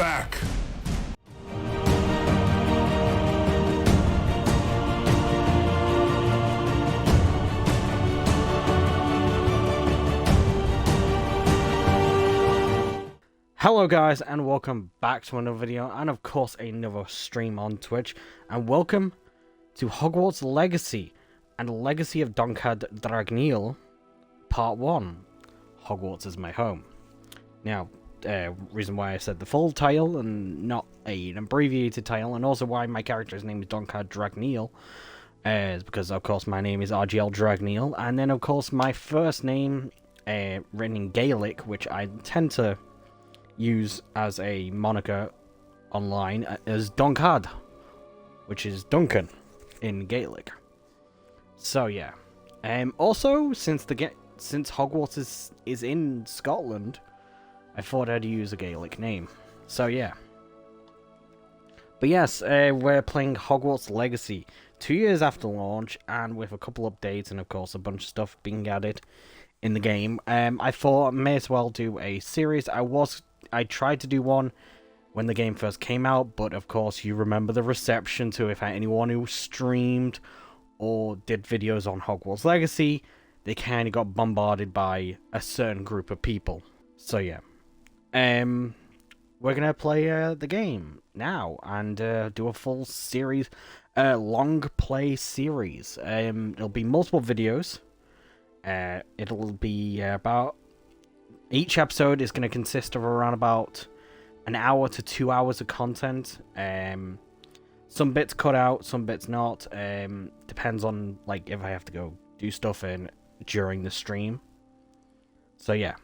back! Hello guys, and welcome back to another video, and of course another stream on Twitch, and welcome to Hogwarts Legacy, and Legacy of Donnchadh Dragneel, Part 1, Hogwarts is my home. Now, reason why I said the full title and not an abbreviated title, and also why my character's name is Donnchadh Dragneel, is because of course my name is RGL Dragneel, and then of course my first name, written in Gaelic, which I tend to use as a moniker online, as Donnchadh, which is Duncan in Gaelic. So yeah, also since Hogwarts is in Scotland, I thought I'd use a Gaelic name. So yeah, but yes, we're playing Hogwarts Legacy 2 years after launch, and with a couple updates and of course a bunch of stuff being added in the game. I thought I may as well do a series. I tried to do one when the game first came out, but of course you remember the reception to anyone who streamed or did videos on Hogwarts Legacy. They kind of got bombarded by a certain group of people. So yeah, we're gonna play the game now and do a full series, long play series. It'll be multiple videos. It'll be about... Each episode is going to consist of around about an hour to 2 hours of content. Some bits cut out, some bits not. Depends on like if I have to go do stuff during the stream. So yeah.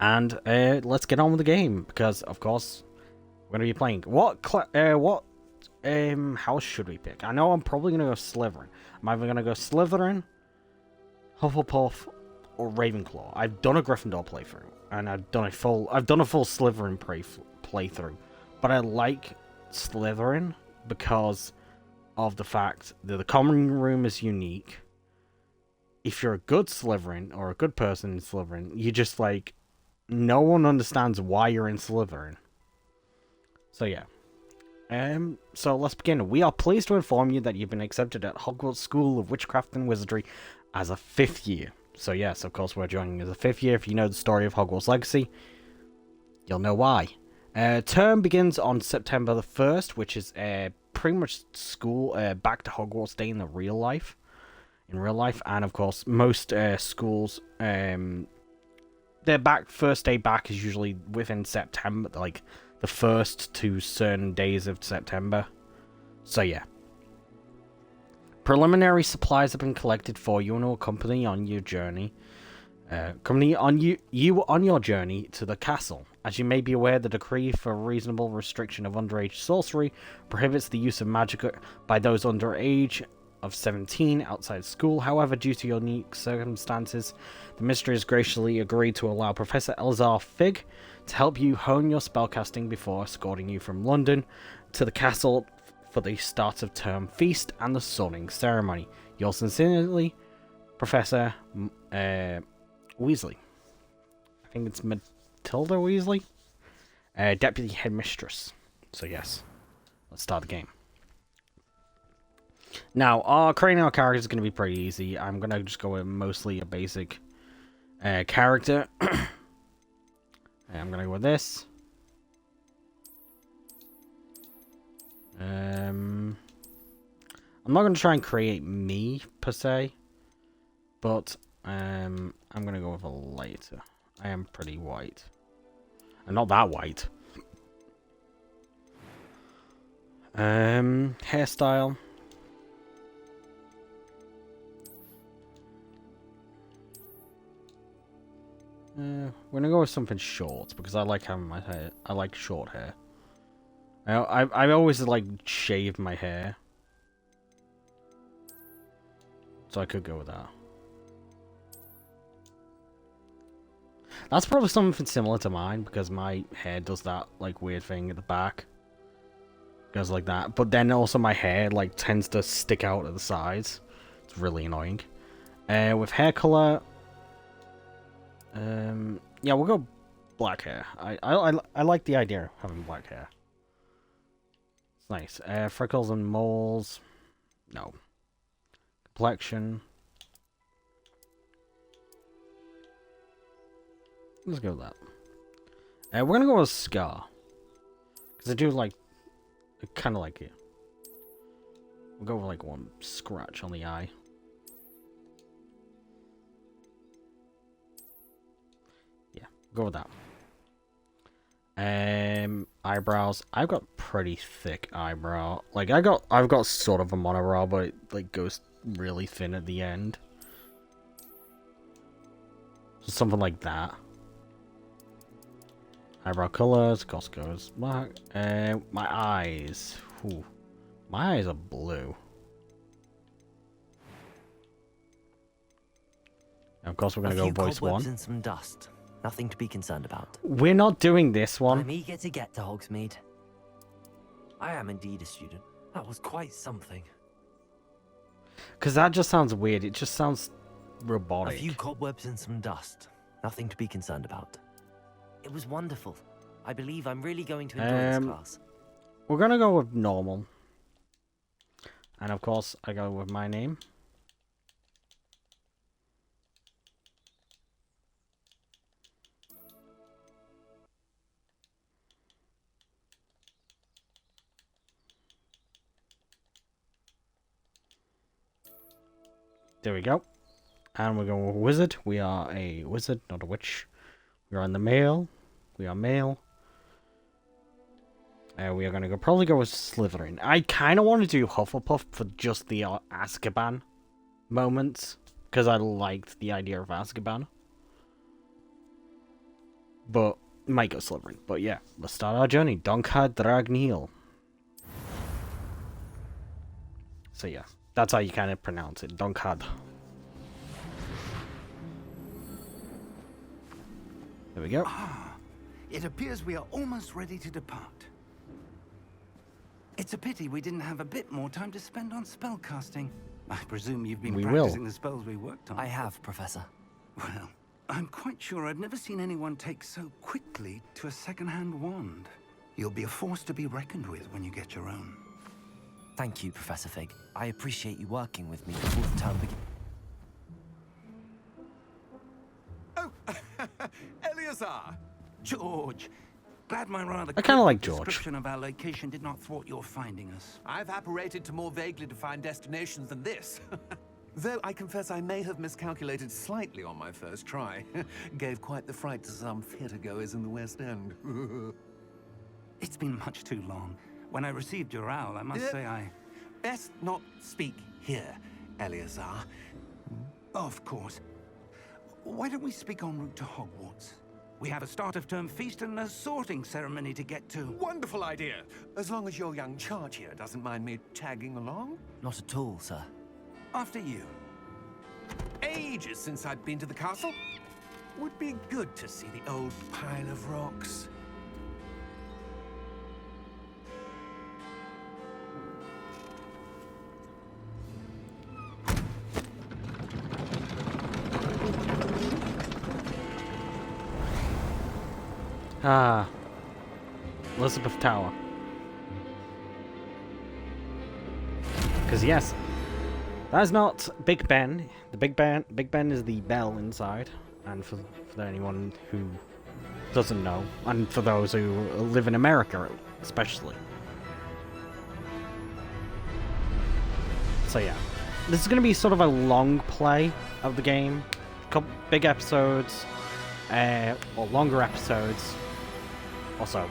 And let's get on with the game, because of course we're going to be playing. What house should we pick? I know I'm probably going to go Slytherin. I'm either going to go Slytherin, Hufflepuff, or Ravenclaw. I've done a Gryffindor playthrough, and I've done a full Slytherin playthrough, but I like Slytherin because of the fact that the common room is unique. If you're a good Slytherin or a good person in Slytherin, you just like, no one understands why you're in Slytherin. So yeah. So let's begin. We are pleased to inform you that you've been accepted at Hogwarts School of Witchcraft and Wizardry as a 5th year. So yes, of course we're joining as a 5th year. If you know the story of Hogwarts Legacy, you'll know why. Term begins on September the 1st, which is pretty much school back to Hogwarts Day in real life. And of course, most schools, their first day back is usually within September, like the first 2 certain days of September. So yeah. Preliminary supplies have been collected for you and will accompany on your journey. On your journey to the castle. As you may be aware, the decree for reasonable restriction of underage sorcery prohibits the use of magic by those under age of 17 outside school. However, due to unique circumstances, the Ministry has graciously agreed to allow Professor Elzar Fig to help you hone your spellcasting before escorting you from London to the castle for the start of term feast and the sorting ceremony. Yours sincerely, Professor Weasley. I think it's Matilda Weasley, Deputy Headmistress. So yes, let's start the game. Now, creating our character is going to be pretty easy. I'm going to just go with mostly a basic character. I'm going to go with this. I'm not going to try and create me, per se, but I'm going to go with a lighter. I am pretty white. I'm not that white. Hairstyle. We're going to go with something short, because I like having my hair. I like short hair. I always like shave my hair, so I could go with that. That's probably something similar to mine, because my hair does that like weird thing at the back. Goes like that, but then also my hair like tends to stick out at the sides. It's really annoying. With hair color, yeah, we'll go black hair. I like the idea of having black hair. It's nice. Freckles and moles. No. Complexion. Let's go with that. We're gonna go with scar. Because I do like... I kind of like it. We'll go with like one scratch on the eye. Yeah, go with that. Eyebrows. I've got pretty thick eyebrow. Like I've got sort of a monobrow, but it like goes really thin at the end. So something like that. Eyebrow colors, cost goes black. My eyes. Ooh. My eyes are blue. And of course, we're gonna go voice one. And some dust. Nothing to be concerned about. We're not doing this one. I'm eager to get to Hogsmeade. I am indeed a student. That was quite something. Because that just sounds weird. It just sounds robotic. A few cobwebs and some dust. Nothing to be concerned about. It was wonderful. I believe I'm really going to enjoy this class. We're gonna go with normal. And of course, I go with my name. There we go. And we're going with wizard. We are a wizard, not a witch. We are in the male. We are male. We are going to probably go with Slytherin. I kind of want to do Hufflepuff for just the Azkaban moments. Because I liked the idea of Azkaban. But, might go Slytherin. But yeah, let's start our journey. Donnchadh Dragneel. So yeah, that's how you kind of pronounce it. Donnchadh. There we go. Ah, it appears we are almost ready to depart. It's a pity we didn't have a bit more time to spend on spellcasting. I presume you've been practicing the spells we worked on. I have, Professor. Well, I'm quite sure I've never seen anyone take so quickly to a second-hand wand. You'll be a force to be reckoned with when you get your own. Thank you, Professor Fig. I appreciate you working with me before the term begins. Oh, Eleazar! George! Glad my rather I kind of like cryptic George. description of our location did not thwart your finding us. I've apparated to more vaguely defined destinations than this. Though I confess I may have miscalculated slightly on my first try. Gave quite the fright to some theatre-goers in the West End. It's been much too long. When I received your owl, I must say I... Best not speak here, Eleazar. Of course. Why don't we speak en route to Hogwarts? We have a start-of-term feast and a sorting ceremony to get to. Wonderful idea. As long as your young charge here doesn't mind me tagging along. Not at all, sir. After you. Ages since I've been to the castle. Would be good to see the old pile of rocks. Ah. Elizabeth Tower. Because yes, that is not Big Ben. The Big Ben is the bell inside. And for anyone who doesn't know, and for those who live in America especially. So yeah, this is going to be sort of a long play of the game. Couple big episodes, or longer episodes. Also,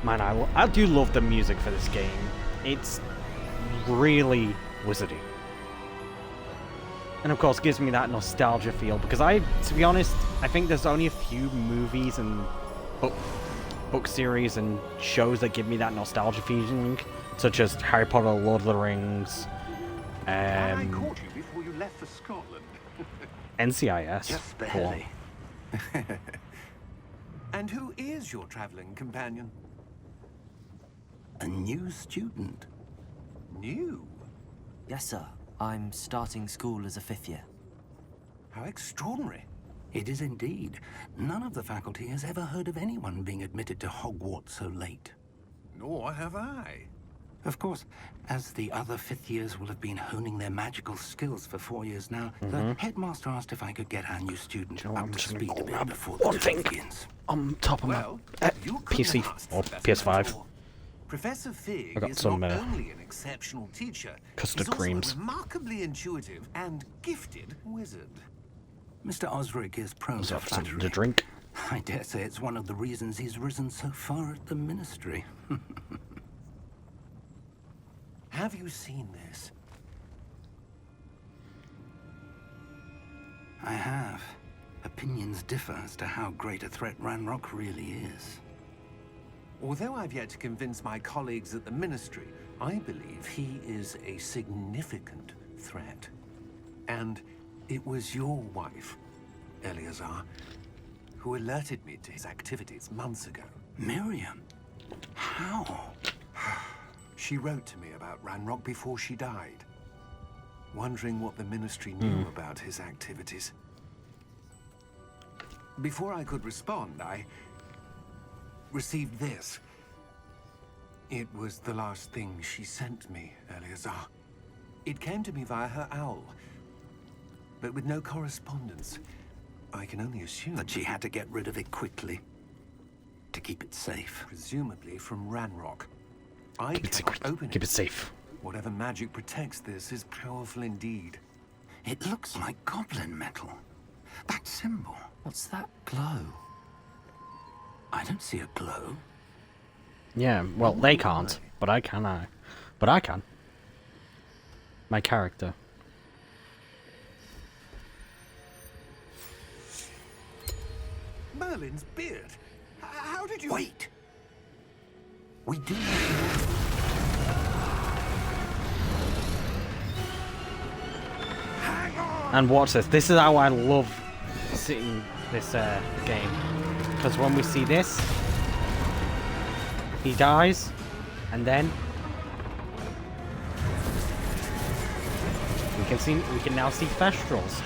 man, I do love the music for this game. It's really wizardy. And of course, gives me that nostalgia feel, because to be honest, I think there's only a few movies and book series and shows that give me that nostalgia feeling, such as Harry Potter, Lord of the Rings, I caught you before you left for Scotland. NCIS. Just Cool. barely. And who is your traveling companion? A new student. New? Yes, sir. I'm starting school as a 5th year. How extraordinary. It is indeed. None of the faculty has ever heard of anyone being admitted to Hogwarts so late. Nor have I. Of course, as the other fifth years will have been honing their magical skills for 4 years now, the headmaster asked if I could get our new student You know what, up I'm to just gonna speed a go bit grab before one the thing. term begins. On top of Well, my you couldn't PC have asked or for better PS5. at all. Professor Fig I got is some, not only an exceptional teacher, custard he's creams. also a remarkably intuitive and gifted wizard. Mr. Osric is prone Let's to have something to flattery. drink. I dare say it's one of the reasons he's risen so far at the Ministry. Have you seen this? I have. Opinions differ as to how great a threat Ranrock really is. Although I've yet to convince my colleagues at the Ministry, I believe he is a significant threat. And it was your wife, Eleazar, who alerted me to his activities months ago. Miriam? How? She wrote to me about Ranrock before she died, wondering what the Ministry knew about his activities. Before I could respond, I received this. It was the last thing she sent me, Eleazar. It came to me via her owl, but with no correspondence. I can only assume That she had to get rid of it quickly. To keep it safe. presumably from Ranrock. I Keep it cannot secret. open Keep it. it safe. Whatever magic protects this is powerful indeed. It looks like goblin metal. That symbol. What's that glow? I don't see a glow. Yeah, well, they can't, but I can. But I can. My character. Merlin's beard. How did you... Wait! We do have And watch this. This is how I love seeing this game. Because when we see this, he dies, and then we can now see Thestrals.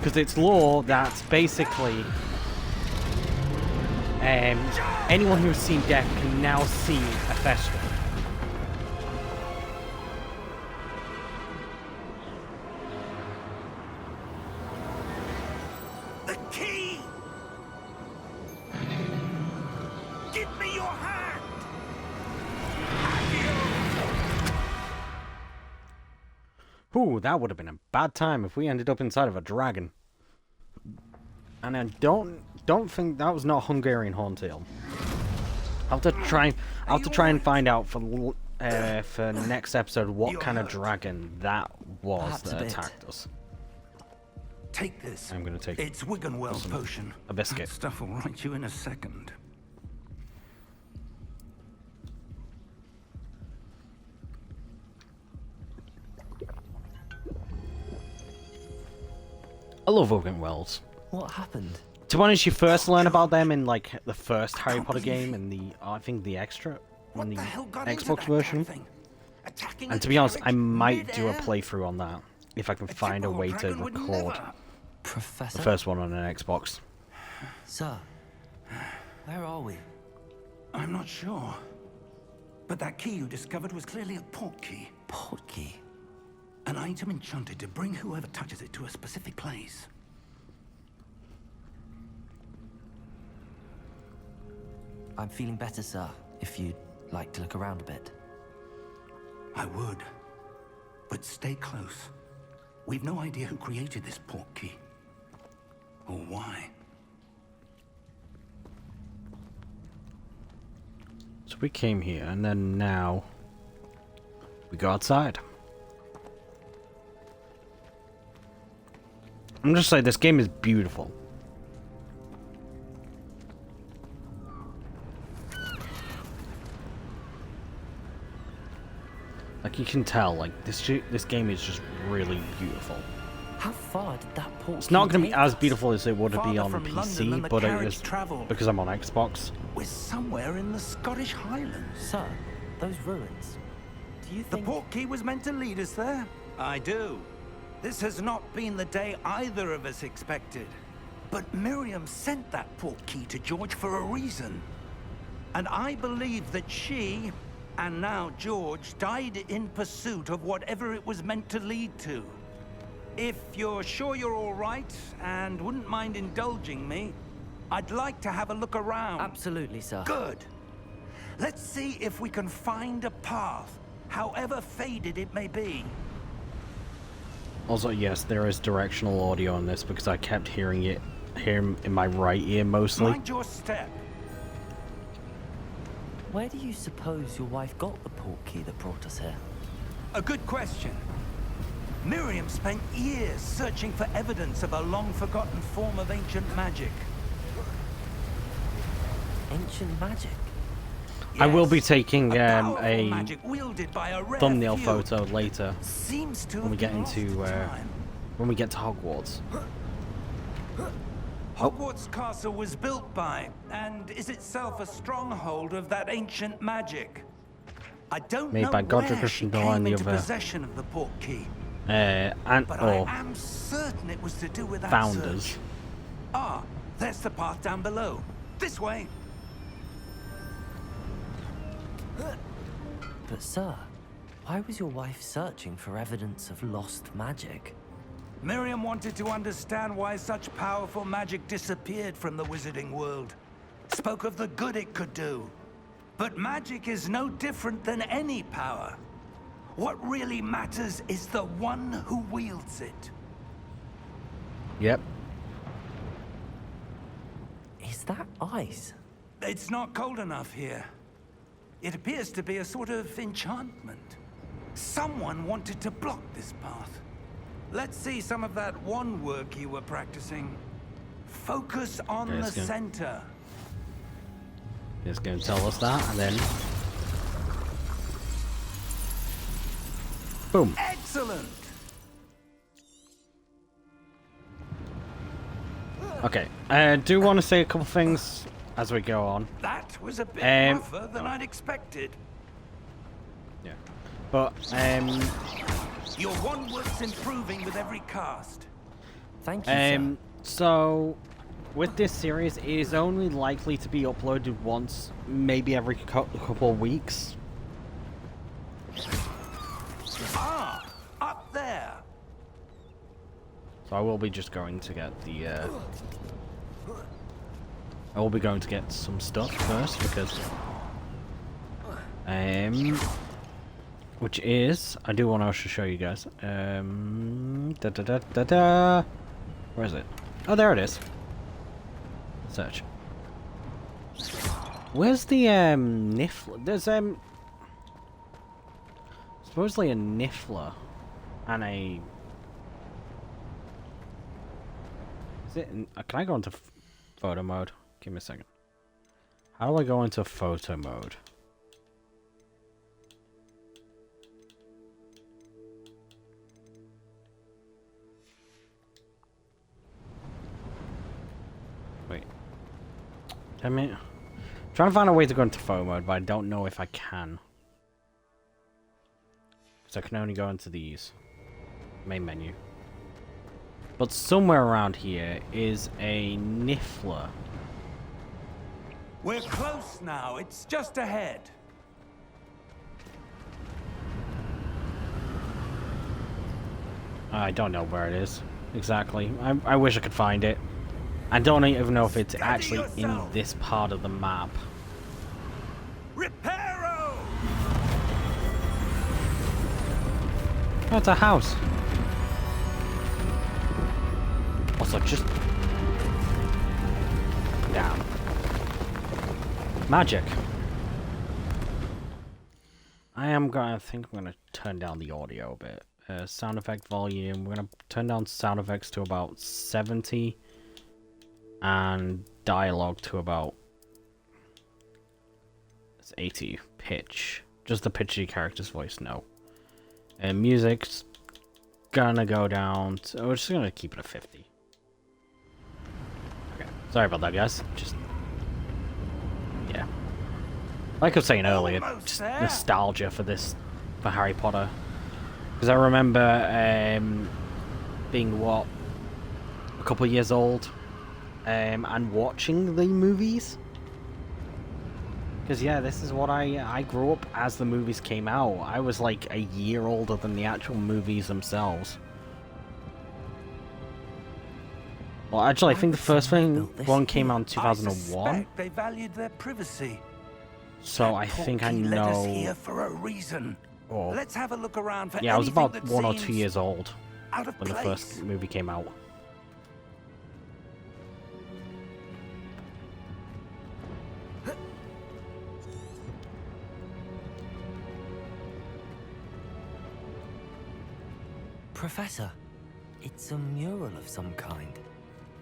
Because it's lore that's basically anyone who's seen death can now see a Thestral. the key! Give me your hand! Ooh, that would have been a bad time if we ended up inside of a dragon. And I don't think that was not Hungarian Horntail. I'll have to try and find out for next episode what kind of dragon that was Perhaps a that bit. attacked us. Take this. I'm gonna take It's Wiggenwell's potion. a biscuit. That stuff will right you in a second. I love Wells. What happened? To be honest, you first learn about them in like the first Harry Potter game and the I think the extra on the Xbox version. And to be honest, I might do a playthrough on that if I can find a way to record Professor? the first one on an Xbox. Sir, where are we? I'm not sure. But that key you discovered was clearly a portkey. Portkey. An item enchanted to bring whoever touches it to a specific place. I'm feeling better, sir, if you'd like to look around a bit. I would. But stay close. We've no idea who created this portkey. Or why. So we came here, and then now we go outside. I'm just saying, this game is beautiful. Like you can tell, like this game is just really beautiful. How far did that portkey It's not going to be take as us? beautiful as it would be Farther on from London PC, than the but it carriage is travelled. because I'm on Xbox. We're somewhere in the Scottish Highlands. Sir, those ruins. Do you The think... portkey was meant to lead us there? I do. This has not been the day either of us expected. But Miriam sent that portkey to George for a reason. And I believe that she, and now George, died in pursuit of whatever it was meant to lead to. If you're sure you're all right, and wouldn't mind indulging me, I'd like to have a look around. Absolutely, sir. Good. Let's see if we can find a path, however faded it may be. Also, yes, there is directional audio on this because I kept hearing him in my right ear mostly. Mind your step. Where do you suppose your wife got the portkey that brought us here? A good question. Miriam spent years searching for evidence of a long-forgotten form of ancient magic. Ancient magic? I will be Yes, taking powerful a magic wielded by a rare thumbnail few. photo later Seems to when we have get been lost into to time. when we get to Hogwarts. Hogwarts Castle was built by, and is itself a stronghold of that ancient magic. I don't Made know by Godric where she Gryffindor came and the into other, possession of the portkey, and but or I am certain it was to do with that founders. search. Ah, there's the path down below. This way. But sir, why was your wife searching for evidence of lost magic? Miriam wanted to understand why such powerful magic disappeared from the wizarding world. Spoke of the good it could do. But magic is no different than any power. What really matters is the one who wields it. Yep. Is that ice? It's not cold enough here. It appears to be a sort of enchantment. Someone wanted to block this path. Let's see some of that wand work you were practicing. Focus on Okay, the let's go. center. It's going to tell us that, and then boom. Excellent! Okay, I do want to say a couple things as we go on. That was a bit rougher than I'd expected. Yeah, but Your wand work's improving with every cast. Thank you, sir. so with this series, it is only likely to be uploaded once, maybe every couple of weeks. Ah, up there. So I will be just going to get the. I will be going to get some stuff first because. Which is, I do want to show you guys. Where is it? Oh, there it is. Search. Where's the Niffler? There's supposedly a Niffler and a. Is it? Can I go into photo mode? Give me a second. How do I go into photo mode? Wait. Damn it. Trying to find a way to go into photo mode, but I don't know if I can. Because I can only go into these. Main menu. But somewhere around here is a Niffler. We're close now. It's just ahead. I don't know where it is exactly. I wish I could find it. I don't even know if it's Steady actually in yourself. this part of the map. Reparo! Oh, it's a house. Also, just down. Magic. I think I'm gonna turn down the audio a bit. Sound effect volume. We're gonna turn down sound effects to about 70, and dialogue to about 80. Pitch. Just the pitch of your character's voice. No. And music's gonna go down. We're just gonna keep it at 50. Okay. Sorry about that, guys. Just yeah. Like I was saying earlier, Almost just there. nostalgia for Harry Potter. Because I remember being what, a couple of years old, and watching the movies. Because yeah, this is what I grew up as the movies came out. I was like a year older than the actual movies themselves. Well, actually, I think the first one came out in 2001. They valued their privacy. So I think I Led us know. here for a reason. Or, Let's have a look around for yeah, I was anything about that 1 or seems 2 years old out of when the place. first movie came out. Professor, it's a mural of some kind.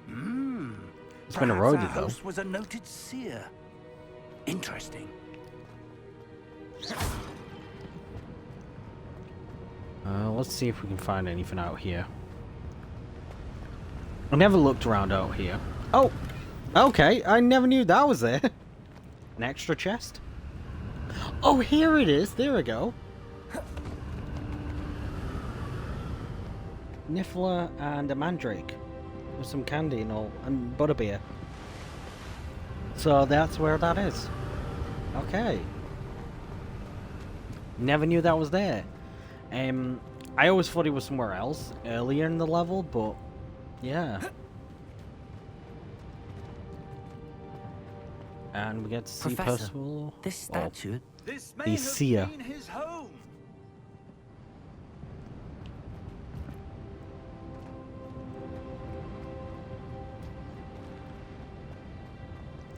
It's been Perhaps eroded, our though. host was a noted seer. Interesting. Let's see if we can find anything out here. I never looked around out here. Oh! Okay, I never knew that was there. An extra chest? Oh, here it is. There we go. Niffler and a mandrake. With some candy and all. And butterbeer. So that's where that is. Okay. Never knew that was there. I always thought it was somewhere else earlier in the level, but yeah. And we get to see Professor, Percival. this statue. This may have seer. been his home.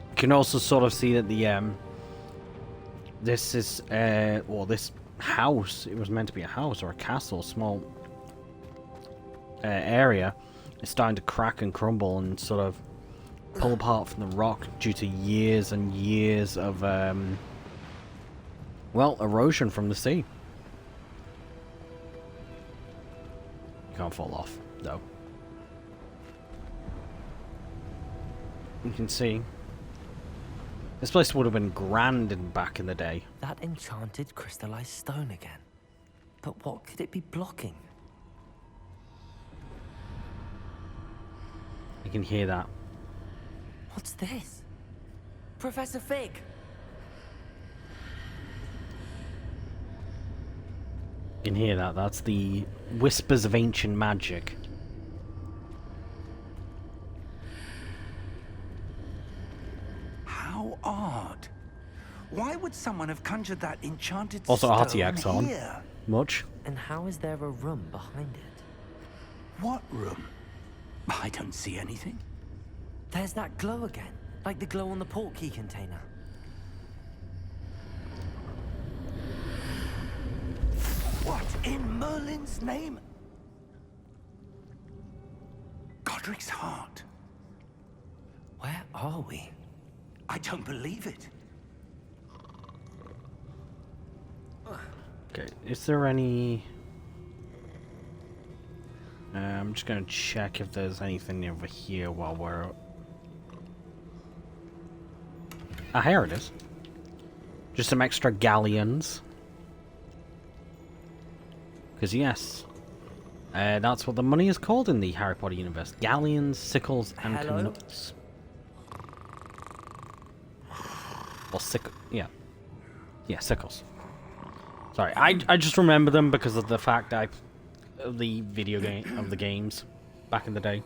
You can also sort of see that the this is well, this house, it was meant to be a house or a castle, small area, is starting to crack and crumble and sort of pull apart from the rock due to years and years of well, erosion from the sea. You can't fall off though. You can see this place would have been grand back in the day. That enchanted crystallized stone again. But what could it be blocking? You can hear that. What's this? Professor Fig! You can hear that. That's the whispers of ancient magic. How odd. Why would someone have conjured that enchanted Also stone RTX on. here? Much? And how is there a room behind it? What room? I don't see anything. There's that glow again, like the glow on the portkey container. What in Merlin's name? Godric's heart. Where are we? I don't believe it. Okay, is there any... I'm just gonna check if there's anything over here while we're... Ah, here it is. Just some extra galleons. Because yes, that's what the money is called in the Harry Potter universe. Galleons, sickles, and Hello? canuts. Or yeah. Yeah, sickles. Sorry, I just remember them because of the fact of the video game of the games back in the day.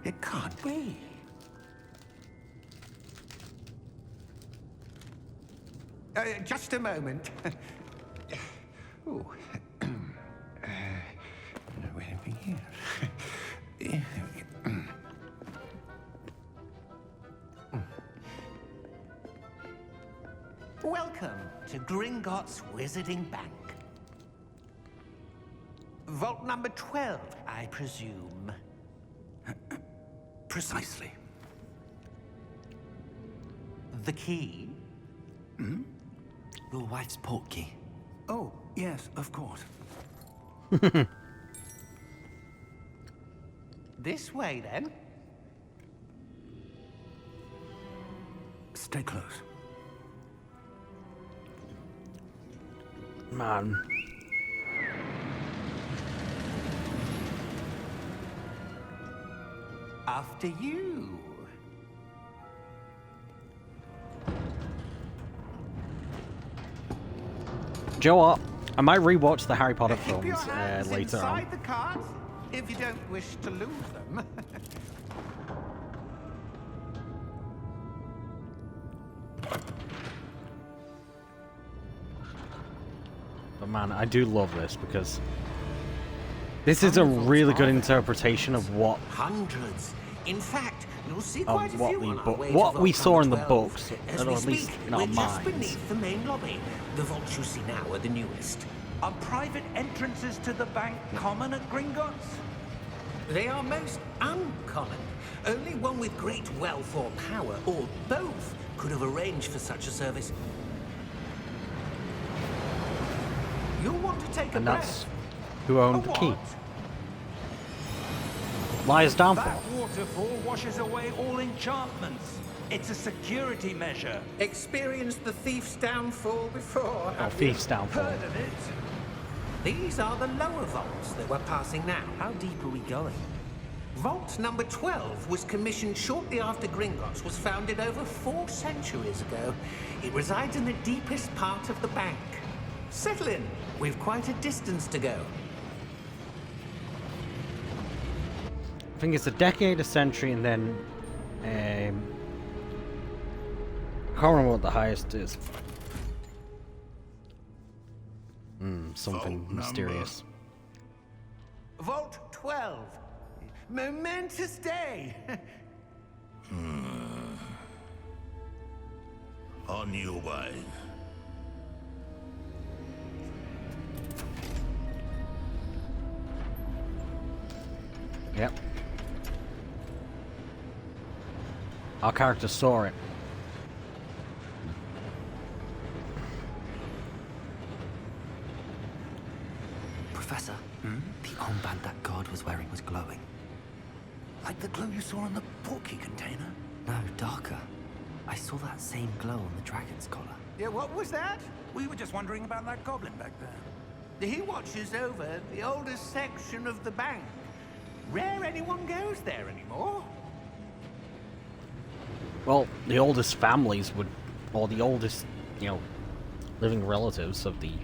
It can't be. Just a moment. Ooh. Where are we here? Welcome to Gringotts Wizarding Bank. Vault number 12, I presume. Precisely. The key? Your wife's portkey. Oh, yes, of course. This way, then. Stay close. Man. After you. Do you know what? I might rewatch the Harry Potter Keep your films hands later inside on. the carts if you don't wish to lose them. But man, I do love this because this is a really good interpretation of what Hundreds. In fact, you'll see quite a what few the on our book, way to what we Vault saw in the number 12. books, As or we at least speak, in our we're just minds. beneath the main lobby. The vaults you see now are the newest. Are private entrances to the bank common at Gringotts? They are most uncommon. Only one with great wealth or power, or both, could have arranged for such a service. You'll want to take a And that's breath. who owned the key. Liar's downfall. That waterfall washes away all enchantments. It's a security measure. Experienced the thief's downfall before, Oh, have you? thief's downfall. Heard of it? These are the lower vaults that we're passing now. How deep are we going? Vault number 12 was commissioned shortly after Gringotts was founded over 4 centuries ago. It resides in the deepest part of the bank. Settle in. We've quite a distance to go. I think it's a decade, a century, and then I can't remember what the highest is. Something Vault mysterious. Vault 12. Momentous day. On your way. Yep. Our character saw it. Professor, the armband that guard was wearing was glowing. Like the glow you saw on the portkey container? No, darker. I saw that same glow on the dragon's collar. Yeah, what was that? We were just wondering about that goblin back there. He watches over the oldest section of the bank. Rare anyone goes there anymore. Well, the oldest families would, or the oldest, living relatives of these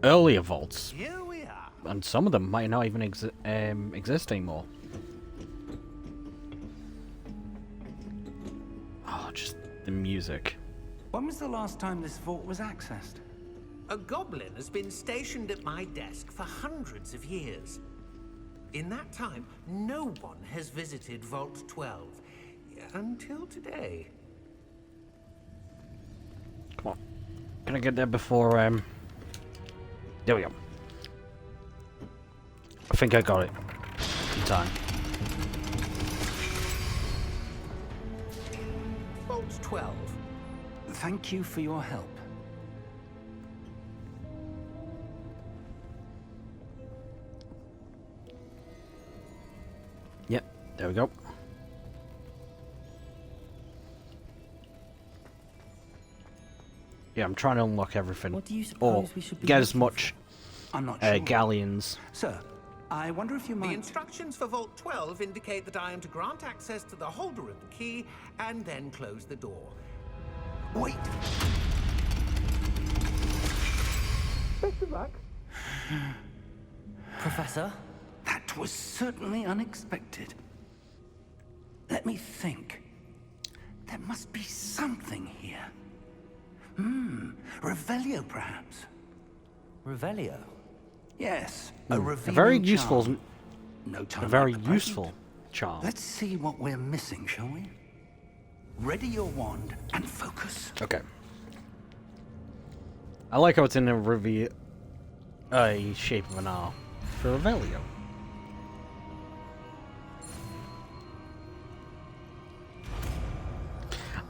earlier vaults, Here we are. and some of them might not even exist anymore. Oh, just the music. When was the last time this vault was accessed? A goblin has been stationed at my desk for hundreds of years. In that time, no one has visited Vault 12. Until today. Come on. Can I get there before, There we go. I think I got it. In time. Vault 12. Thank you for your help. Yep, there we go. Yeah, I'm trying to unlock everything. What do you Or suppose we should be get as looking much I'm not sure. galleons. Sir, I wonder if you The might... instructions for Vault 12 indicate that I am to grant access to the holder of the key and then close the door. Wait! Best of luck. Professor? That was certainly unexpected. Let me think. There must be something here. Revelio, perhaps? Revelio? Yes, A revealing very charm. useful, No time a very like the present. useful charm. Let's see what we're missing, shall we? Ready your wand and focus. Okay. I like how it's in a shape of an R for Revelio.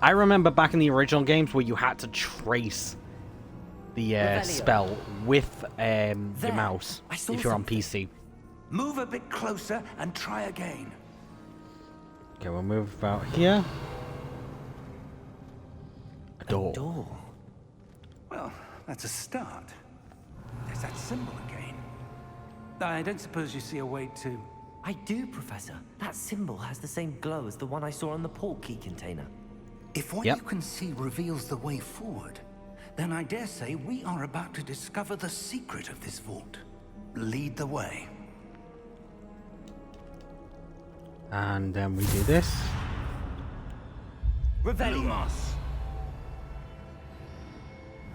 I remember back in the original games where you had to trace the Revelio. spell with your There. mouse I saw if you're on something. PC. Move a bit closer and try again. Okay, we'll move about here. A door. Door. Well, that's a start. There's that symbol again. I don't suppose you see a way to... I do, Professor. That symbol has the same glow as the one I saw on the portkey container. If what Yep. you can see reveals the way forward, then I dare say we are about to discover the secret of this vault. Lead the way. And then we do this. Revelio.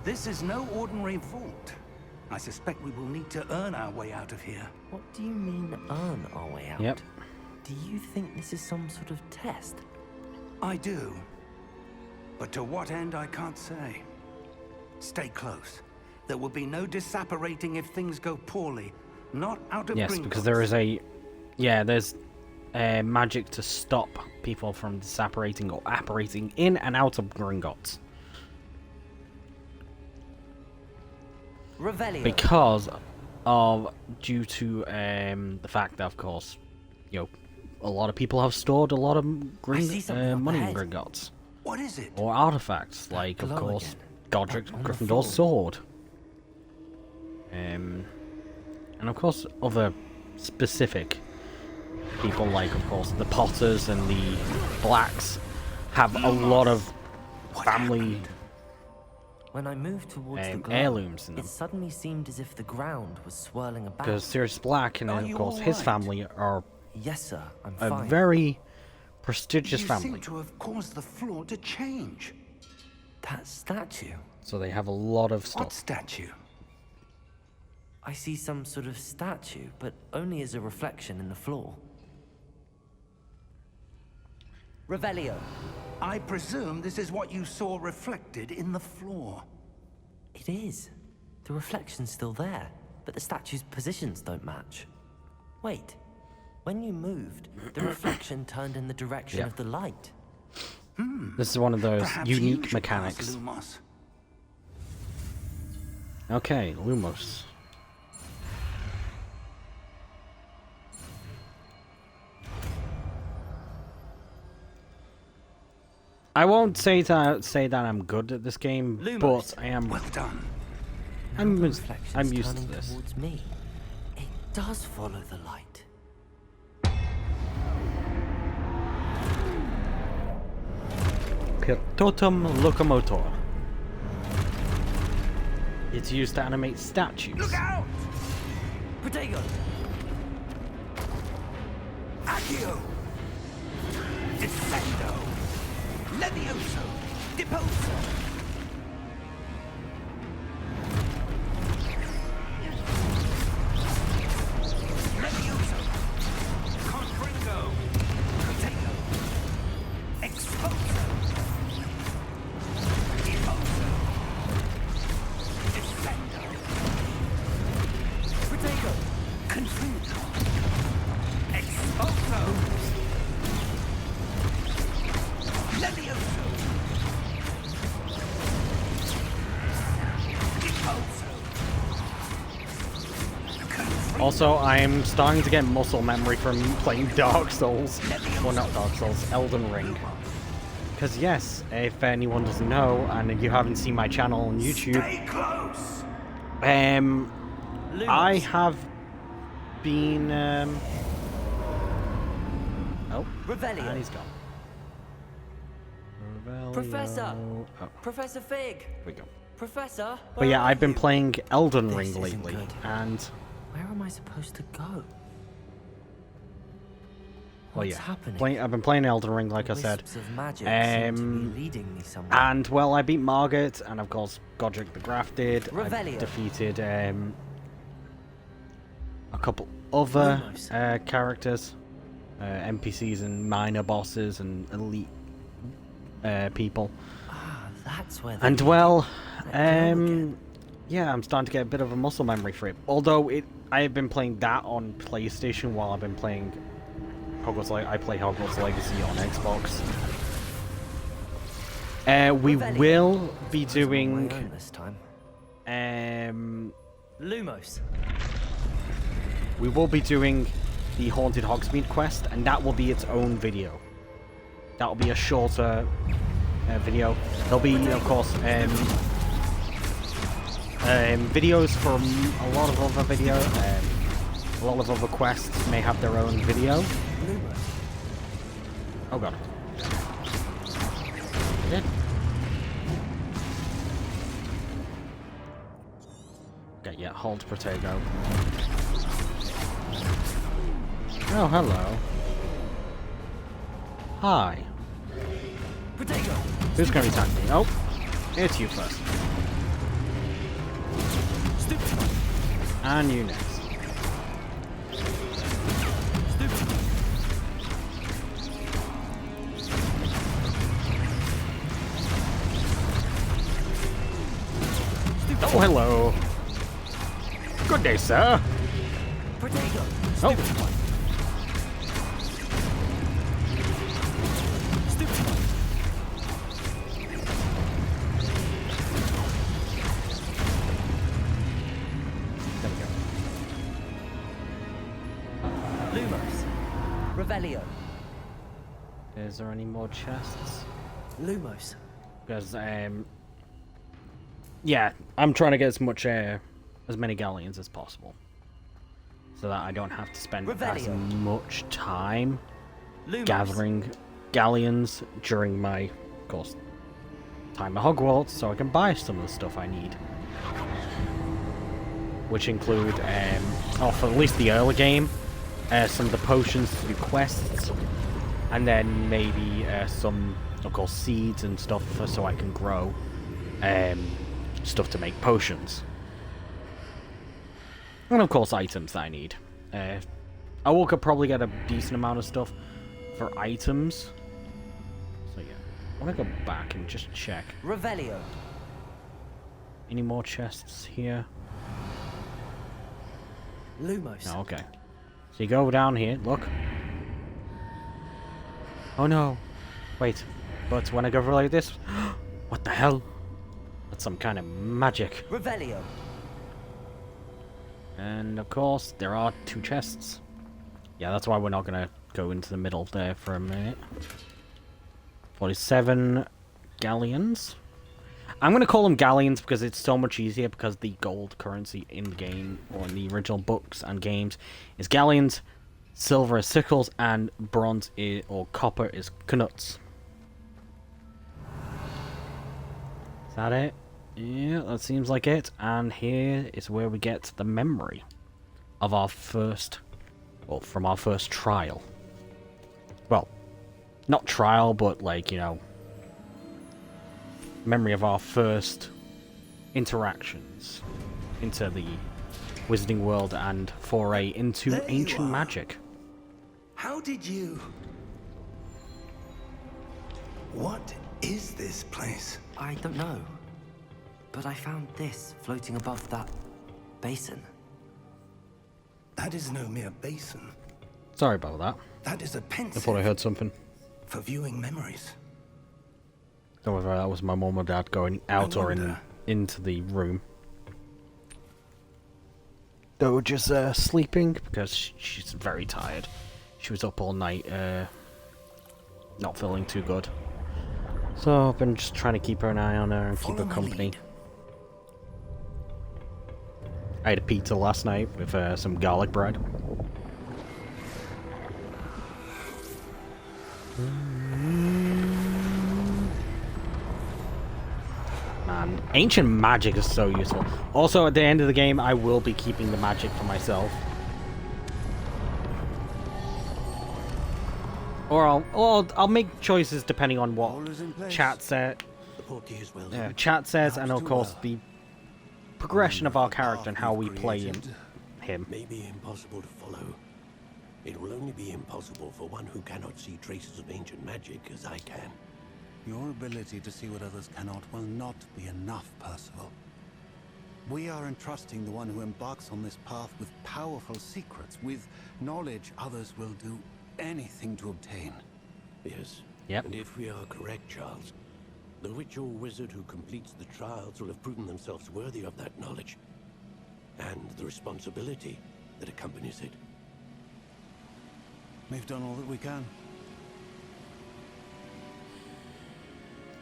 This is no ordinary vault. I suspect we will need to earn our way out of here. What do you mean, earn our way out? Yep. Do you think this is some sort of test? I do. But to what end, I can't say. Stay close. There will be no disapparating if things go poorly. Not out of Yes, Gringotts. because there is a... Yeah, there's magic to stop people from disapparating or apparating in and out of Gringotts. Revelio. Because of... Due to the fact that, of course, you know, a lot of people have stored a lot of see something up money in ahead. Gringotts. What is it? Or artifacts, like, of glow course, again. Godric On the Gryffindor's floor. sword. And of course, other specific people, like, of course, the Potters and the Blacks have a lot of family When I moved towards the glow, heirlooms in them. it suddenly seemed as if the ground was swirling about. Because Sirius Black and, Are of you course, all his right? family are Yes, sir. I'm a fine. very prestigious You family. seem to have caused the floor to change. That statue. So they have a lot of What stuff. statue? I see some sort of statue, but only as a reflection in the floor. Revelio. I presume this is what you saw reflected in the floor. It is. The reflection's still there, but the statue's positions don't match. Wait. When you moved, the reflection turned in the direction Yeah. of the light. This is one of those Perhaps you unique should pass mechanics. Lumos. Okay, Lumos. I won't say that I'm good at this game, Lumos. but I am. Well done. I'm The used reflection's to turning this. towards me. It does follow the light. Totem locomotor. It's used to animate statues. Look out! Protego! Accio! Descendo! Levioso! Deposo! Levioso! Confringo! Protego! Exposo! Deposo! Descendo! Protego! Confringo! Exposo! Levioso! Deposo! Also, I'm starting to get muscle memory from playing Dark Souls. Well, not Dark Souls, Elden Ring. Because yes, if anyone doesn't know, and if you haven't seen my channel on YouTube, Stay close! Lumos. I have been, Oh, Revelio. and he's gone. Revelio. Professor! Oh, Professor Fig! here we go. Professor! But where yeah, are I've been you? playing Elden This Ring isn't lately, good. and Where am I supposed to go? well, What's yeah, happening? I've been playing Elden Ring, like I said, Wisps of magic seem to Um, be leading me somewhere. and well, I beat Margaret, and of course, Godric the Grafted. I Revelio. defeated a couple other Lumos. characters, NPCs, and minor bosses, and elite people. Ah, that's where they And lead. well, Let go again. yeah, I'm starting to get a bit of a muscle memory for it. Although I have been playing that on PlayStation while I've been playing Hogwarts. I play Hogwarts Legacy on Xbox. We Revelio. will be Goes on my doing own this time. Lumos. we will be doing the Haunted Hogsmeade quest, and that will be its own video. that'll be a shorter video. There'll be, of course, videos from a lot of other video. A lot of other quests may have their own video. Oh god. Did? Okay, yeah, hold Protego. Oh, hello. Hi. Protego! Who's gonna attack me? Oh, it's you first. Stupid! And you next. Stupid! Oh, hello. Good day, sir. Protego! Oh. Stupid one! Stupid one! There we go. Lumos! Revelio! Is there any more chests? Lumos! Because, yeah, I'm trying to get as many galleons as possible. So that I don't have to spend as Revelio. much time Lumos! gathering galleons during my, of course, time at Hogwarts, so I can buy some of the stuff I need. Which include, for at least the early game, some of the potions to do quests, and then maybe some, of course, seeds and stuff so I can grow stuff to make potions. And of course items that I need. I will probably get a decent amount of stuff for items. So yeah, I want to go back and just check. Revelio! Any more chests here? Lumos! No, okay. So you go down here, look. Oh no. Wait, but when I go like this, what the hell? That's some kind of magic. Revelio! And of course, there are 2 chests. Yeah, that's why we're not gonna go into the middle there for a minute. 47 galleons. I'm gonna call them galleons because it's so much easier, because the gold currency in the game, or in the original books and games, is galleons, silver is sickles, and bronze or copper is knuts. Is that it? Yeah, that seems like it. And here is where we get the memory of our first, well, from our first trial. Well, not trial, but like, you know, memory of our first interactions into the wizarding world and foray into There you ancient are. magic. How did you... What is this place? I don't know. But I found this floating above that basin. That is no mere basin. Sorry about that. That is a I pensive thought I heard something. for viewing memories. Don't worry, that was my mom or dad going out or wonder. into the room. They were just sleeping because she's very tired. She was up all night, not feeling too good. So I've been just trying to keep an eye on her and keep Follow her my company. lead. I had a pizza last night with some garlic bread. Man, ancient magic is so useful. Also, at the end of the game, I will be keeping the magic for myself. Or I'll make choices depending on what chat says, and of course the progression of our character and how we play him. May be impossible to follow. It will only be impossible for one who cannot see traces of ancient magic as I can. Your ability to see what others cannot will not be enough, Percival. We are entrusting the one who embarks on this path with powerful secrets, with knowledge others will do anything to obtain. Yes. Yep. And if we are correct, Charles, the witch or wizard who completes the trials will have proven themselves worthy of that knowledge. And the responsibility that accompanies it. We've done all that we can.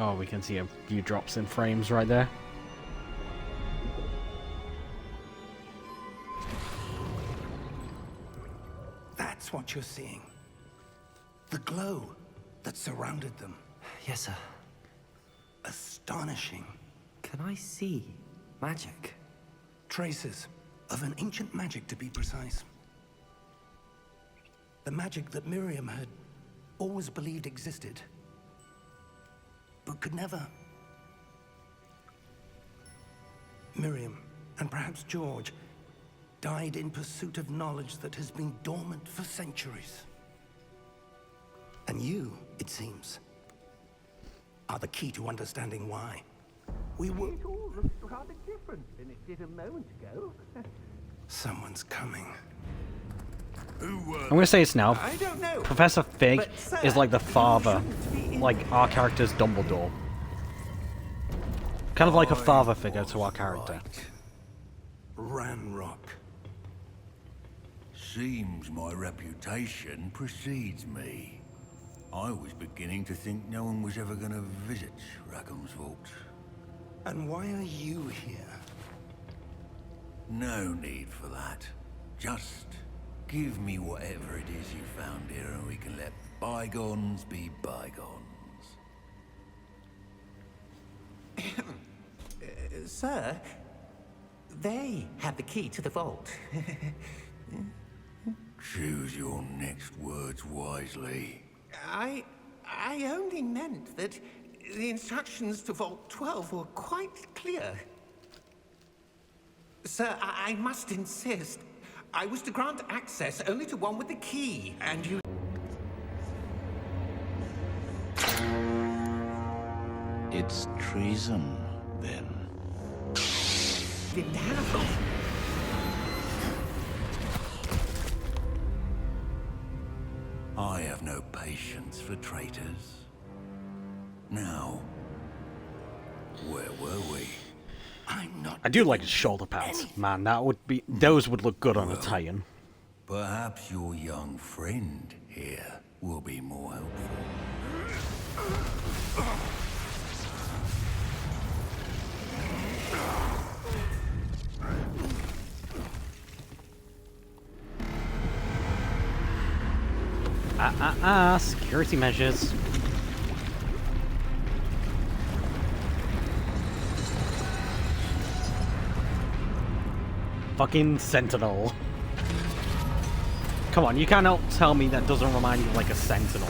Oh, we can see a few drops in frames right there. That's what you're seeing. The glow that surrounded them. Yes, sir. Astonishing. Can I see magic? Traces of an ancient magic, to be precise. The magic that Miriam had always believed existed, but could never. Miriam, and perhaps George, died in pursuit of knowledge that has been dormant for centuries. And you, it seems, are the key to understanding why. We were... It all looks rather different than it did a moment ago. Someone's coming. I'm gonna say this now. I don't know. Professor Fig But, sir, is like the father, you shouldn't be in like our character's Dumbledore. Kind of like a father figure to our character. Ranrock. Seems my reputation precedes me. I was beginning to think no one was ever going to visit Rackham's vault. And why are you here? No need for that. Just give me whatever it is you found here and we can let bygones be bygones. Sir, they had the key to the vault. Choose your next words wisely. I only meant that the instructions to Vault 12 were quite clear. Sir, I must insist. I was to grant access only to one with the key, and you... It's treason, then. didn't have it. I have no patience for traitors. Now, where were we? I'm not. I do like his shoulder pads. Man, that would be... Those would look good on a Titan. Perhaps your young friend here will be more helpful. Security measures. Fucking Sentinel. Come on, you cannot tell me that doesn't remind you of like a Sentinel.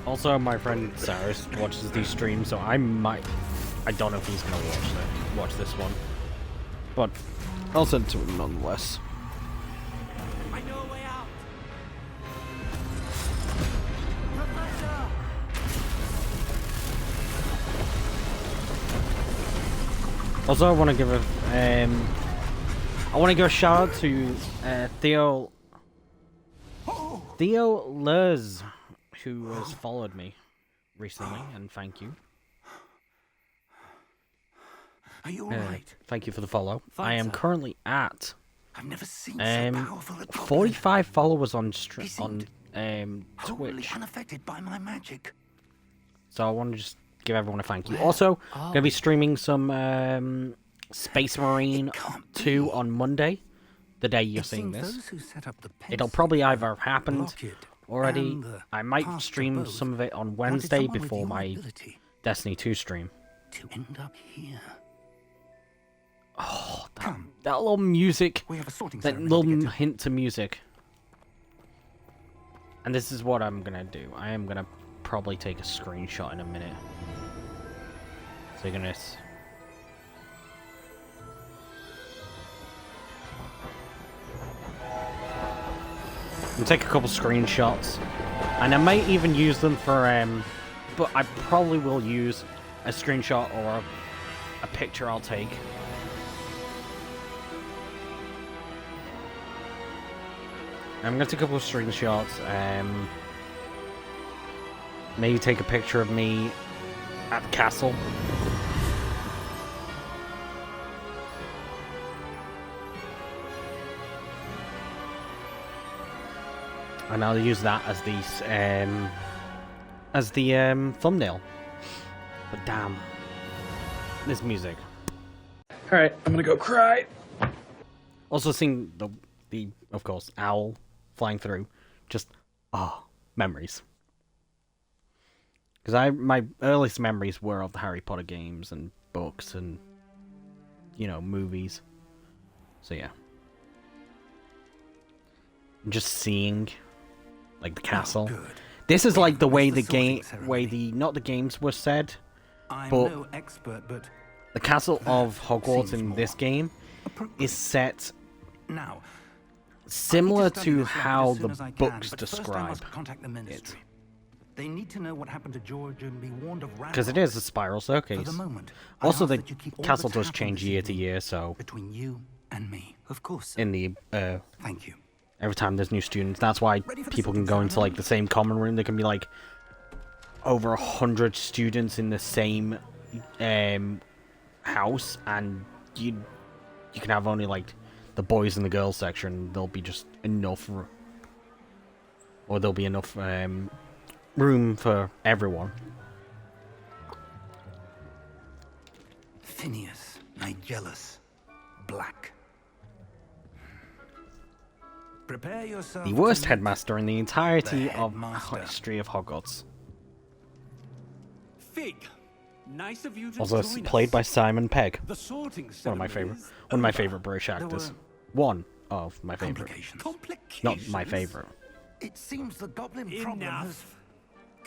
Also, my friend Cyrus watches these streams, so I don't know if he's gonna watch this one. But I'll send it to him nonetheless. I know a way out. Also, I want to give a shout out to Theo Luz, who has followed me recently, and thank you. Are you alright? Thank you for the follow. Fine, I am sir. currently at I've never seen so powerful a goblin. 45 followers on He seemed wholly Twitch. unaffected by my magic. So I want to just give everyone a thank you. Also, gonna be streaming some Space Marine 2 on Monday, the day you're It seeing seems this. those who set up the It'll Pensive, probably either have happened Lockett, already. and the I might Pastor stream both some of it on wanted Wednesday someone with before your my ability Destiny 2 stream. to end up here. Oh, Come, that little music, we have a sorting that ceremony to little get to. hint to music. And this is what I'm gonna do. I am gonna probably take a screenshot in a minute. So you're gonna... I'm gonna take a couple screenshots. And I might even use them for, but I probably will use a screenshot or a picture I'll take. I'm gonna take a couple of screenshots, maybe take a picture of me at the castle. And I'll use that as the thumbnail. But damn, this music. All right, I'm gonna go cry. Also, seeing the of course owl flying through, just memories. Because my earliest memories were of the Harry Potter games and books and, you know, movies. So yeah. Just seeing, like, the castle. This is like the way the game, not the games were said, but no expert, but the castle of Hogwarts in this game is set now similar to how the books describe it. They need to know what happened to George and be warned of because it is a spiral staircase. Also, the castle does change year to year, so between you and me, of course. In the thank you. Every time there's new students, that's why people can go into like the same common room. There can be like over 100 students in the same house, and you can have only like the boys and the girls section. There'll be just enough, or there'll be enough room for everyone. Phineas, Nigellus, Black. Prepare yourself. The worst headmaster in the entirety of history of Hogwarts. Fig, nice of you to Also join played us. by Simon Pegg. The sorting One of my ceremony favorite British actors. One of my favorite. Not my favorite. It seems the goblin problem has... Enough.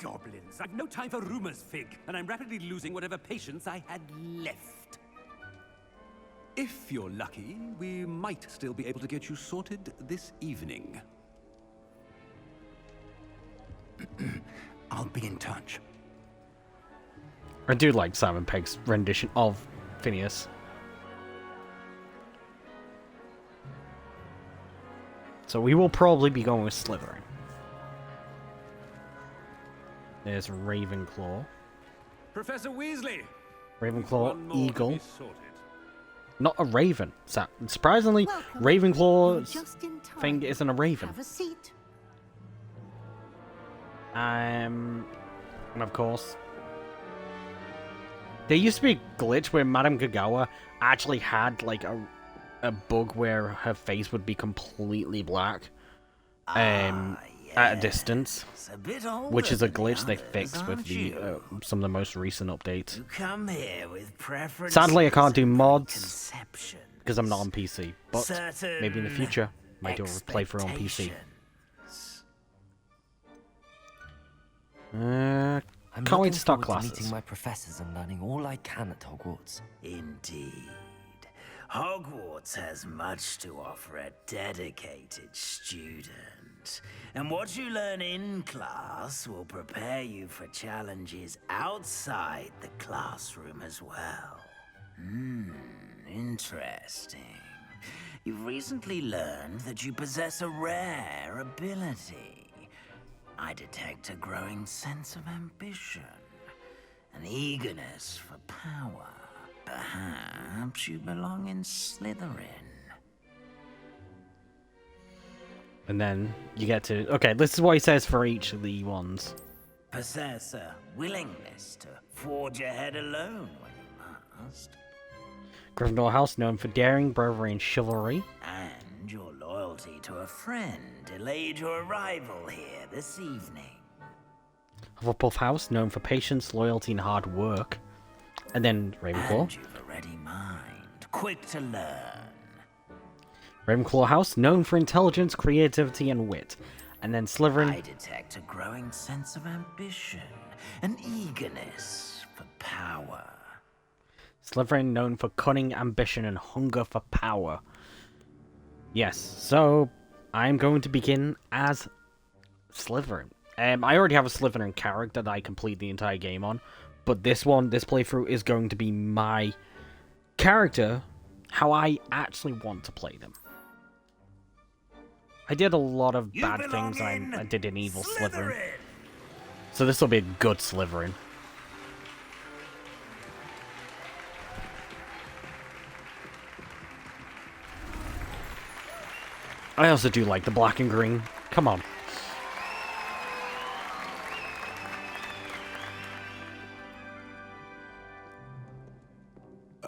Goblins. I've no time for rumors, Fig, and I'm rapidly losing whatever patience I had left. If you're lucky, we might still be able to get you sorted this evening. I'll be in touch. I do like Simon Pegg's rendition of Phineas. So we will probably be going with Slytherin. There's Ravenclaw. Professor Weasley. Ravenclaw, Eagle. Not a raven. Surprisingly, Ravenclaw's thing isn't a raven. Have a seat. And of course, there used to be a glitch where Madame Gagawa actually had like a bug where her face would be completely black at a distance, which is a glitch they fixed with the some of the most recent updates. Sadly, I can't do mods because I'm not on PC, but maybe in the future might do a playthrough on PC. Can't wait to start classes. Meeting my professors and learning all I can at Hogwarts. Indeed. Hogwarts has much to offer a dedicated student. And what you learn in class will prepare you for challenges outside the classroom as well. Interesting. You've recently learned that you possess a rare ability. I detect a growing sense of ambition, an eagerness for power. Perhaps you belong in Slytherin. And then you get to... Okay, this is what he says for each of the ones. Possess a willingness to forge ahead alone when you must. Gryffindor House, known for daring, bravery, and chivalry. And your loyalty to a friend delayed your arrival here this evening. Hufflepuff House, known for patience, loyalty, and hard work. And then Ravenclaw. And you've a ready mind, quick to learn. Ravenclaw House, known for intelligence, creativity, and wit. And then Slytherin. I detect a growing sense of ambition, an eagerness for power. Slytherin, known for cunning, ambition, and hunger for power. Yes, so I'm going to begin as Slytherin. I already have a Slytherin character that I complete the entire game on, but this playthrough is going to be my character, how I actually want to play them. I did a lot of bad things, I did an evil Slytherin. So this will be a good Slytherin. I also do like the black and green. Come on.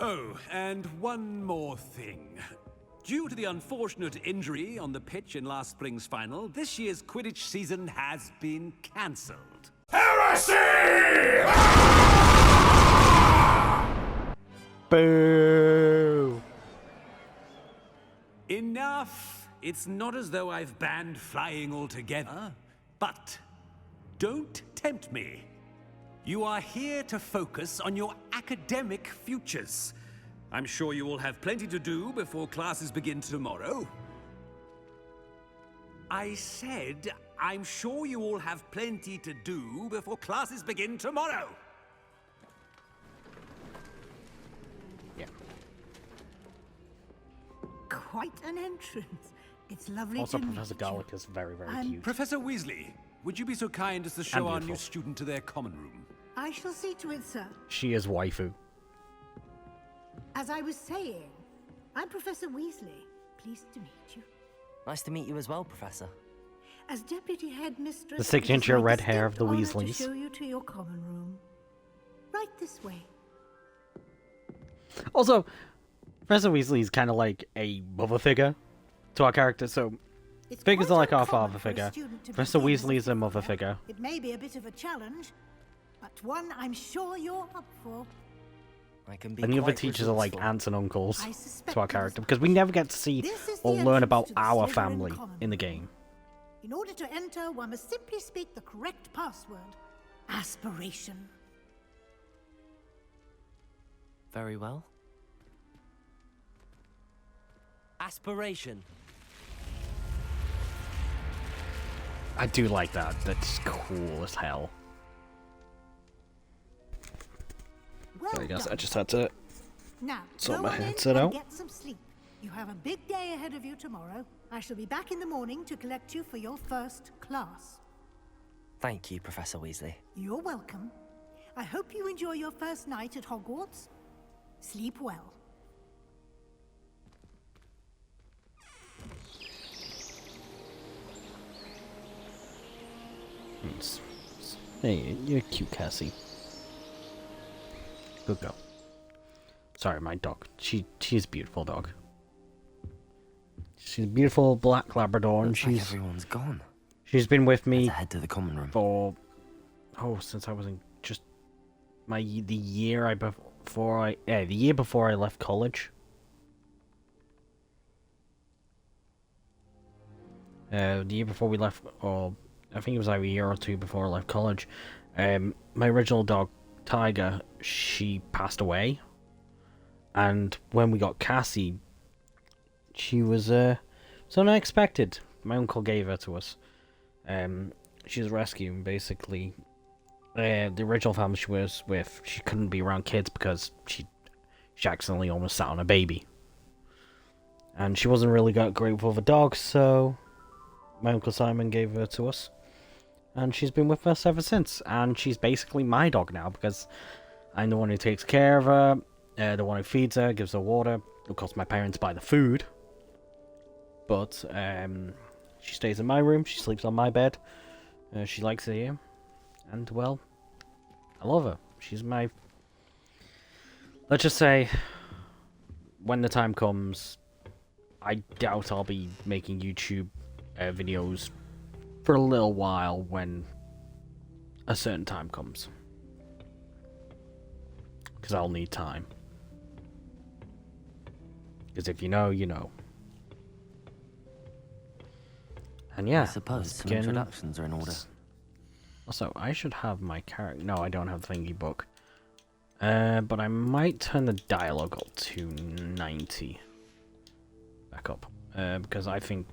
Oh, and one more thing. Due to the unfortunate injury on the pitch in last spring's final, this year's Quidditch season has been cancelled. Heresy! Boo! Enough! It's not as though I've banned flying altogether. But don't tempt me. You are here to focus on your academic futures. I'm sure you will have plenty to do before classes begin tomorrow. I said, I'm sure you all have plenty to do before classes begin tomorrow. Yeah. Quite an entrance. It's lovely Also, to Professor meet you. Garlic is very, very cute. Professor Weasley, would you be so kind as to show our new beautiful. student to their common room? I shall see to it, sir. She is waifu. As I was saying, I'm Professor Weasley. Pleased to meet you. Nice to meet you as well, Professor. As Deputy Headmistress, The signature it is my red hair of the distinct honor Weasleys. to show you to your common room. Right this way. Also, Professor Weasley is kind of like a mother figure to our character, so It's figures quite are like our uncommon father for a figure. student to Professor begin as Weasley is a fifth mother year. figure. It may be a bit of a challenge, but one I'm sure you're up for. I can be And the other quite teachers are like resourceful. aunts and uncles I to our suspected character, as because we much. never get to see This is or the learn entrance about to the our Slytherin family common in the room. game. In order to enter, one must simply speak the correct password. Aspiration. Very well. Aspiration. I do like that. That's cool as hell. Well So I guess I done. just had to Now, sort go my on in headset and out. get some sleep. You have a big day ahead of you tomorrow. I shall be back in the morning to collect you for your first class. Thank you, Professor Weasley. You're welcome. I hope you enjoy your first night at Hogwarts. Sleep well. Hey, you're cute, Cassie. Good girl. Sorry, my dog. She's a beautiful dog. She's a beautiful black Labrador, and Looks like she's everyone's gone. she's been with me Let's head to the common room. for since I was in just the year before I left college. The year before we left, or I think it was like a year or two before I left college. My original dog, Tiger, she passed away, and when we got Cassie, she was so unexpected. My uncle gave her to us. She was rescued, basically. The original family she was with, she couldn't be around kids because she accidentally almost sat on a baby. And she wasn't really great with other dogs, so my Uncle Simon gave her to us. And she's been with us ever since. And she's basically my dog now, because I'm the one who takes care of her, the one who feeds her, gives her water. Of course, my parents buy the food. But she stays in my room, she sleeps on my bed. She likes it here. And, well, I love her. She's my... Let's just say, when the time comes, I doubt I'll be making YouTube videos for a little while when a certain time comes. Because I'll need time. Because if you know, you know. And yeah, I suppose let's some begin. introductions are in order. Also, I should have my character. No, I don't have the thingy book. But I might turn the dialogue up to 90. Back up. Because I think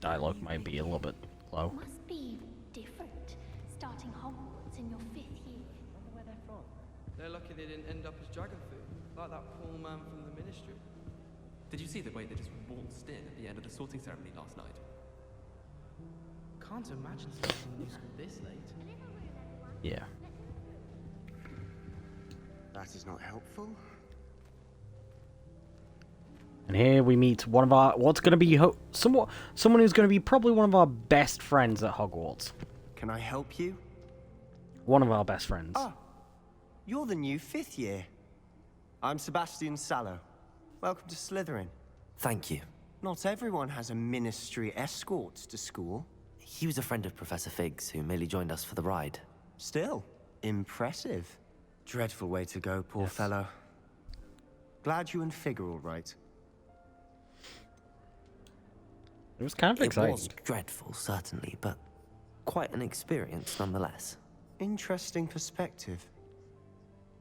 dialogue might be a little bit low. Must be different, starting Hogwarts in your 5th year. Wonder where they're from. They're lucky they didn't end up as dragon food, like that poor man from the Ministry. Did you see the way they just waltzed in at the end of the sorting ceremony last night? Can't imagine starting a new school this late. Yeah. That is not helpful. And here we meet one of our, what's going to be someone who's going to be probably one of our best friends at Hogwarts. Can I help you? One of our best friends. Ah, you're the new 5th year. I'm Sebastian Sallow. Welcome to Slytherin. Thank you. Not everyone has a ministry escort to school. He was a friend of Professor Fig's who merely joined us for the ride. Still, impressive. Dreadful way to go, poor fellow. Glad you and Fig are all right. It was kind of exciting. It was dreadful, certainly, but quite an experience nonetheless. Interesting perspective.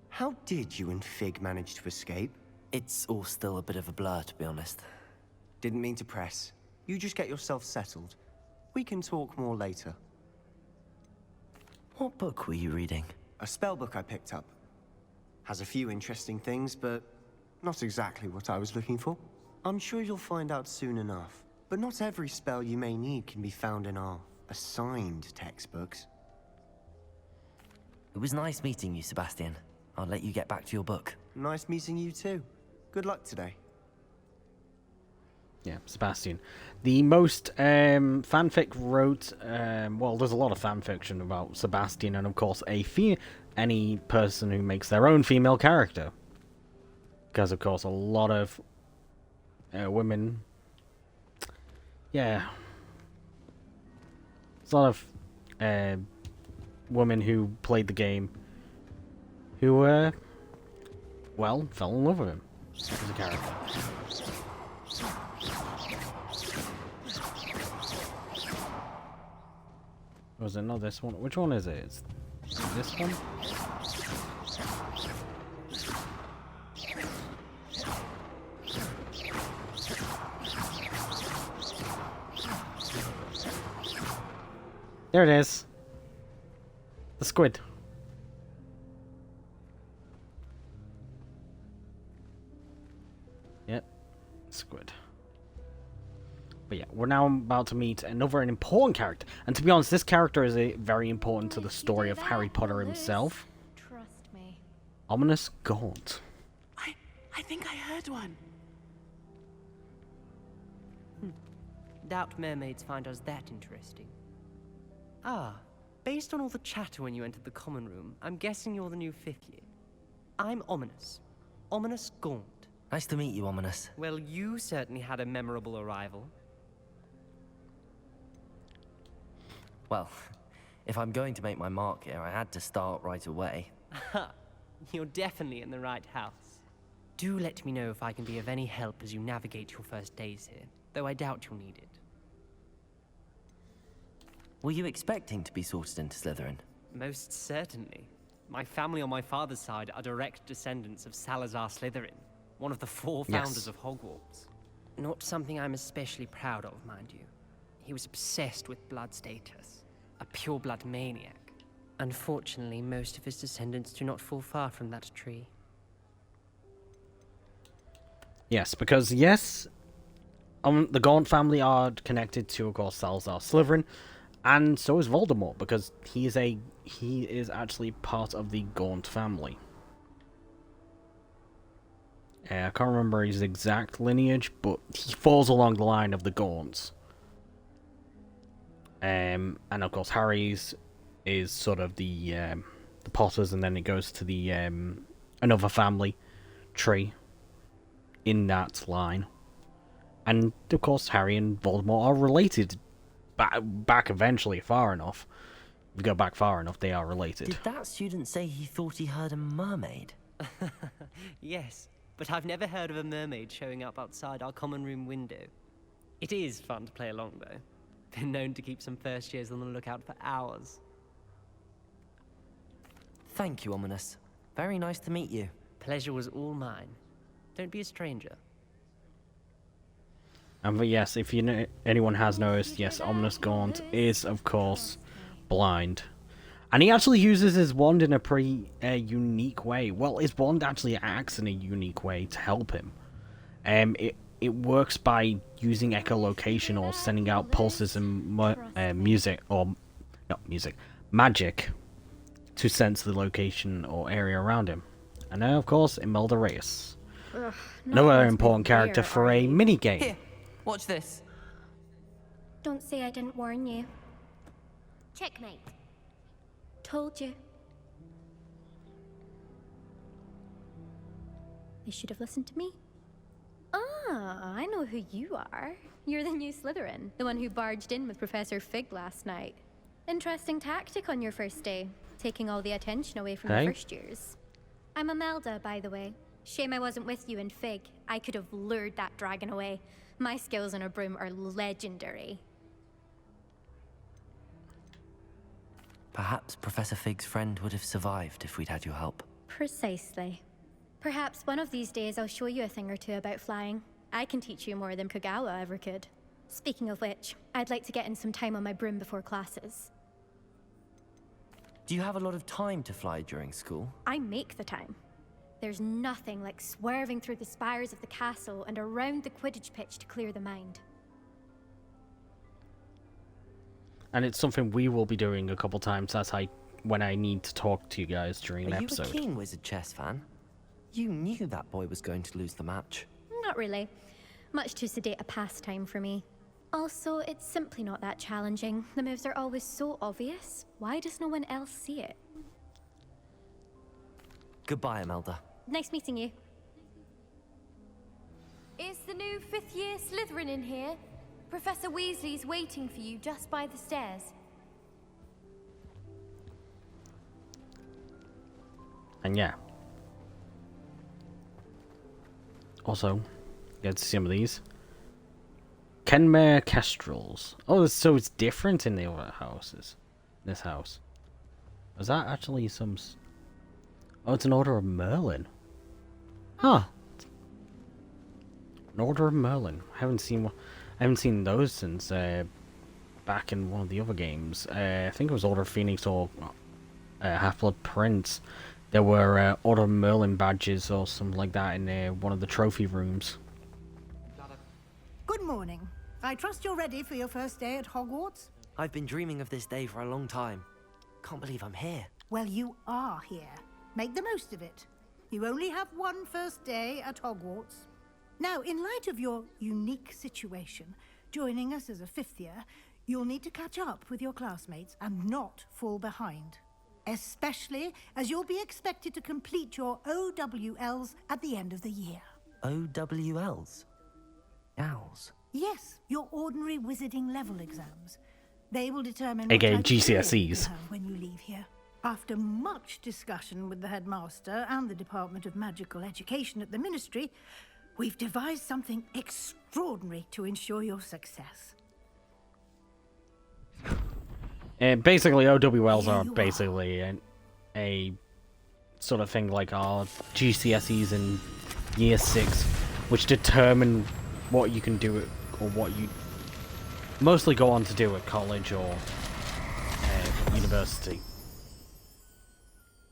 How did you and Fig manage to escape? It's all still a bit of a blur, to be honest. Didn't mean to press. You just get yourself settled. We can talk more later. What book were you reading? A spell book I picked up. Has a few interesting things, but not exactly what I was looking for. I'm sure you'll find out soon enough. But not every spell you may need can be found in our assigned textbooks. It was nice meeting you, Sebastian. I'll let you get back to your book. Nice meeting you too. Good luck today. Yeah, Sebastian. The most fanfic wrote, well, there's a lot of fanfiction about Sebastian, and of course any person who makes their own female character. Because of course a lot of women, yeah, there's a lot of women who played the game who, well, fell in love with him as a character. Was it not this one? Which one is it? It's this one? There it is. The squid. Yep. Squid. But yeah, we're now about to meet another important character. And to be honest, this character is very important to the story of Harry Potter himself. Trust me. Ominous Gaunt. I think I heard one. Doubt mermaids find us that interesting. Ah, based on all the chatter when you entered the common room, I'm guessing you're the new 5th year. I'm Ominous. Ominous Gaunt. Nice to meet you, Ominous. Well, you certainly had a memorable arrival. Well, if I'm going to make my mark here, I had to start right away. You're definitely in the right house. Do let me know if I can be of any help as you navigate your first days here, though I doubt you'll need it. Were you expecting to be sorted into Slytherin? Most certainly. My family on my father's side are direct descendants of Salazar Slytherin, one of the 4 founders of Hogwarts. Not something I'm especially proud of, mind you. He was obsessed with blood status, a pure-blood maniac. Unfortunately, most of his descendants do not fall far from that tree. Yes, because yes, the Gaunt family are connected to, of course, Salazar Slytherin, and so is Voldemort, because he is actually part of the Gaunt family. I can't remember his exact lineage, but he falls along the line of the Gaunts. And of course, Harry's is sort of the Potters, and then it goes to the another family tree in that line. And of course, Harry and Voldemort are related back eventually far enough. If you go back far enough, they are related. Did that student say he thought he heard a mermaid? Yes, but I've never heard of a mermaid showing up outside our common room window. It is fun to play along, though. Been known to keep some first years on the lookout for hours. Thank you, Ominous. Very nice to meet you. Pleasure was all mine. Don't be a stranger. But yes, if anyone has noticed, yes, Ominous Gaunt is, of course, blind. And he actually uses his wand in a pretty unique way. Well, his wand actually acts in a unique way to help him. It works by using echolocation or sending out pulses and magic to sense the location or area around him. And now, of course, Imelda Reyes. Another important character for a mini-game. Here, watch this. Don't say I didn't warn you. Checkmate. Told you. They should have listened to me. Ah, I know who you are. You're the new Slytherin, the one who barged in with Professor Fig last night. Interesting tactic on your first day, taking all the attention away from the first years. I'm Imelda, by the way. Shame I wasn't with you in Fig. I could have lured that dragon away. My skills on a broom are legendary. Perhaps Professor Fig's friend would have survived if we'd had your help. Precisely. Perhaps one of these days I'll show you a thing or two about flying. I can teach you more than Kogawa ever could. Speaking of which, I'd like to get in some time on my broom before classes. Do you have a lot of time to fly during school? I make the time. There's nothing like swerving through the spires of the castle and around the Quidditch pitch to clear the mind. And it's something we will be doing a couple times when I need to talk to you guys during an episode. Are you a keen Wizard chess fan? You knew that boy was going to lose the match. Not really. Much too sedate a pastime for me. Also, it's simply not that challenging. The moves are always so obvious. Why does no one else see it? Goodbye, Imelda. Nice meeting you. Is the new 5th year Slytherin in here? Professor Weasley's waiting for you just by the stairs. And yeah. Also, get to see some of these. Kenmare Kestrels. Oh, so it's different in the other houses. This house. Was that actually some... Oh, it's an Order of Merlin. Huh. An Order of Merlin. I haven't seen those since back in one of the other games. I think it was Order of Phoenix or Half-Blood Prince. There were Order of Merlin badges or something like that in one of the trophy rooms. Good morning. I trust you're ready for your first day at Hogwarts? I've been dreaming of this day for a long time. Can't believe I'm here. Well, you are here. Make the most of it. You only have one first day at Hogwarts. Now, in light of your unique situation, joining us as a 5th year, you'll need to catch up with your classmates and not fall behind. Especially as you'll be expected to complete your OWLs at the end of the year. OWLs? Owls? Yes, your ordinary wizarding level exams. They will determine Again, what type of GCSEs. you have when you leave here. After much discussion with the headmaster and the Department of Magical Education at the Ministry, we've devised something extraordinary to ensure your success. Basically, OWLs are basically a sort of thing like our GCSEs in Year 6, which determine what you can do or what you mostly go on to do at college or university.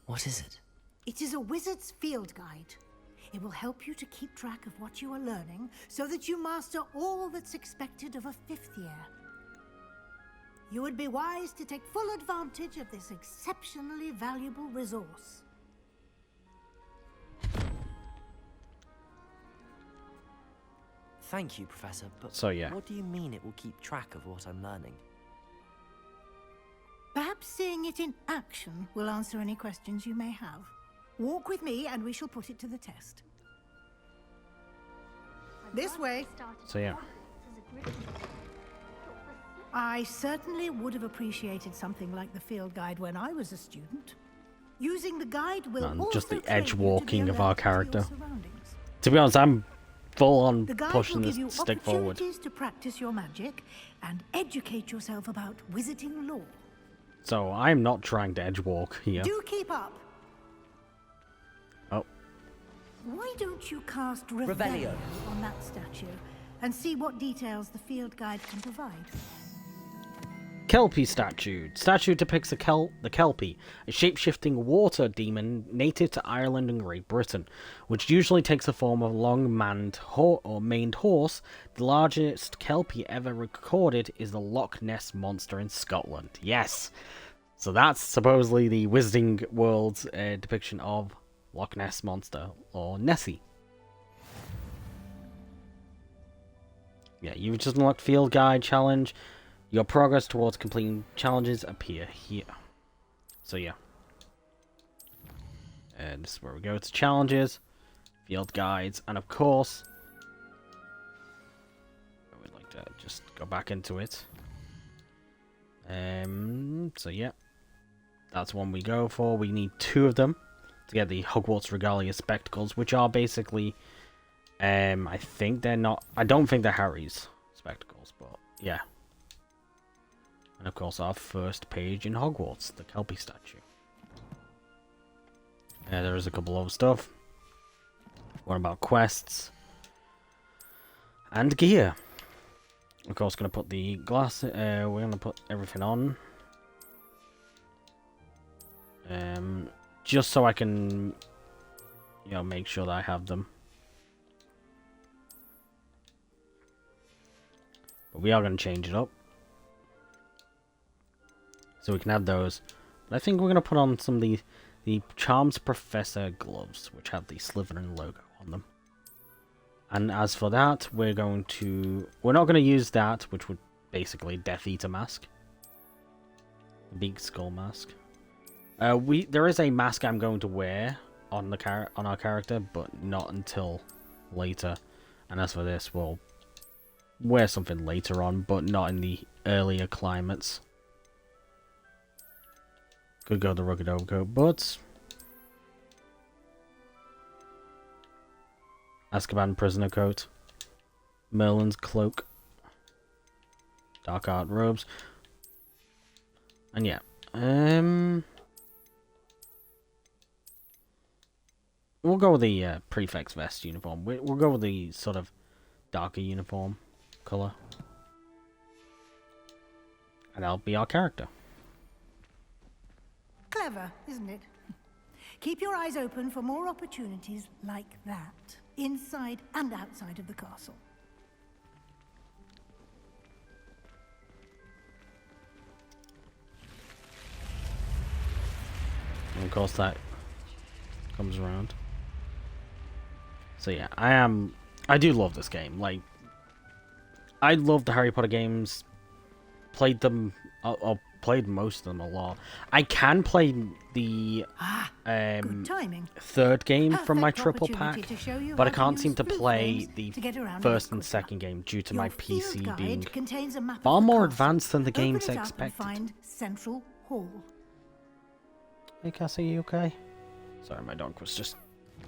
What is it? It is a wizard's field guide. It will help you to keep track of what you are learning so that you master all that's expected of a 5th year. You would be wise to take full advantage of this exceptionally valuable resource. Thank you, Professor, but So, yeah. what do you mean it will keep track of what I'm learning? Perhaps seeing it in action will answer any questions you may have. Walk with me and we shall put it to the test. This way. So yeah. I certainly would have appreciated something like the field guide when I was a student. Using the guide will And also just the train edge you to be walking of our alert to your character. surroundings. To be honest, I'm full on The guide pushing will this give you stick forward. opportunities to practice your magic and educate yourself about wizarding lore. So I'm not trying to edge walk here. Do keep up. Oh. Why don't you cast Revelio Revelio. on that statue and see what details the field guide can provide? Kelpie statue. Statue depicts the Kelpie, a shape-shifting water demon native to Ireland and Great Britain, which usually takes the form of a long-maned maned horse. The largest Kelpie ever recorded is the Loch Ness Monster in Scotland. Yes! So that's supposedly the Wizarding World's depiction of Loch Ness Monster, or Nessie. Yeah, you've just unlocked Field Guide Challenge. Your progress towards completing challenges appear here. So yeah. And this is where we go to challenges. If field guides, and of course, I would like to just go back into it. So yeah, that's one we go for. We need 2 of them to get the Hogwarts Regalia spectacles, which are basically, I think they're not. I don't think they're Harry's spectacles, but yeah. And of course, our first page in Hogwarts, the Kelpie statue. There is a couple of stuff. What about quests and gear? Of course, going to put the glass. We're going to put everything on, just so I can, you know, make sure that I have them. But we are going to change it up, so we can have those. But I think we're going to put on some of the Charms Professor gloves, which have the Slytherin logo on them. And as for that, we're not going to use that, which would basically Death Eater mask. The big skull mask. There is a mask I'm going to wear on our character, but not until later. And as for this, we'll wear something later on, but not in the earlier climates. Could go the rugged overcoat, but Azkaban prisoner coat, Merlin's cloak, dark art robes, and yeah, we'll go with the prefect's vest uniform. We'll go with the sort of darker uniform color, and that'll be our character. Clever, isn't it? Keep your eyes open for more opportunities like that, inside and outside of the castle. And of course that comes around. So yeah, I do love this game. Like, I love the Harry Potter games. Played them, or played most of them a lot. I can play the third game from my triple pack, but I can't seem to play the first and second game due to my PC being far more advanced than the games expected. Central Hall. Hey Cassie, you okay? Sorry, my dog was just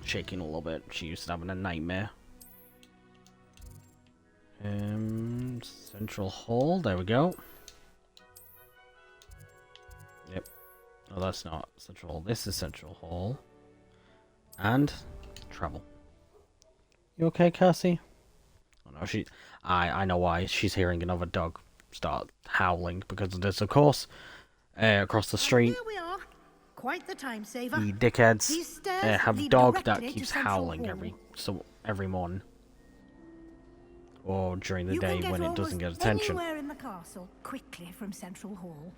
shaking a little bit. She used to having a nightmare. Central Hall, there we go. Yep. Oh, that's not Central Hall. This is Central Hall. And travel. You okay, Cassie? Oh no, I know why. She's hearing another dog start howling because of this, of course. Across the street. Here we are. Quite the time saver. The dickheads have a dog that keeps howling every morning. Or during the day when it doesn't get attention. Anywhere in the castle, quickly from Central Hall.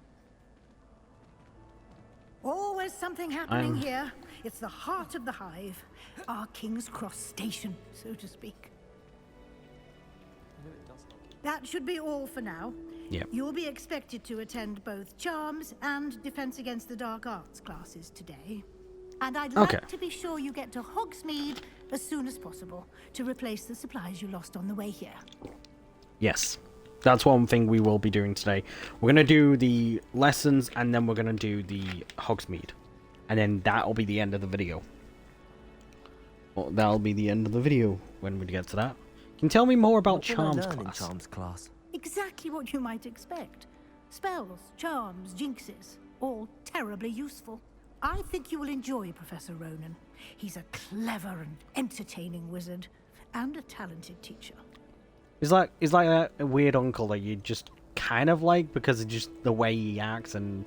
Always something happening here. It's the heart of the hive. Our King's Cross station, so to speak. That should be all for now. Yep. You'll be expected to attend both Charms and Defense Against the Dark Arts classes today. And I'd like to be sure you get to Hogsmeade as soon as possible to replace the supplies you lost on the way here. Yes. That's one thing we will be doing today. We're going to do the lessons and then we're going to do the Hogsmeade. And then that'll be the end of the video. Well, that'll be the end of the video when we get to that. Can you tell me more about Charms class? Exactly what you might expect. Spells, charms, jinxes, all terribly useful. I think you will enjoy Professor Ronan. He's a clever and entertaining wizard, and a talented teacher. He's like a weird uncle that you just kind of like because of just the way he acts and,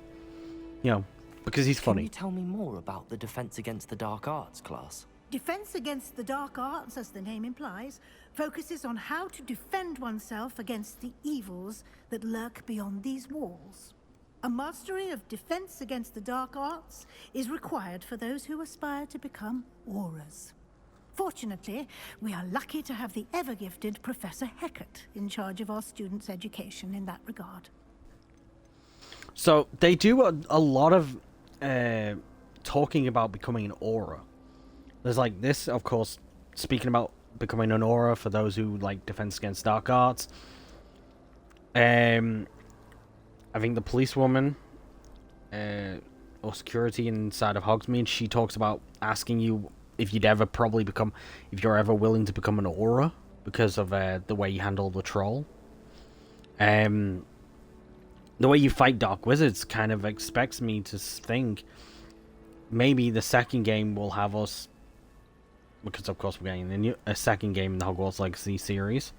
you know, because he's funny. Can you tell me more about the Defense Against the Dark Arts class? Defense Against the Dark Arts, as the name implies, focuses on how to defend oneself against the evils that lurk beyond these walls. A mastery of Defense Against the Dark Arts is required for those who aspire to become Aurors. Fortunately, we are lucky to have the ever-gifted Professor Hecat in charge of our students' education in that regard. So, they do a lot of talking about becoming an Auror. There's like this, of course, speaking about becoming an aura for those who like Defense Against Dark Arts. I think the policewoman or security inside of Hogsmeade, she talks about asking you if you'd ever probably become, if you're ever willing to become an aura because of the way you handle the troll. The way you fight Dark Wizards kind of expects me to think maybe the second game will have us, because of course we're getting a second game in the Hogwarts Legacy series.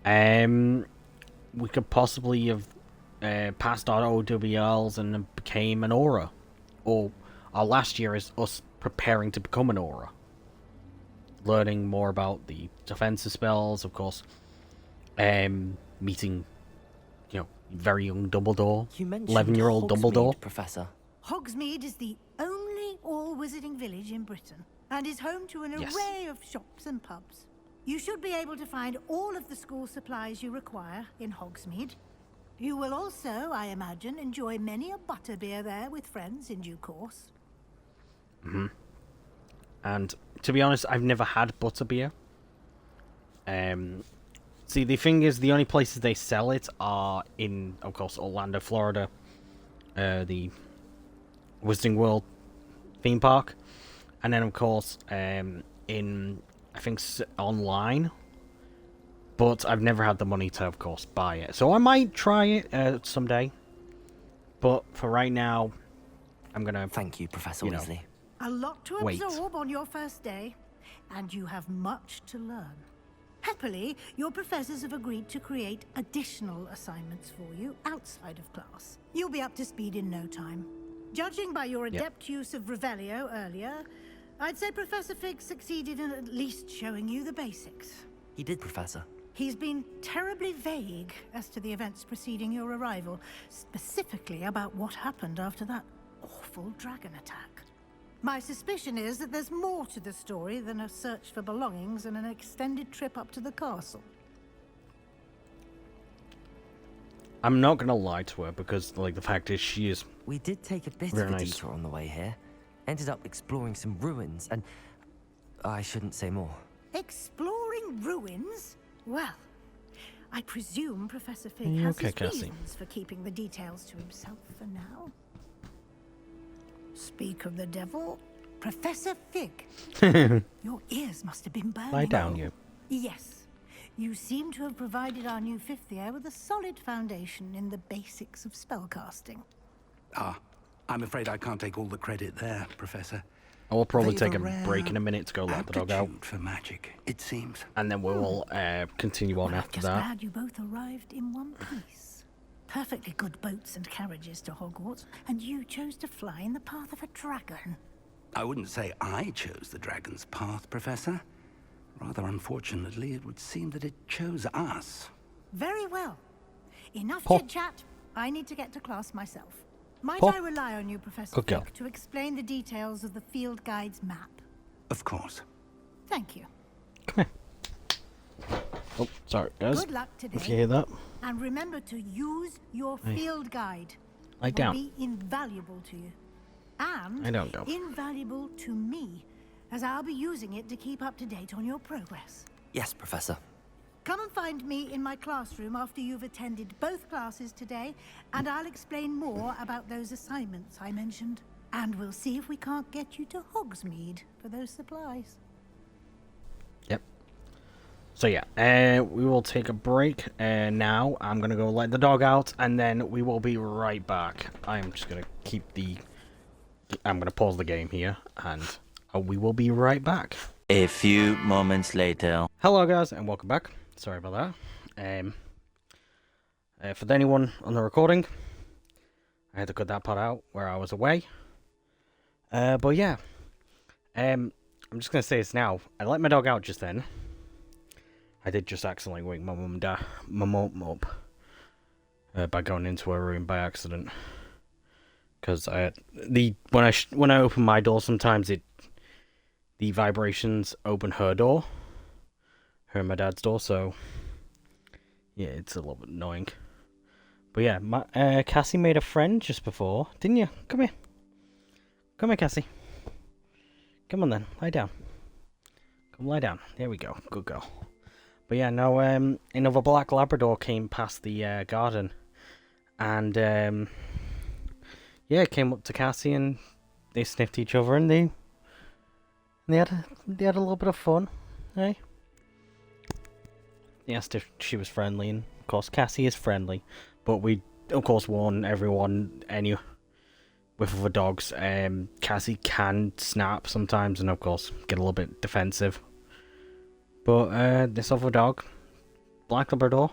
We could possibly have passed our OWLs and became an aura. Or our last year is us preparing to become an aura. Learning more about the defensive spells, of course. Meeting, you know, very young Dumbledore. 11-year-old Dumbledore. Professor. Hogsmeade is the only all-wizarding village in Britain, and is home to an array of shops and pubs. You should be able to find all of the school supplies you require in Hogsmeade. You will also, I imagine, enjoy many a butterbeer there with friends in due course. And to be honest, I've never had butterbeer. See, the thing is, the only places they sell it are in, of course, Orlando, Florida, the Wizarding World theme park, and then of course in, I think, online. But I've never had the money to, of course, buy it. So I might try it someday. But for right now, I'm gonna... Thank you, Professor Weasley. A lot to absorb on your first day, and you have much to learn. Happily, your professors have agreed to create additional assignments for you outside of class. You'll be up to speed in no time. Judging by your adept use of Revelio earlier, I'd say Professor Fig succeeded in at least showing you the basics. He did, Professor. He's been terribly vague as to the events preceding your arrival, specifically about what happened after that awful dragon attack. My suspicion is that there's more to the story than a search for belongings and an extended trip up to the castle. I'm not gonna lie to her, because, like, the fact is she is... We did take a bit of a detour on the way here. Ended up exploring some ruins, and... I shouldn't say more. Exploring ruins? Well, I presume Professor Fig has his reasons for keeping the details to himself for now. Speak of the devil, Professor Fig. Your ears must have been burning. Lie down, you. Yes. You seem to have provided our new fifth year with a solid foundation in the basics of spellcasting. I'm afraid I can't take all the credit there, Professor. I will probably take a break in a minute to go let the dog out. For magic, it seems. And then we will continue on after that. I'm glad you both arrived in one piece. Perfectly good boats and carriages to Hogwarts, and you chose to fly in the path of a dragon. I wouldn't say I chose the dragon's path, Professor. Rather unfortunately, it would seem that it chose us. Very well. Enough chit-chat. I need to get to class myself. Might I rely on you, Professor Fig, to explain the details of the field guide's map? Of course. Thank you. Come here. Oh, sorry, guys. Good luck today. If you hear that. And remember to use your field guide. Lie down. It will be invaluable to you. And I don't go. invaluable to me, as I'll be using it to keep up to date on your progress. Yes, Professor. Come and find me in my classroom after you've attended both classes today, and I'll explain more about those assignments I mentioned. And we'll see if we can't get you to Hogsmeade for those supplies. Yep. So yeah, we will take a break now. I'm going to go let the dog out, and then we will be right back. I'm just going to keep the... I'm going to pause the game here, and we will be right back. A few moments later. Hello guys, and welcome back. Sorry about that. For anyone on the recording, I had to cut that part out where I was away. But yeah, I'm just gonna say this now. I let my dog out just then. I did just accidentally wake my mum up by going into her room by accident. Because when I open my door, sometimes the vibrations open her door. Her and my dad's door, so yeah, it's a little bit annoying. But yeah, Cassie made a friend just before, didn't you? Come here. Come here, Cassie. Come on then, lie down. Come lie down. There we go. Good girl. But yeah, no, another black Labrador came past the garden. And, yeah, came up to Cassie and they sniffed each other and they had a little bit of fun, eh? They asked if she was friendly, and of course Cassie is friendly. But we, of course, warn everyone, with other dogs, Cassie can snap sometimes and, of course, get a little bit defensive. But, this other dog, Black Labrador,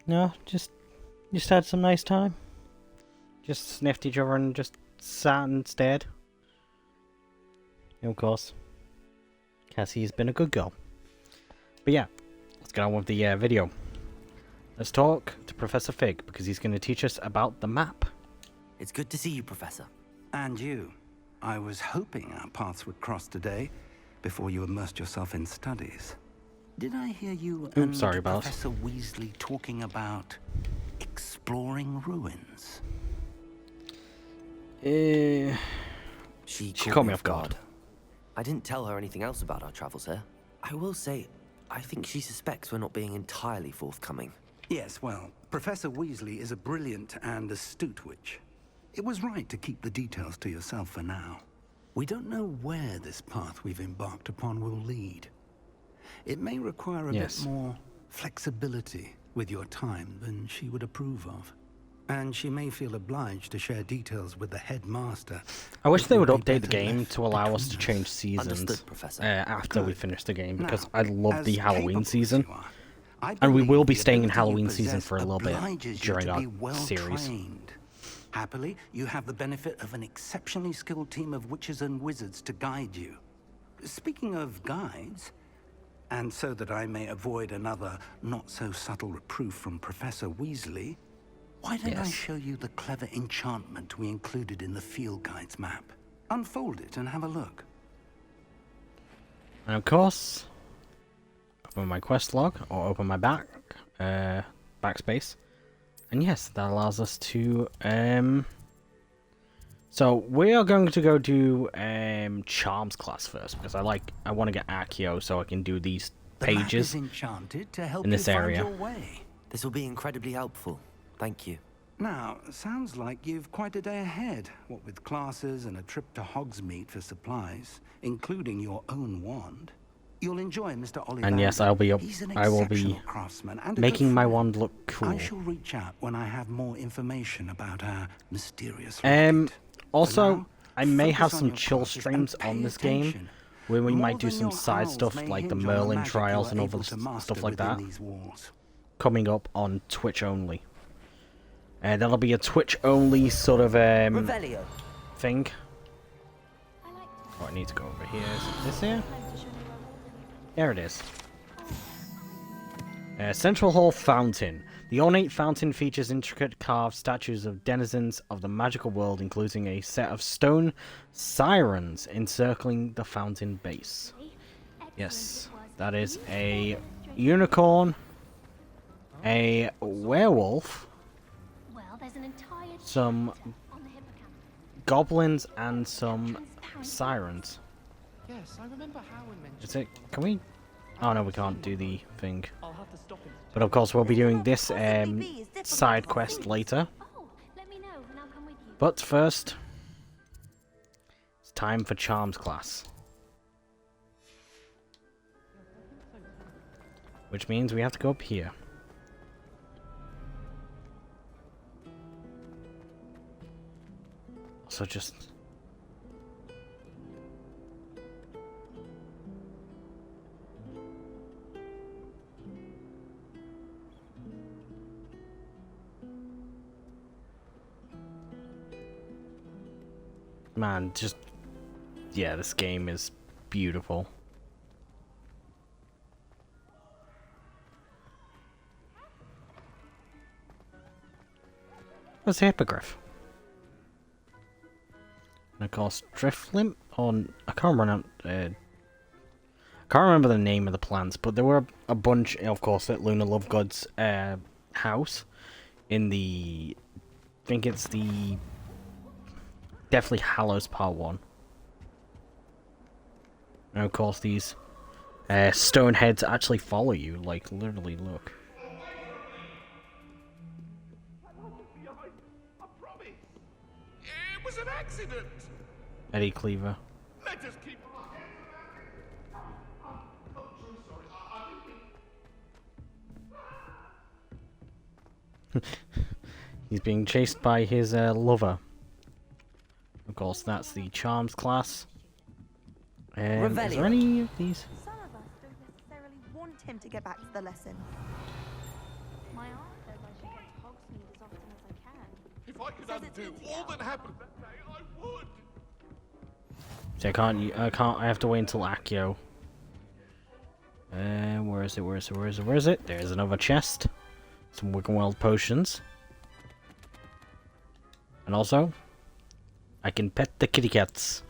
no, just had some nice time. Just sniffed each other and just sat and stared. And of course, Cassie's been a good girl. But yeah, let's get on with the video. Let's talk to Professor Fig, because he's going to teach us about the map. It's good to see you, Professor. And you. I was hoping our paths would cross today, before you immersed yourself in studies. Did I hear you and Professor Weasley talking about exploring ruins? She caught me off guard. I didn't tell her anything else about our travels here. I will say, I think she suspects we're not being entirely forthcoming. Yes, well, Professor Weasley is a brilliant and astute witch. It was right to keep the details to yourself for now. We don't know where this path we've embarked upon will lead. It may require a bit more flexibility with your time than she would approve of. And she may feel obliged to share details with the headmaster. I wish they would update the game to allow us to change seasons after we Good. finish the game, because Now, I love as the Halloween capable as season. you are, I And we believe will be the staying in ability you Halloween season possess for a little bit obliges you during to our be well series. trained. Happily, you have the benefit of an exceptionally skilled team of witches and wizards to guide you. Speaking of guides, and so that I may avoid another not-so-subtle reproof from Professor Weasley, why don't I show you the clever enchantment we included in the field guide's map? Unfold it and have a look. And of course, open my quest log, or open my backspace. And yes, that allows us to, so we are going to go do, Charms class first, because I want to get Accio so I can do these pages The map is enchanted to help in this you find area. your way. This will be incredibly helpful. Thank you. Now, sounds like you've quite a day ahead, what with classes and a trip to Hogsmeade for supplies, including your own wand. You'll enjoy Mr. Ollivander. And yes, I will be exceptional craftsman and a making good my friend. wand look cool. I shall reach out when I have more information about our mysterious Also, I may have focus on some your chill classes streams and pay on this game, attention. where we More might do than some your side owls stuff may like the hinge on the Merlin magic trials you and are other able to master stuff like within that, these walls. coming up on Twitch only. That'll be a Twitch only sort of thing. Oh, I need to go over here. Is it this here? There it is. Central Hall Fountain. The ornate fountain features intricate carved statues of denizens of the magical world, including a set of stone sirens encircling the fountain base. Yes, that is a unicorn, a werewolf, some goblins, and some sirens. Yes, I remember Howard mentioned. Is it? Can we? Oh no, we can't do the thing. But of course, we'll be doing this side quest later. But first, it's time for Charms class. Which means we have to go up here. So just... Man, just... Yeah, this game is beautiful. What's the hippogriff? And of course, Driftlimp on... I can't remember the name of the plants, but there were a bunch, of course, at Luna Lovegood's house in the... I think it's the... Definitely Hallows Part 1. And of course, these stone heads actually follow you. Like, literally, look. It was an accident. Eddie Cleaver. Let us keep. He's being chased by his lover. Of course, that's the Charms class. Is there any of these? Some of us don't necessarily want him to get back to the lesson. My aunt says I should get to Hogsmeade as often as I can. If I could undo all that happened that day, I would. So I have to wait until Accio. Where is it? There's another chest. Some Wiggenweld potions. And also, I can pet the kitty cats.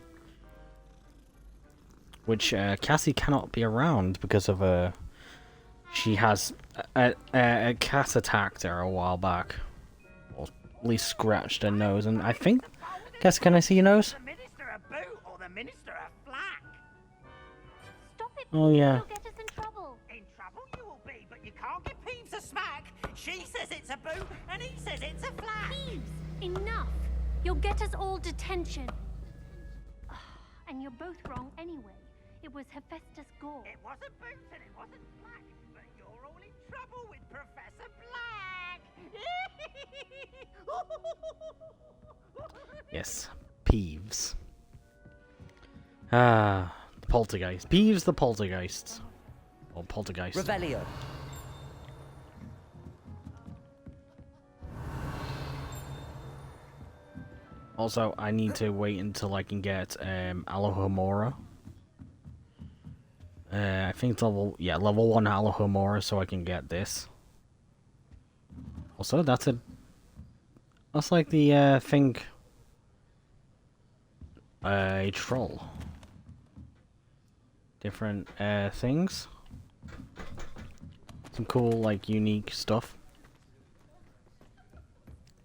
Which, Cassie cannot be around because of, she has a cat attacked her a while back. Or at least scratched her nose, and I think... Cassie, can I see your nose? The Minister of Boot or the Minister of Flack? Stop it, Oh, yeah. you'll get us in trouble. In trouble you will be, but you can't give Peeves a smack. She says it's a boot, and he says it's a flack. Peeves, enough. You'll get us all detention. And you're both wrong anyway. It was Hephaestus Gore. It wasn't Boot and it wasn't Flack, but you're all in trouble with Professor Black. Yes, Peeves. Ah, the poltergeist. Peeves the poltergeist. Or poltergeist. Revelio. Also, I need to wait until I can get Alohomora. I think it's level 1 Alohomora, so I can get this. Also, that's like the thing. A troll. Different things. Some cool, like, unique stuff.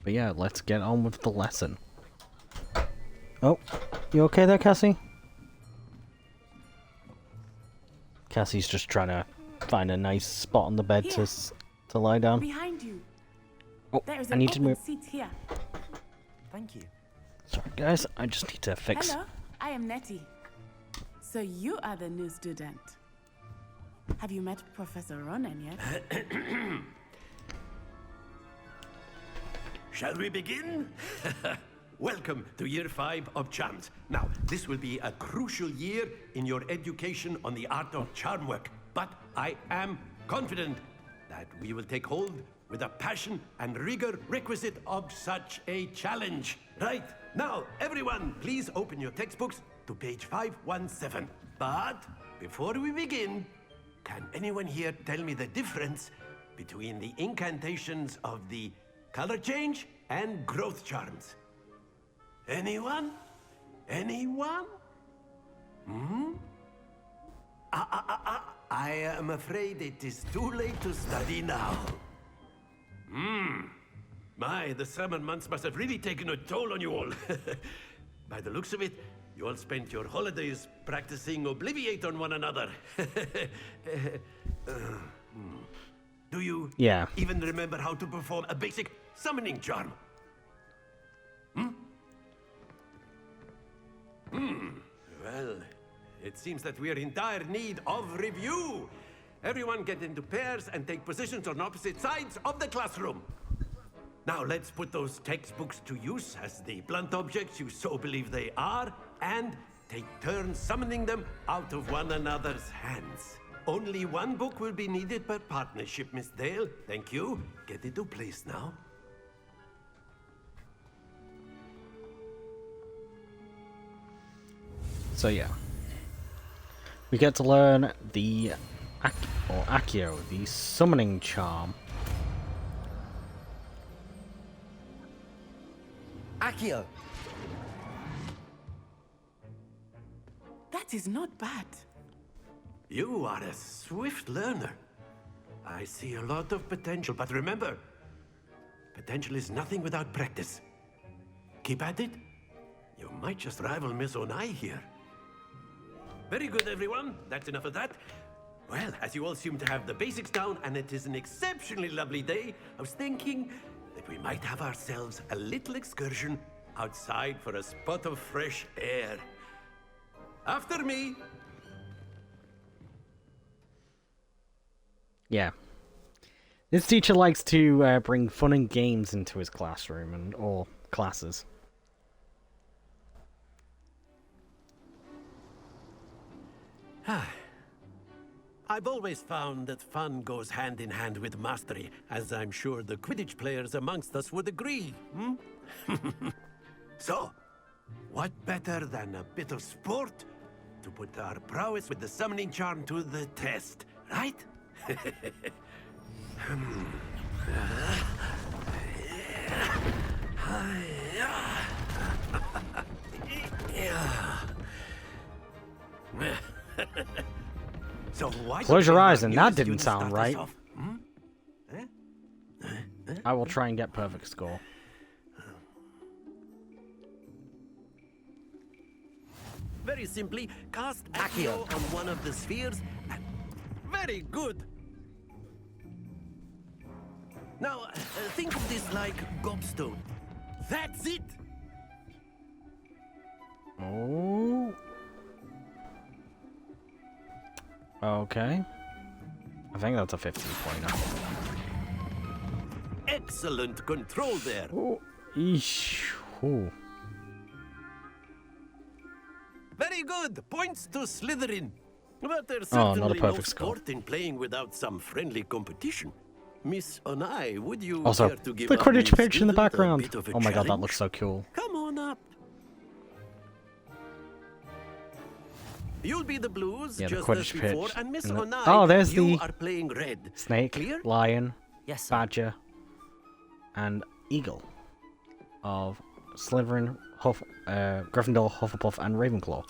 But yeah, let's get on with the lesson. Oh, you okay there, Cassie? Cassie's just trying to find a nice spot on the bed to lie down. Behind you. Oh, There is I an need to open move. seat here. Thank you. Sorry, guys. I just need to fix. Hello, I am Nettie. So you are the new student. Have you met Professor Ronan yet? Shall we begin? Welcome to Year 5 of Charms. Now, this will be a crucial year in your education on the art of charm work, but I am confident that we will take hold with the passion and rigor requisite of such a challenge. Right, now, everyone, please open your textbooks to page 517. But before we begin, can anyone here tell me the difference between the incantations of the color change and growth charms? Anyone? Anyone? Hmm? I am afraid it is too late to study now. My, the summer months must have really taken a toll on you all. By the looks of it, you all spent your holidays practicing Obliviate on one another. Do you even remember how to perform a basic summoning charm? Well, it seems that we are in dire need of review. Everyone get into pairs and take positions on opposite sides of the classroom. Now let's put those textbooks to use as the blunt objects you so believe they are, and take turns summoning them out of one another's hands. Only one book will be needed per partnership, Miss Dale. Thank you. Get into place now. So yeah, we get to learn the Accio, the summoning charm. Accio. That is not bad. You are a swift learner. I see a lot of potential, but remember, potential is nothing without practice. Keep at it. You might just rival Miss Onai here. Very good, everyone. That's enough of that. Well, as you all seem to have the basics down, and it is an exceptionally lovely day, I was thinking that we might have ourselves a little excursion outside for a spot of fresh air. After me. Yeah. This teacher likes to bring fun and games into his classroom or classes. I've always found that fun goes hand in hand with mastery, as I'm sure the Quidditch players amongst us would agree. So, what better than a bit of sport to put our prowess with the summoning charm to the test, right? So why Close your eyes, and that you didn't sound start right. us off? I will try and get perfect score. Very simply, cast Accio on one of the spheres. Very good. Now, think of this like gobstone. That's it. Oh. Okay. I think that's a 50-pointer. Excellent control there. Oh, eesh. Ooh. Very good. Points to Slytherin. But there's Oh, not a certainly no perfect score. sport in playing without some friendly competition. Miss Onai, would you Also, care to give the our Quidditch new pitch in the student a background. bit of a Oh my god, that challenge? looks so cool. Come on up. You'll be the blues Yeah, the just Quidditch as before, pitch. and Miss And the- Onai, Oh, there's you the are playing red. Snake, Clear? lion, Yes, sir. badger, and eagle of Slytherin, Gryffindor, Hufflepuff, and Ravenclaw.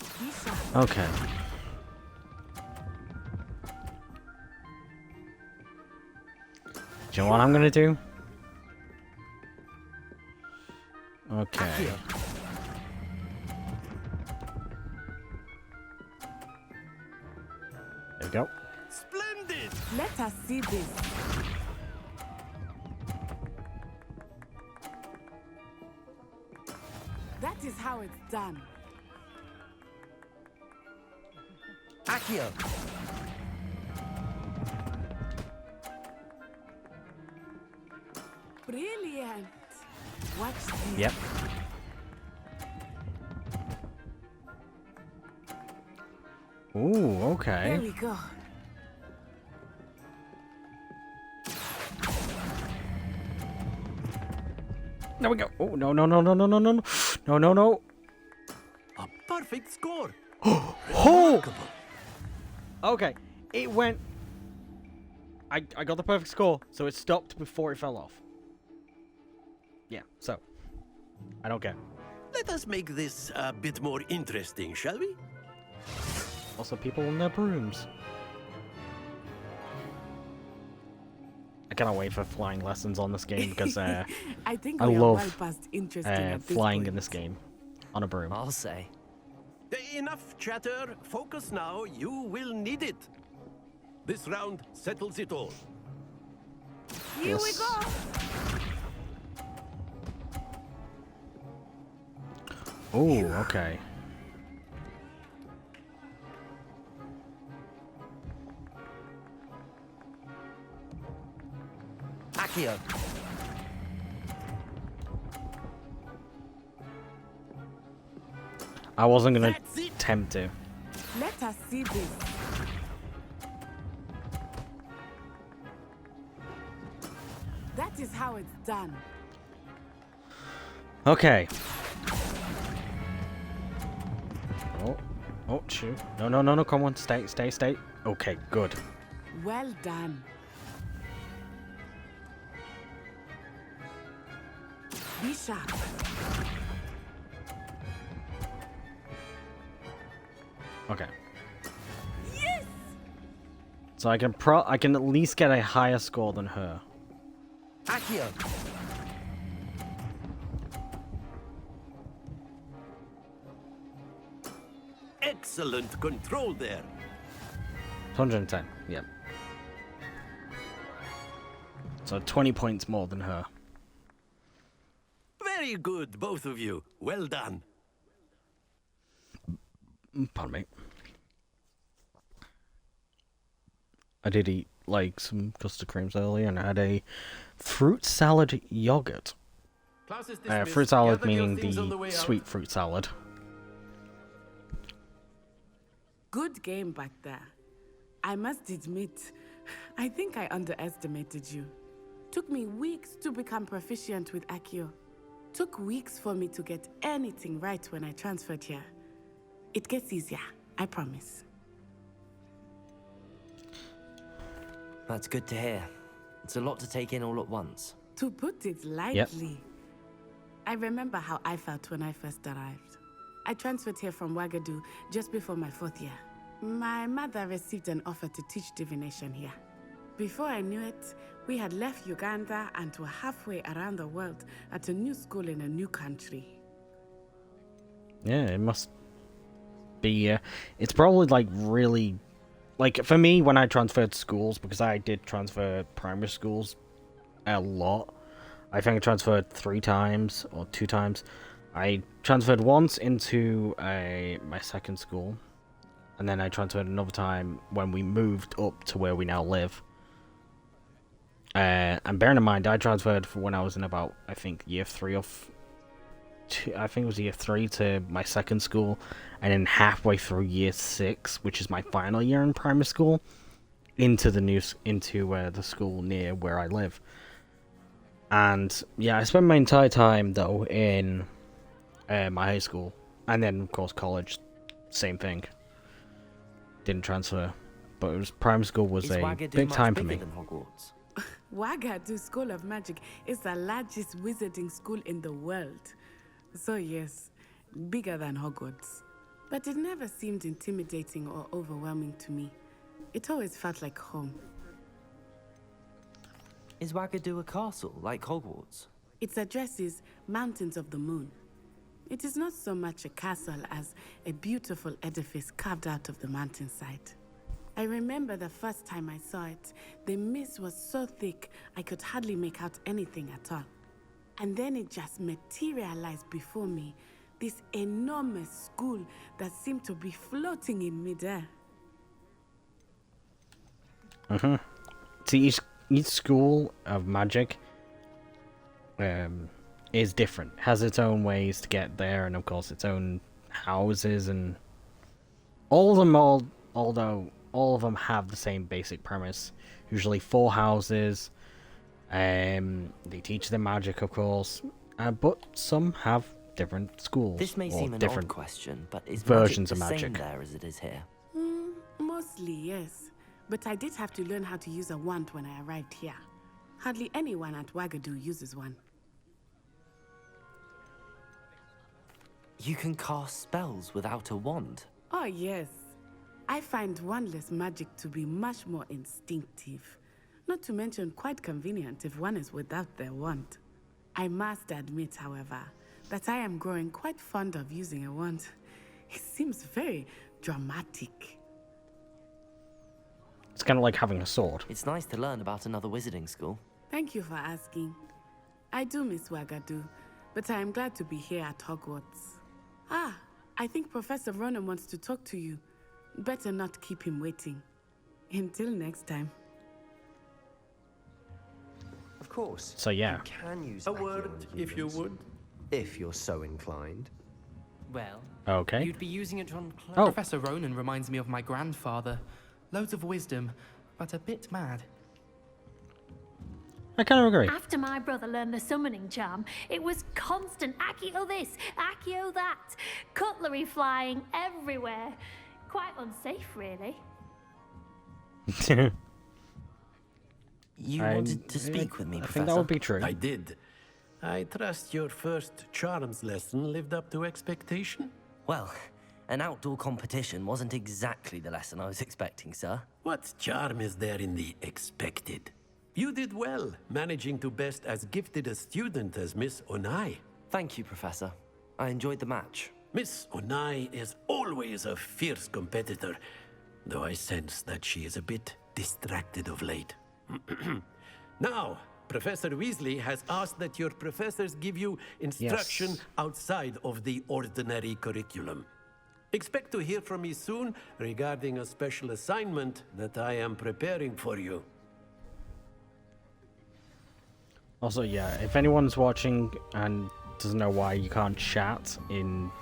Okay. Do you know what I'm gonna do? Okay. There we go. Splendid! Let us see this. That is how it's done. Accio. Brilliant. Watch this. Yep. Ooh, okay. There we go. There we go. Oh, no, no, no, no, no, no, no, no. No, no, no. A perfect score. Oh! Okay, it went... I got the perfect score, so it stopped before it fell off. Yeah, so... I don't care. Let us make this a bit more interesting, shall we? Also, people in their brooms. I cannot wait for flying lessons on this game because I think I we are well love past interesting at this flying point. in this game on a broom. I'll say. Enough chatter. Focus now. You will need it. This round settles it all. Here we go. Oh, okay. Accio. I wasn't gonna attempt to. Let us see this. That is how it's done. Okay. Oh, oh, shoot. No, no, no, no, come on, stay, stay, stay. Okay, good. Well done. Be sharp. Okay. Yes! So I can at least get a higher score than her. Accio. excellent control there. 110, yep. So 20 points more than her. Very good, both of you. Well done. Pardon me. I did eat like some custard creams earlier, and I had a fruit salad yogurt. Fruit salad meaning the sweet fruit salad. Good game back there. I must admit, I think I underestimated you. Took me weeks to become proficient with Accio. Took weeks for me to get anything right when I transferred here. It gets easier, I promise. That's good to hear. It's a lot to take in all at once. To put it lightly, I remember how I felt when I first arrived. I transferred here from Wagadu just before my 4th year. My mother received an offer to teach divination here. Before I knew it, we had left Uganda and were halfway around the world at a new school in a new country. Yeah, it must be, it's probably like really, like for me when I transferred schools, because I did transfer primary schools a lot. I think I transferred 3 times or 2 times. I transferred once into my second school, and then I transferred another time when we moved up to where we now live. And bearing in mind, I transferred for when I was in about, I think, year 3 of... I think it was year 3 to my second school, and then halfway through year 6, which is my final year in primary school, into the school near where I live. And yeah, I spent my entire time though in my high school, and then of course college, same thing. Didn't transfer, but it was primary school was a big time for me. Wagadu School of Magic is the largest wizarding school in the world. So yes, bigger than Hogwarts. But it never seemed intimidating or overwhelming to me. It always felt like home. Is Wagadu a castle, like Hogwarts? Its address is Mountains of the Moon. It is not so much a castle as a beautiful edifice carved out of the mountainside. I remember the first time I saw it, the mist was so thick I could hardly make out anything at all. And then it just materialized before me, this enormous school that seemed to be floating in midair. See, each school of magic is different. Has its own ways to get there, and of course its own houses, and although all of them have the same basic premise. Usually 4 houses. They teach them magic, of course, but some have different schools. This may seem an odd question, but is versions magic the of same magic there as it is here? Mostly, yes. But I did have to learn how to use a wand when I arrived here. Hardly anyone at Wagadu uses one. You can cast spells without a wand? Oh, yes. I find wandless magic to be much more instinctive. Not to mention quite convenient if one is without their wand. I must admit, however, that I am growing quite fond of using a wand. It seems very dramatic. It's kind of like having a sword. It's nice to learn about another wizarding school. Thank you for asking. I do miss Wagadu, but I am glad to be here at Hogwarts. Ah, I think Professor Ronan wants to talk to you. Better not keep him waiting. Until next time. Of course. So yeah. You can use a word, if you would. If you're so inclined. Well, okay. You'd be using it on Professor Ronan reminds me of my grandfather. Loads of wisdom, but a bit mad. I kind of agree. After my brother learned the summoning charm, it was constant Accio this, Accio that, cutlery flying everywhere. Quite unsafe, really. You wanted to speak with me, Professor? I think that would be true. I did. I trust your first charms lesson lived up to expectation? Well, an outdoor competition wasn't exactly the lesson I was expecting, sir. What charm is there in the expected? You did well, managing to best as gifted a student as Miss Onai. Thank you, Professor. I enjoyed the match. Miss Onai is always a fierce competitor, though I sense that she is a bit distracted of late. Now, Professor Weasley has asked that your professors give you instruction outside of the ordinary curriculum. Expect to hear from me soon regarding a special assignment that I am preparing for you. Also, yeah, if anyone's watching and doesn't know why you can't chat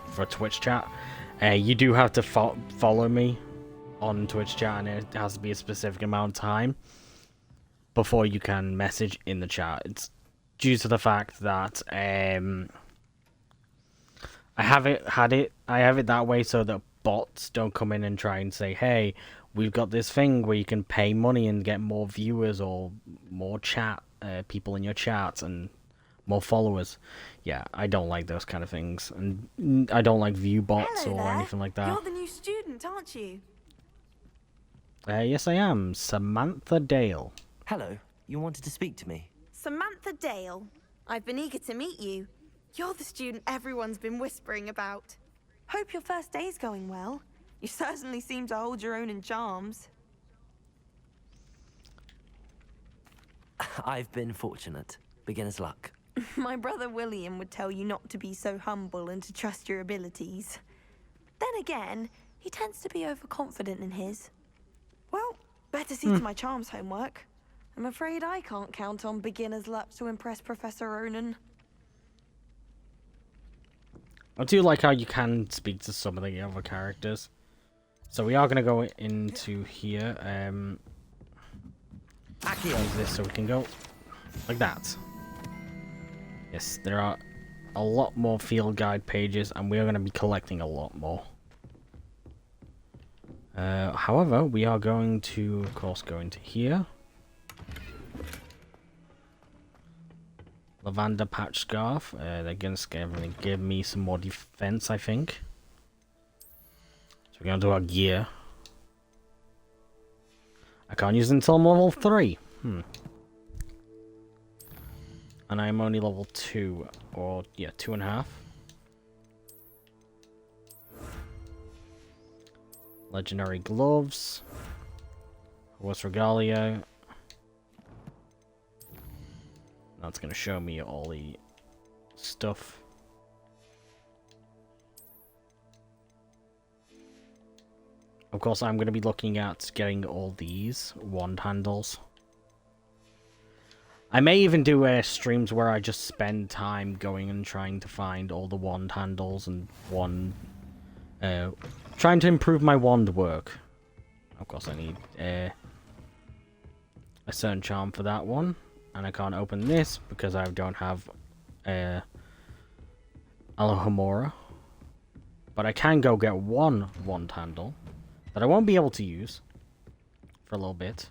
for Twitch chat, you do have to follow me on Twitch chat, and it has to be a specific amount of time before you can message in the chat. It's due to the fact that I have it that way so that bots don't come in and try and say, hey, we've got this thing where you can pay money and get more viewers or more chat people in your chat and more followers. Yeah, I don't like those kind of things, and I don't like view bots or anything like that. You're the new student, aren't you? Yes, I am. Samantha Dale. Hello, you wanted to speak to me? Samantha Dale. I've been eager to meet you. You're the student everyone's been whispering about. Hope your first day's going well. You certainly seem to hold your own in charms. I've been fortunate. Beginner's luck. My brother William would tell you not to be so humble and to trust your abilities. Then again, he tends to be overconfident in his. Well, better see to my charms homework. I'm afraid I can't count on beginner's luck to impress Professor Ronan. I do like how you can speak to some of the other characters. So we are going to go into here. Use this so we can go like that. Yes, there are a lot more field guide pages, and we are going to be collecting a lot more. However, we are going to, of course, go into here. Lavender Patch Scarf. They're going to give me some more defense, I think. So we're going to do our gear. I can't use it until I'm level 3. And I'm only level 2, or yeah, 2.5. Legendary gloves. Horse regalia. That's going to show me all the stuff. Of course, I'm going to be looking at getting all these wand handles. I may even do streams where I just spend time going and trying to find all the wand handles and trying to improve my wand work. Of course, I need a certain charm for that one. And I can't open this because I don't have Alohomora. But I can go get one wand handle that I won't be able to use for a little bit.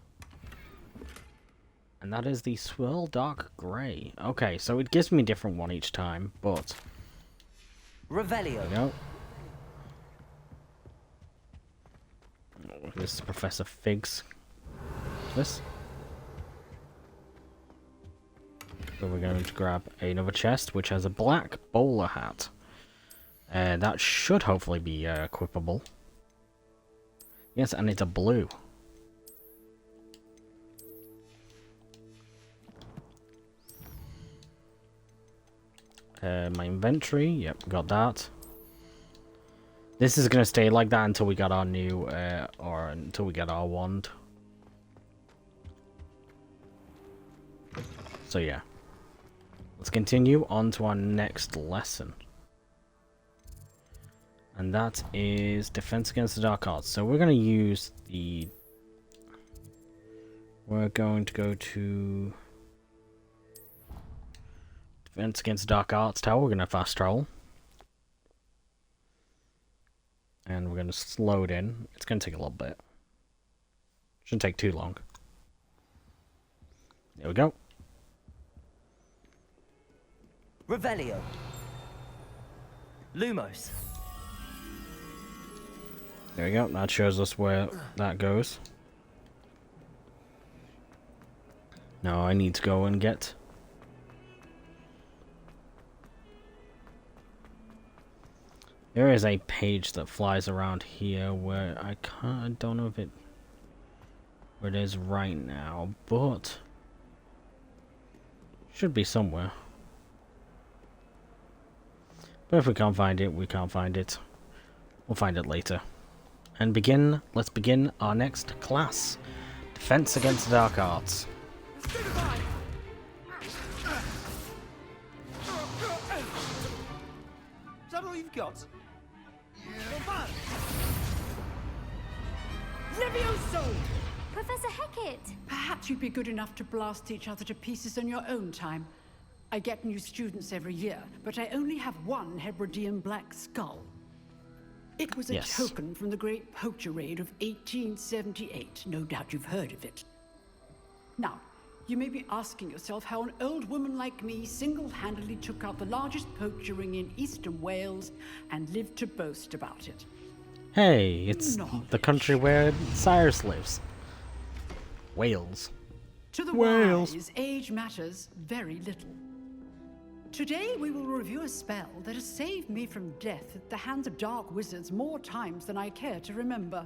And that is the Swirl Dark Grey. Okay, so it gives me a different one each time, but... Revelio. There we go. This is Professor Fig's. This. So we're going to grab another chest, which has a black bowler hat. That should hopefully be equipable. Yes, and it's a blue. My inventory, yep, got that. This is going to stay like that until we get our new, or until we get our wand. So yeah. Let's continue on to our next lesson. And that is Defense Against the Dark Arts. So we're going to use the... We're going to go to... Defense Against the Dark Arts Tower. We're going to fast travel. And we're going to slow it in. It's going to take a little bit. Shouldn't take too long. There we go. Revelio. Lumos. There we go. That shows us where that goes. Now I need to go and get... There is a page that flies around here where I don't know if where it is right now, but should be somewhere. But if we can't find it, we can't find it. We'll find it later. And let's begin our next class. Defense against dark arts. Is that all you've got? Levioso! Professor Hecat! Perhaps you'd be good enough to blast each other to pieces on your own time. I get new students every year, but I only have one Hebridean black skull. It was a token from the Great Poacher Raid of 1878. No doubt you've heard of it. Now, you may be asking yourself how an old woman like me single-handedly took out the largest poacher ring in eastern Wales and lived to boast about it. Hey, it's the country where Cyrus lives. Wales. To the wise, age matters very little. Today we will review a spell that has saved me from death at the hands of dark wizards more times than I care to remember.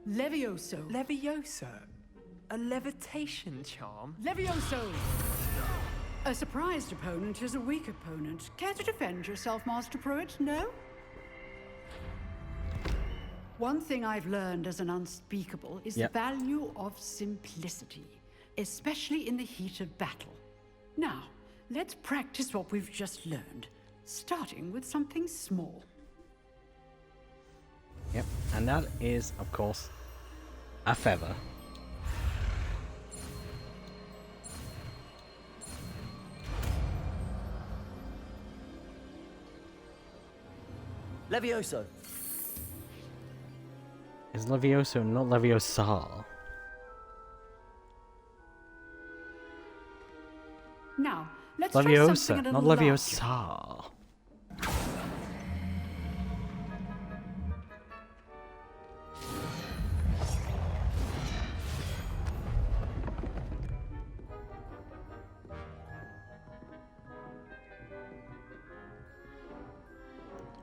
Levioso. Levioso? A levitation charm? Levioso! A surprised opponent is a weak opponent. Care to defend yourself, Master Pruitt? No? One thing I've learned as an unspeakable is the value of simplicity, especially in the heat of battle. Now, let's practice what we've just learned, starting with something small. Yep, and that is, of course, a feather. Levioso. Is Levioso not Leviosa? Now, let's try something a not little Leviosa.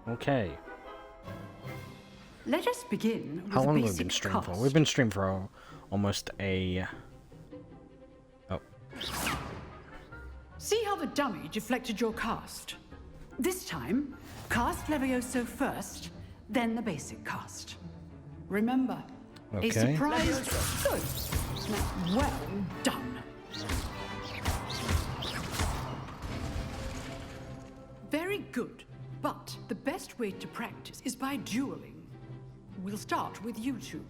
Okay. Let us begin with How long a have we basic been streaming cast. for? We've been streaming for almost a... Oh. See how the dummy deflected your cast? This time, cast Levioso first, then the basic cast. Remember, a surprise... Good. Now, well done. Very good. But the best way to practice is by dueling. We'll start with you two.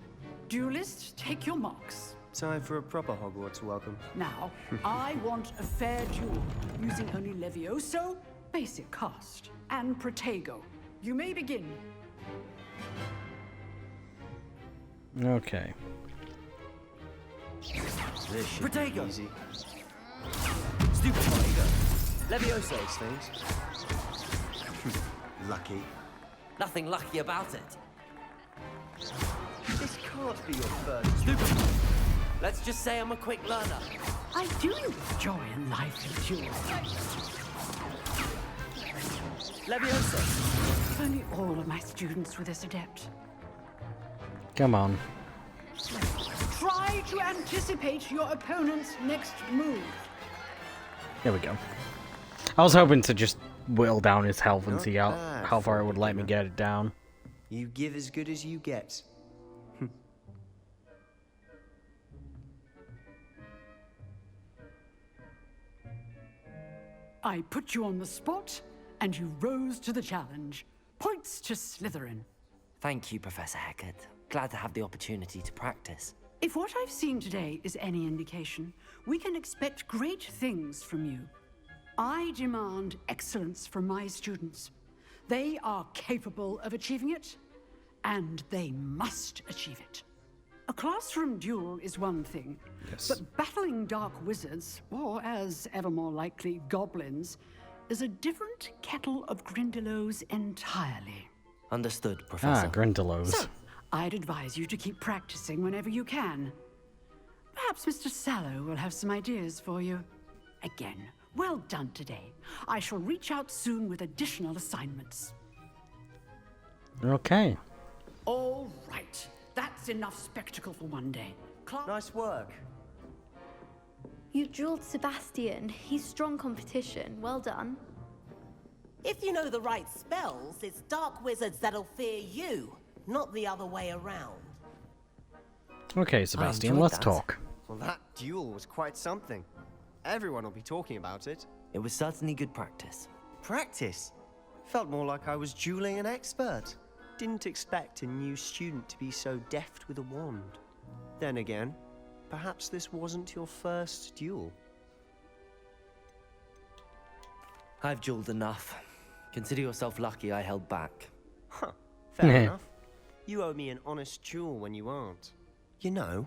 Duelists, take your marks. Time for a proper Hogwarts welcome. Now, I want a fair duel, using only Levioso, basic cast, and Protego. You may begin. Okay. This should be easy. Stupid Protego. Levioso. Those things. Lucky. Nothing lucky about it. This can't be your first. Stupid. Let's just say I'm a quick learner. I do enjoy a lively duel. Levioso. If only all of my students were this adept. Come on. Try to anticipate your opponent's next move. There we go. I was hoping to just whittle down his health and see how far it would let me get it down. You give as good as you get. I put you on the spot, and you rose to the challenge. Points to Slytherin. Thank you, Professor Hecat. Glad to have the opportunity to practice. If what I've seen today is any indication, we can expect great things from you. I demand excellence from my students. They are capable of achieving it, and they must achieve it. A classroom duel is one thing, but battling dark wizards, or as ever more likely, goblins, is a different kettle of Grindylows entirely. Understood, Professor. Ah, Grindylows. So, I'd advise you to keep practicing whenever you can. Perhaps Mr. Sallow will have some ideas for you. Again, well done today. I shall reach out soon with additional assignments. Okay. All right. That's enough spectacle for one day. Nice work. You drilled Sebastian. He's strong competition. Well done. If you know the right spells, it's dark wizards that'll fear you, not the other way around. Okay, Sebastian, let's talk. Well, that duel was quite something. Everyone will be talking about it. It was certainly good practice. Practice? Felt more like I was dueling an expert. Didn't expect a new student to be so deft with a wand. Then again, perhaps this wasn't your first duel. I've dueled enough. Consider yourself lucky I held back. Huh, fair enough. You owe me an honest duel when you aren't. You know,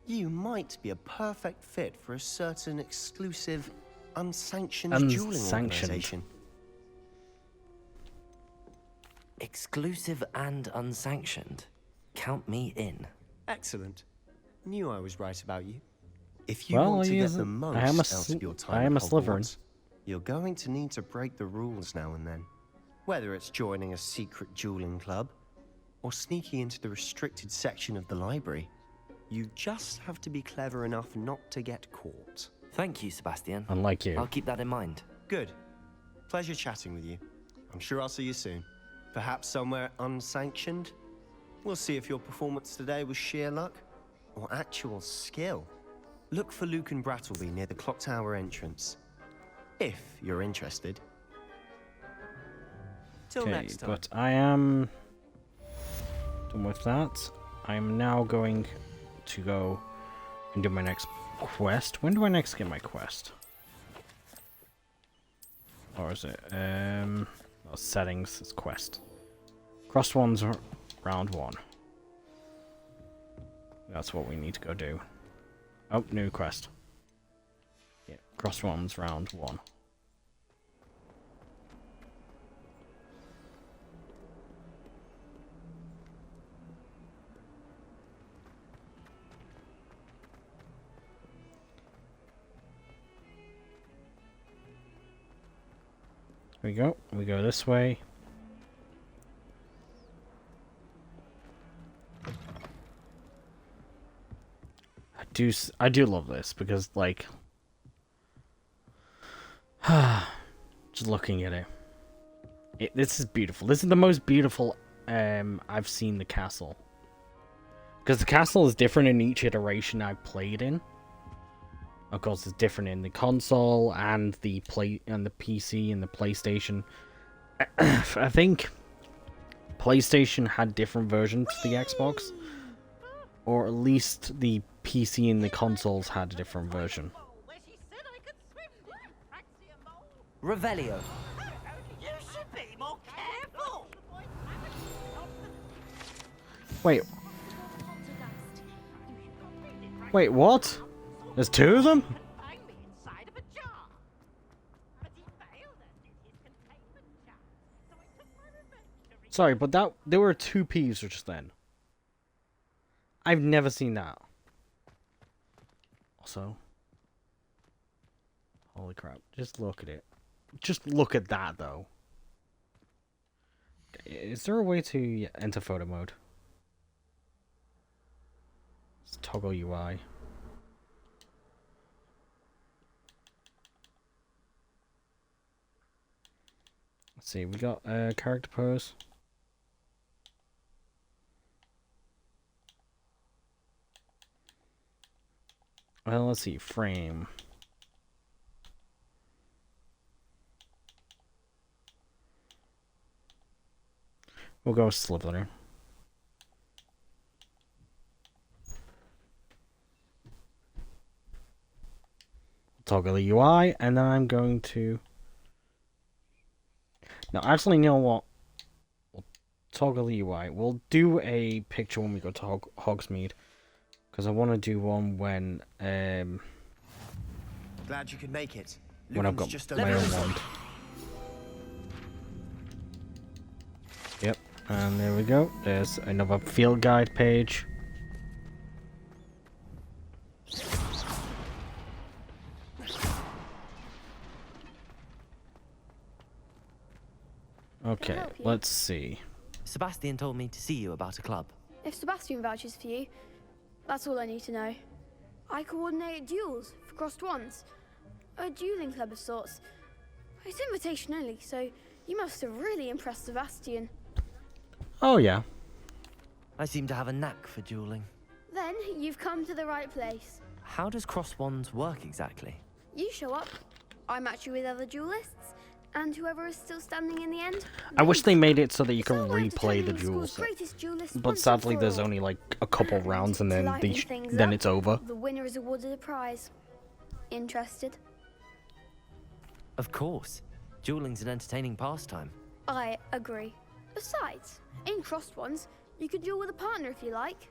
you might be a perfect fit for a certain exclusive, unsanctioned dueling organization. Exclusive and unsanctioned? Count me in. Excellent. Knew I was right about you. If you want to get the most out of your time at Hogwarts, you're going to need to break the rules now and then. Whether it's joining a secret dueling club, or sneaking into the restricted section of the library, you just have to be clever enough not to get caught. Thank you, Sebastian. Unlike you. I'll keep that in mind. Good. Pleasure chatting with you. I'm sure I'll see you soon. Perhaps somewhere unsanctioned? We'll see if your performance today was sheer luck or actual skill. Look for Luke and Brattleby near the clock tower entrance. If you're interested. Till next time. But I am done with that. I'm now going to go and do my next quest. When do I next get my quest? Or is it? Settings. It's quest. Cross ones round 1. That's what we need to go do. Oh, new quest. Yeah, cross ones round 1. There we go. We go this way. I do love this because, like, just looking at it, this is beautiful. This is the most beautiful I've seen the castle, because the castle is different in each iteration I've played in. Of course, it's different in the console and the PC and the PlayStation. I think PlayStation had different versions to the Xbox, or at least the PC and the consoles had a different version. Revelio. You should be more careful. Wait, what? There's 2 of them? Sorry, but there were 2 P's just then. I've never seen that. Also, holy crap, just look at it. Just look at that, though. Is there a way to enter photo mode? Let's toggle UI. Let's see, we got character pose. Well, let's see, frame. We'll go Slytherin. Toggle the UI, and then I'm going to... No, actually, you know what? We'll toggle the UI. We'll do a picture when we go to Hogsmeade. Because I want to do one when, Glad you could make it. when I've got my own wand. Yep, and there we go. There's another field guide page. Okay, let's see. Sebastian told me to see you about a club. If Sebastian vouches for you, that's all I need to know. I coordinate duels for crossed wands. A dueling club of sorts. It's invitation only, so you must have really impressed Sebastian. Oh, yeah. I seem to have a knack for dueling. Then you've come to the right place. How does cross wands work exactly? You show up, I match you with other duelists, and whoever is still standing in the end. I wish they made it so that you can replay the duels. But sadly, there's only like a couple rounds and then then it's over. The winner is awarded a prize. Interested? Of course. Dueling's an entertaining pastime. I agree. Besides, in crossed ones, you could duel with a partner if you like.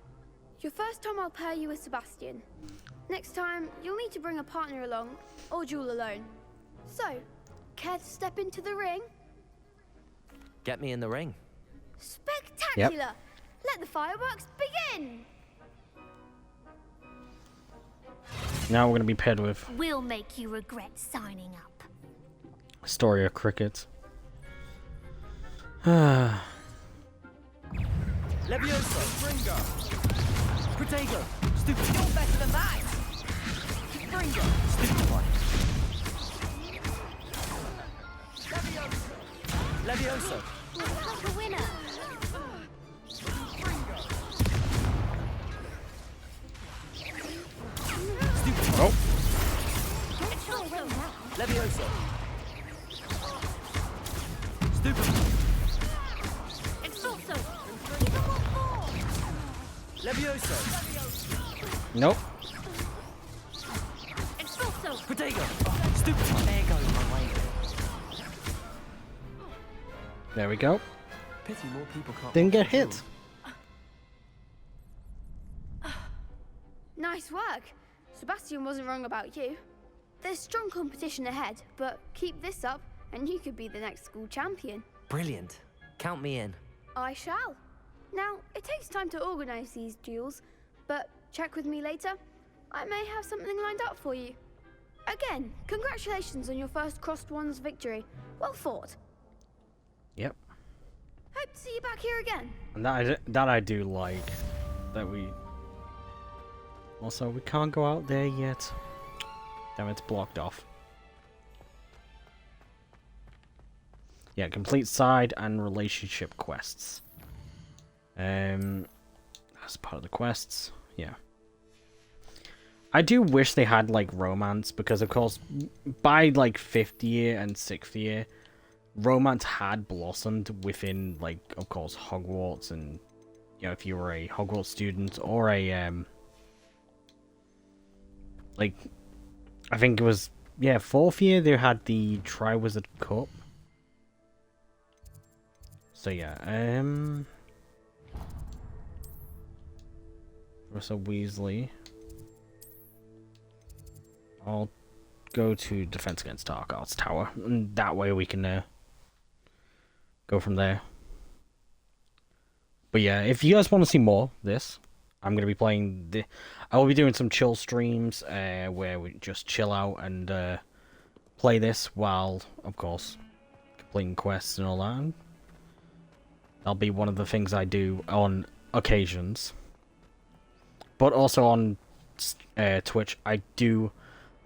Your first time I'll pair you with Sebastian. Next time, you'll need to bring a partner along, or duel alone. So, care to step into the ring? Get me in the ring. Spectacular! Yep. Let the fireworks begin! Now we're going to be paired with We'll make you regret signing up. Story of Cricket. Levioso! Protego! Stupid! You're better than that! Springer! Stupid one! Levioso! Act like a winner! Stupid! Oh! It's not well now. Levioso! Stupid! It's also. Levioso! Nope. It's also. Protego! Stupid! There goes my way. There we go. Pity more people can't. Didn't get hit. Nice work. Sebastian wasn't wrong about you. There's strong competition ahead, but keep this up and you could be the next school champion. Brilliant. Count me in. I shall. Now, it takes time to organize these duels, but check with me later. I may have something lined up for you. Again, congratulations on your first crossed wands victory. Well fought. Yep. Hope to see you back here again. And that I do like. That we... Also, we can't go out there yet. Damn, it's blocked off. Yeah, complete side and relationship quests. That's part of the quests. Yeah. I do wish they had, like, romance, because, of course, by, like, 5th year and 6th year, romance had blossomed within, like, of course, Hogwarts, and, you know, if you were a Hogwarts student, or a, like, I think it was, yeah, 4th year, they had the Triwizard Cup. So, yeah, Professor Weasley. I'll go to Defense Against Dark Arts Tower, and that way we can go from there. But yeah, if you guys want to see more of this, I'm going to be playing I will be doing some chill streams where we just chill out and play this while, of course, completing quests and all that. That'll be one of the things I do on occasions. But also on Twitch, I do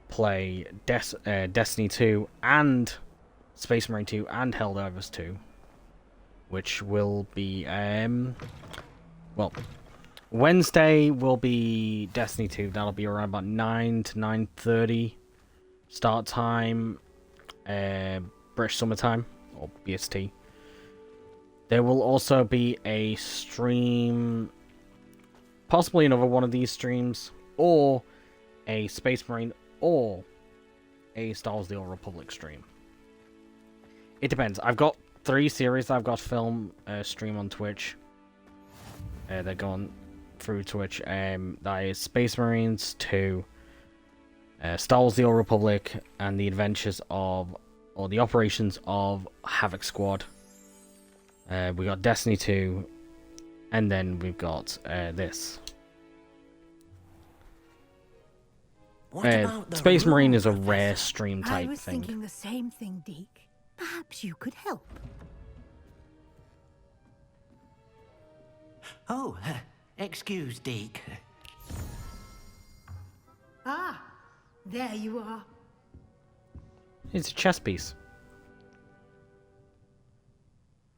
play Destiny 2 and Space Marine 2 and Helldivers 2, which will be well, Wednesday will be Destiny 2. That'll be around about 9 to 9:30 start time, British Summertime or BST. There will also be a stream, possibly another one of these streams, or a Space Marine or a Star Wars The Old Republic stream. It depends. I've got 3 series I've got film stream on Twitch. They're going through Twitch. That is Space Marines 2, Star Wars The Old Republic, and the Adventures of, or the Operations of Havoc Squad. We got Destiny 2, and then we've got this. Space Marine is a rare stream type thing. I was thinking the same thing, Deke. Perhaps you could help. Oh, excuse, Deke. Ah, there you are. It's a chess piece.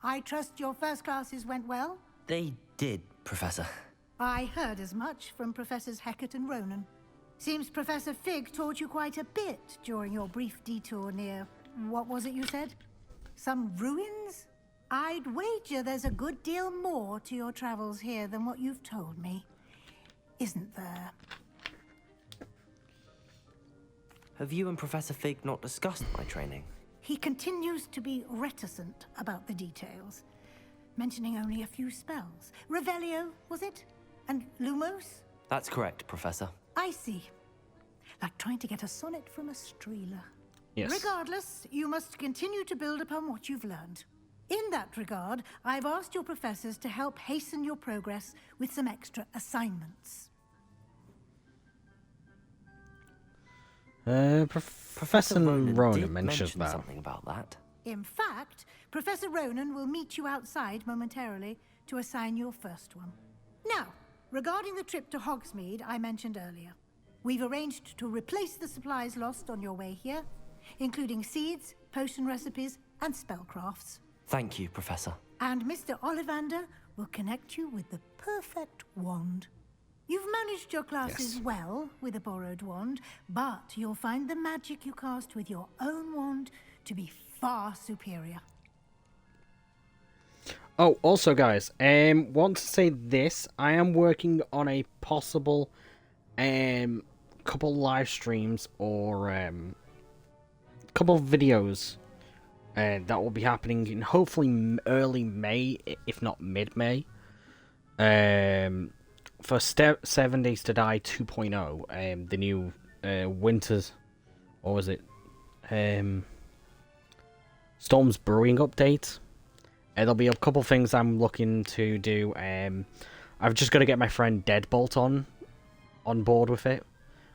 I trust your first classes went well? They did, Professor. I heard as much from Professors Hecat and Ronan. Seems Professor Fig taught you quite a bit during your brief detour near... what was it you said? Some ruins? I'd wager there's a good deal more to your travels here than what you've told me. Isn't there? Have you and Professor Fig not discussed my training? He continues to be reticent about the details, mentioning only a few spells. Revelio, was it? And Lumos? That's correct, Professor. I see. Like trying to get a sonnet from a streeler. Yes. Regardless, you must continue to build upon what you've learned. In that regard, I've asked your professors to help hasten your progress with some extra assignments. Professor Ronan did mentions mention that. something about that. In fact, Professor Ronan will meet you outside momentarily to assign your first one. Now, regarding the trip to Hogsmeade I mentioned earlier, we've arranged to replace the supplies lost on your way here, including seeds, potion recipes, and spellcrafts. Thank you, Professor. And Mr. Ollivander will connect you with the perfect wand. You've managed your classes well with a borrowed wand, but you'll find the magic you cast with your own wand to be far superior. Oh, also guys, want to say this, I am working on a possible couple live streams or couple videos that will be happening in hopefully early May, if not mid-May. For 7 Days to Die 2.0, the new Winters, or was it Storm's Brewing update. There'll be a couple things I'm looking to do. I've just got to get my friend Deadbolt on board with it,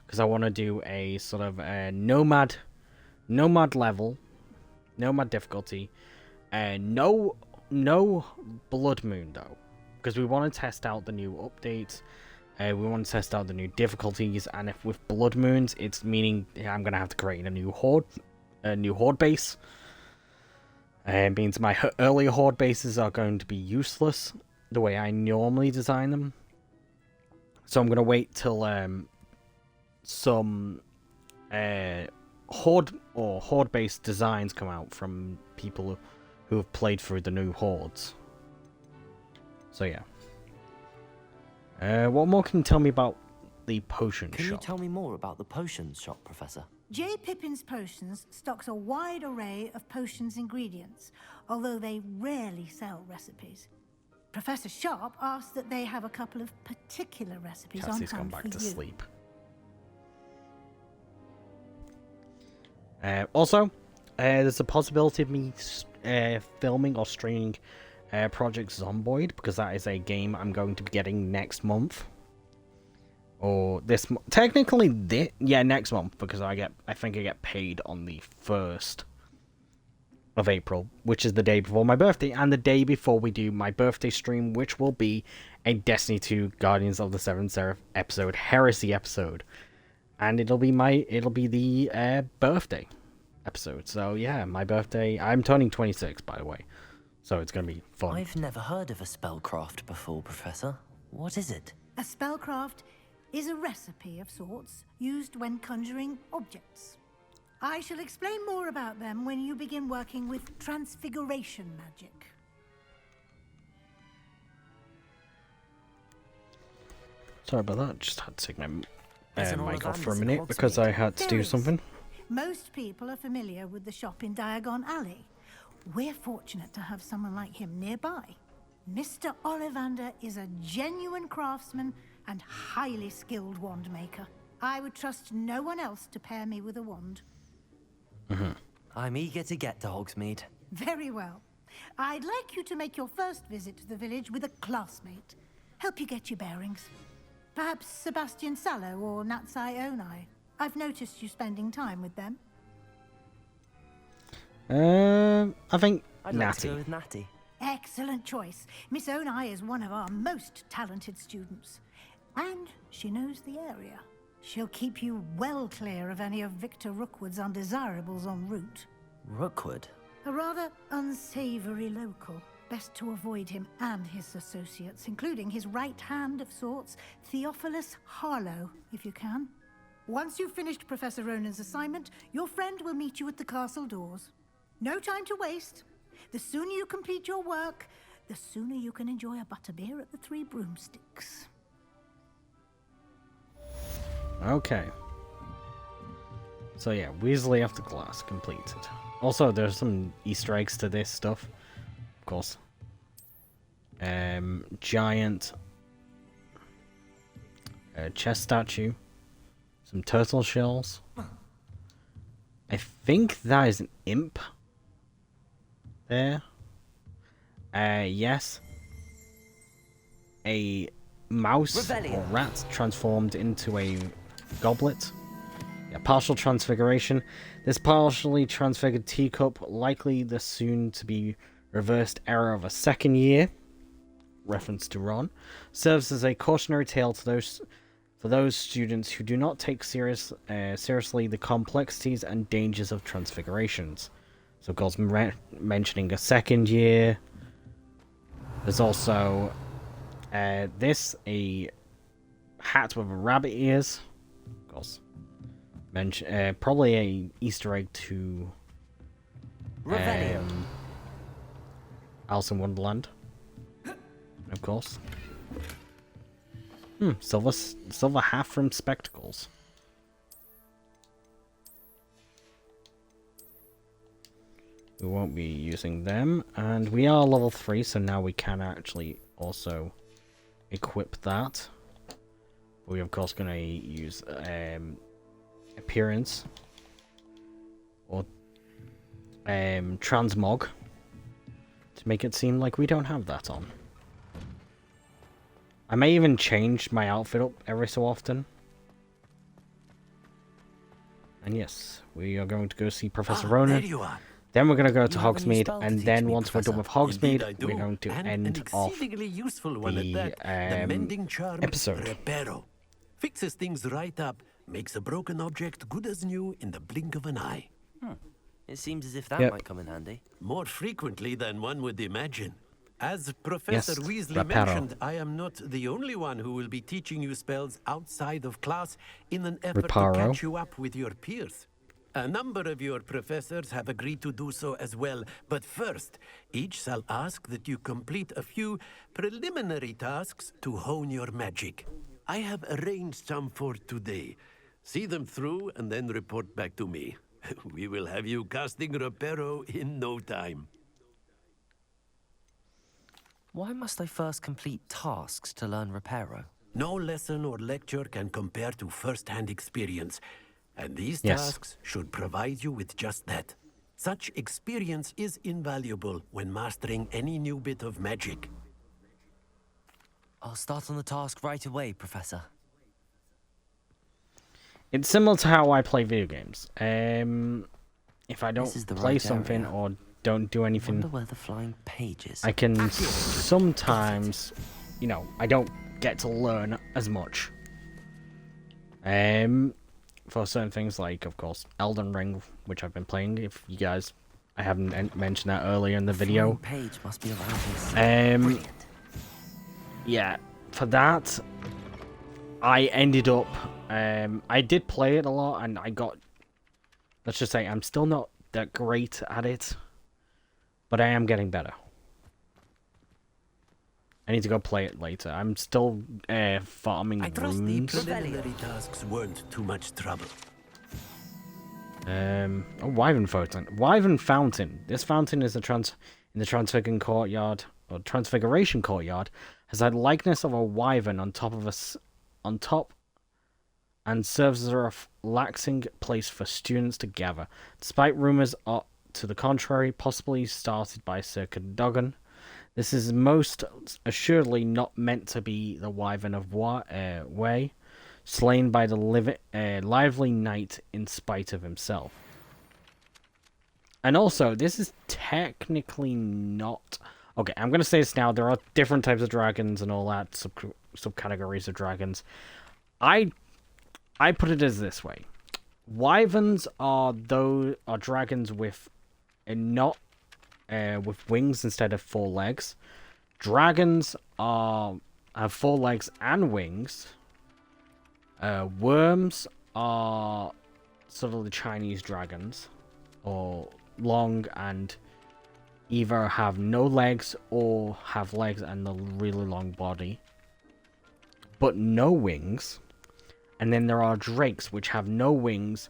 because I want to do a sort of nomad level, nomad difficulty, no blood moon though, because we want to test out the new updates. We want to test out the new difficulties, and if with blood moons, it's meaning I'm gonna have to create a new horde base. Means my earlier horde bases are going to be useless the way I normally design them. So I'm going to wait till some horde-based designs come out from people who have played through the new hordes. So yeah. What more can you tell me about the potion shop? Can you tell me more about the potions shop, Professor? J. Pippin's Potions stocks a wide array of potions ingredients, although they rarely sell recipes. Professor Sharp asks that they have a couple of particular recipes Cassie's on gone hand back for to you. sleep. Also, there's a possibility of me filming or streaming Project Zomboid, because that is a game I'm going to be getting next month. Or this technically next month, because I think I get paid on the 1st of April, which is the day before my birthday, and the day before we do my birthday stream, which will be a Destiny 2 Guardians of the Seventh Seraph episode, Heresy episode. And it'll be the birthday episode. So yeah, my birthday, I'm turning 26 by the way. So it's gonna be fun. I've never heard of a spellcraft before, Professor. What is it? A spellcraft is a recipe of sorts used when conjuring objects. I shall explain more about them when you begin working with transfiguration magic. Sorry about that, just had to take my There's an mic off Ollivanders for a in minute because Hogsmeade. I had to There do is. something. Most people are familiar with the shop in Diagon Alley. We're fortunate to have someone like him nearby. Mr. Ollivander is a genuine craftsman and highly skilled wand maker. I would trust no one else to pair me with a wand. I'm eager to get to Hogsmeade. Very well. I'd like you to make your first visit to the village with a classmate. Help you get your bearings. Perhaps Sebastian Sallow or Natsai Onai. I've noticed you spending time with them. I think I'd like to Natty. go with Natty. Excellent choice. Miss Onai is one of our most talented students. And she knows the area. She'll keep you well clear of any of Victor Rookwood's undesirables en route. Rookwood? A rather unsavory local. Best to avoid him and his associates, including his right hand of sorts, Theophilus Harlow, if you can. Once you've finished Professor Ronan's assignment, your friend will meet you at the castle doors. No time to waste. The sooner you complete your work, the sooner you can enjoy a butterbeer at the Three Broomsticks. Okay. So yeah, Weasley after class completed. Also, there's some Easter eggs to this stuff. Of course. Giant chest statue. Some turtle shells. I think that is an imp. There. Yes. A mouse or rat transformed into a goblet. Yeah, partial transfiguration. This partially transfigured teacup, likely the soon-to-be reversed error of a second year, reference to Ron, serves as a cautionary tale to for those students who do not take seriously the complexities and dangers of transfigurations. So, of course, mentioning a second year. There's also this, a hat with rabbit ears. Of course. Probably a Easter egg to Alice in Wonderland, of course. Silver half from spectacles. We won't be using them, and we are level 3, so now we can actually also equip that. We're of course going to use appearance or transmog to make it seem like we don't have that on. I may even change my outfit up every so often. And yes, we are going to go see Professor Ronan. Then we're going to go to Hogsmeade, and then once we're done with Hogsmeade, we're going to end off the episode. Reparo. Fixes things right up, makes a broken object good as new in the blink of an eye. It seems as if that might come in handy. More frequently than one would imagine. As Professor Weasley Reparo. mentioned, I am not the only one who will be teaching you spells outside of class in an effort to catch you up with your peers. A number of your professors have agreed to do so as well, but first, each shall ask that you complete a few preliminary tasks to hone your magic. I have arranged some for today. See them through and then report back to me. We will have you casting Reparo in no time. Why must I first complete tasks to learn Reparo? No lesson or lecture can compare to first-hand experience, and these tasks should provide you with just that. Such experience is invaluable when mastering any new bit of magic. I'll start on the task right away, Professor. It's similar to how I play video games. If I don't play something or don't do anything, I wonder where the flying pages. I can sometimes, you know, I don't get to learn as much. For certain things like, of course, Elden Ring, which I've been playing. If you guys, I haven't mentioned that earlier in the video. Page must be around here. Yeah, for that, I ended up. I did play it a lot, and I got. Let's just say I'm still not that great at it, but I am getting better. I need to go play it later. I'm still farming I trust runes. the preliminary tasks weren't too much trouble. Oh, Wyvern Fountain. Wyvern Fountain. This fountain is in the Transfiguration Courtyard, or Transfiguration Courtyard, has a likeness of a wyvern on top, and serves as a relaxing place for students to gather. Despite rumors to the contrary, possibly started by Sir Cadogan, this is most assuredly not meant to be the wyvern of Way, slain by the lively knight in spite of himself. And also, this is technically not Okay, I'm gonna say this now. There are different types of dragons and all that, subcategories of dragons. I put it as this way: wyverns are dragons with with wings instead of 4 legs. Dragons have 4 legs and wings. Worms are sort of the Chinese dragons, or long and either have no legs or have legs and a really long body, but no wings. And then there are drakes, which have no wings,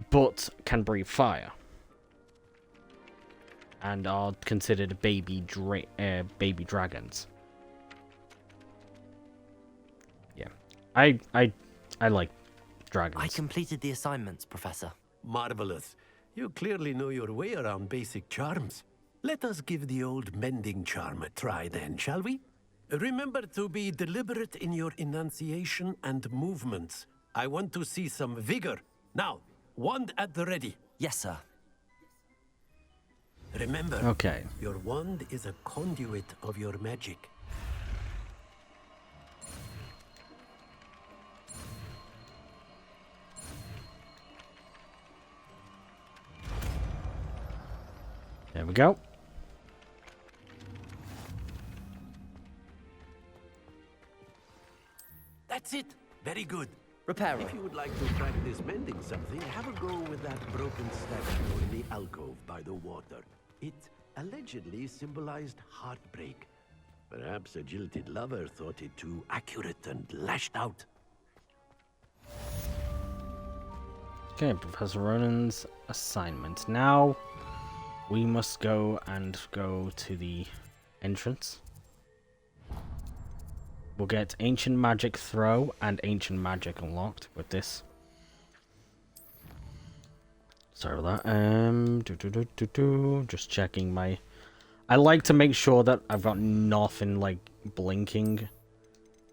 but can breathe fire, and are considered baby dragons. Yeah, I like dragons. I completed the assignments, Professor. Marvelous. You clearly know your way around basic charms. Let us give the old mending charm a try then, shall we? Remember to be deliberate in your enunciation and movements. I want to see some vigor. Now, wand at the ready. Yes, sir. Remember, okay. Your wand is a conduit of your magic. There we go. That's it. Very good. Repair. If you would like to practice mending something, have a go with that broken statue in the alcove by the water. It allegedly symbolized heartbreak. Perhaps a jilted lover thought it too accurate and lashed out. Okay, Professor Ronan's assignment. Now, we must go to the entrance. We'll get Ancient Magic Throw and Ancient Magic unlocked with this. Sorry about that. Just checking my... I like to make sure that I've got nothing, like, blinking.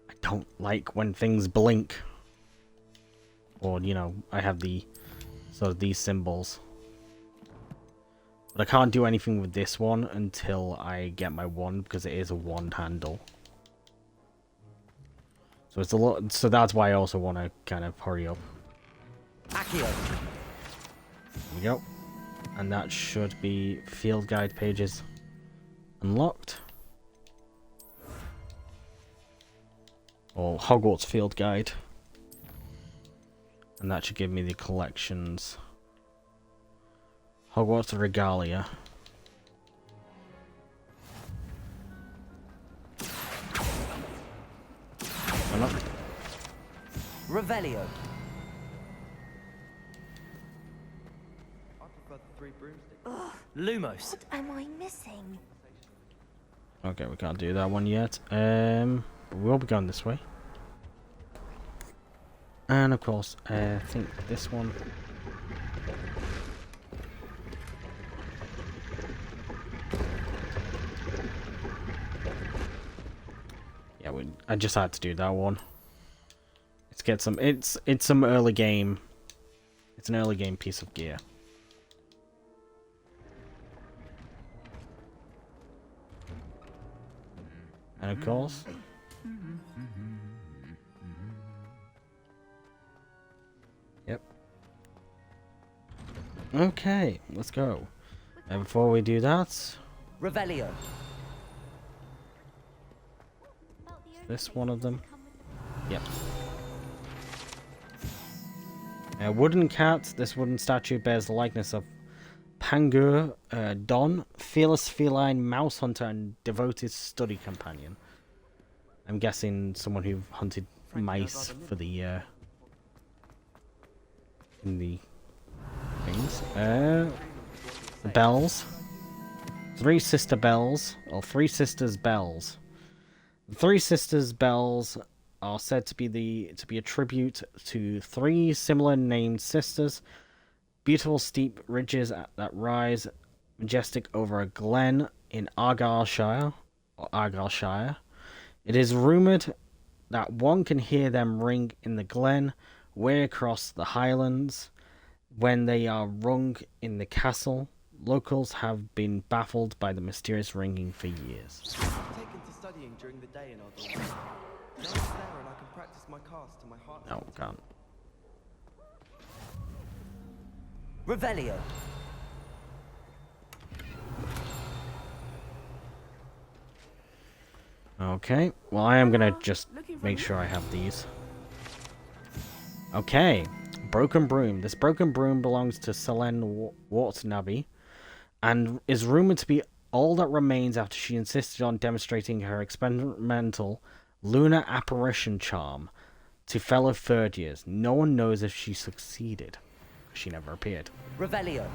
I don't like when things blink. Or, you know, I have the... sort of these symbols. But I can't do anything with this one until I get my wand, because it is a wand handle. So it's a lot. So that's why I also want to kind of hurry up. Accio. There we go. And that should be field guide pages unlocked. Or Hogwarts field guide. And that should give me the collections. Hogwarts Regalia. Revelio. I prefer the 3 broomsticks. Lumos. What am I missing? Okay, we can't do that one yet. But we'll be going this way. And of course, I think this one. Yeah, I just had to do that one. Let's get some. It's some early game. It's an early game piece of gear. And of course. Yep. Okay, let's go. And before we do that, Revelio. this one of them. Yep. A wooden cat. This wooden statue bears the likeness of Pangur Don, fearless feline mouse hunter and devoted study companion. I'm guessing someone who hunted mice for the in the things. The bells. 3 sister bells, or 3 sisters bells. The 3 sisters bells are said to be a tribute to 3 similar named sisters. Beautiful steep ridges that rise majestic over a glen in Argyllshire. It is rumoured that one can hear them ring in the glen way across the highlands when they are rung in the castle locals have been baffled by the mysterious ringing for years. I've taken to studying during the day in our dorm. Now it's there and I can practice my cast to my heart's No, can't. Revelio. Okay, well I am gonna just make sure I have these. Okay, Broken Broom. This broken broom belongs to Selene Watanabe and is rumored to be all that remains after she insisted on demonstrating her experimental lunar apparition charm to fellow third years. No one knows if she succeeded. She never appeared. Revelio.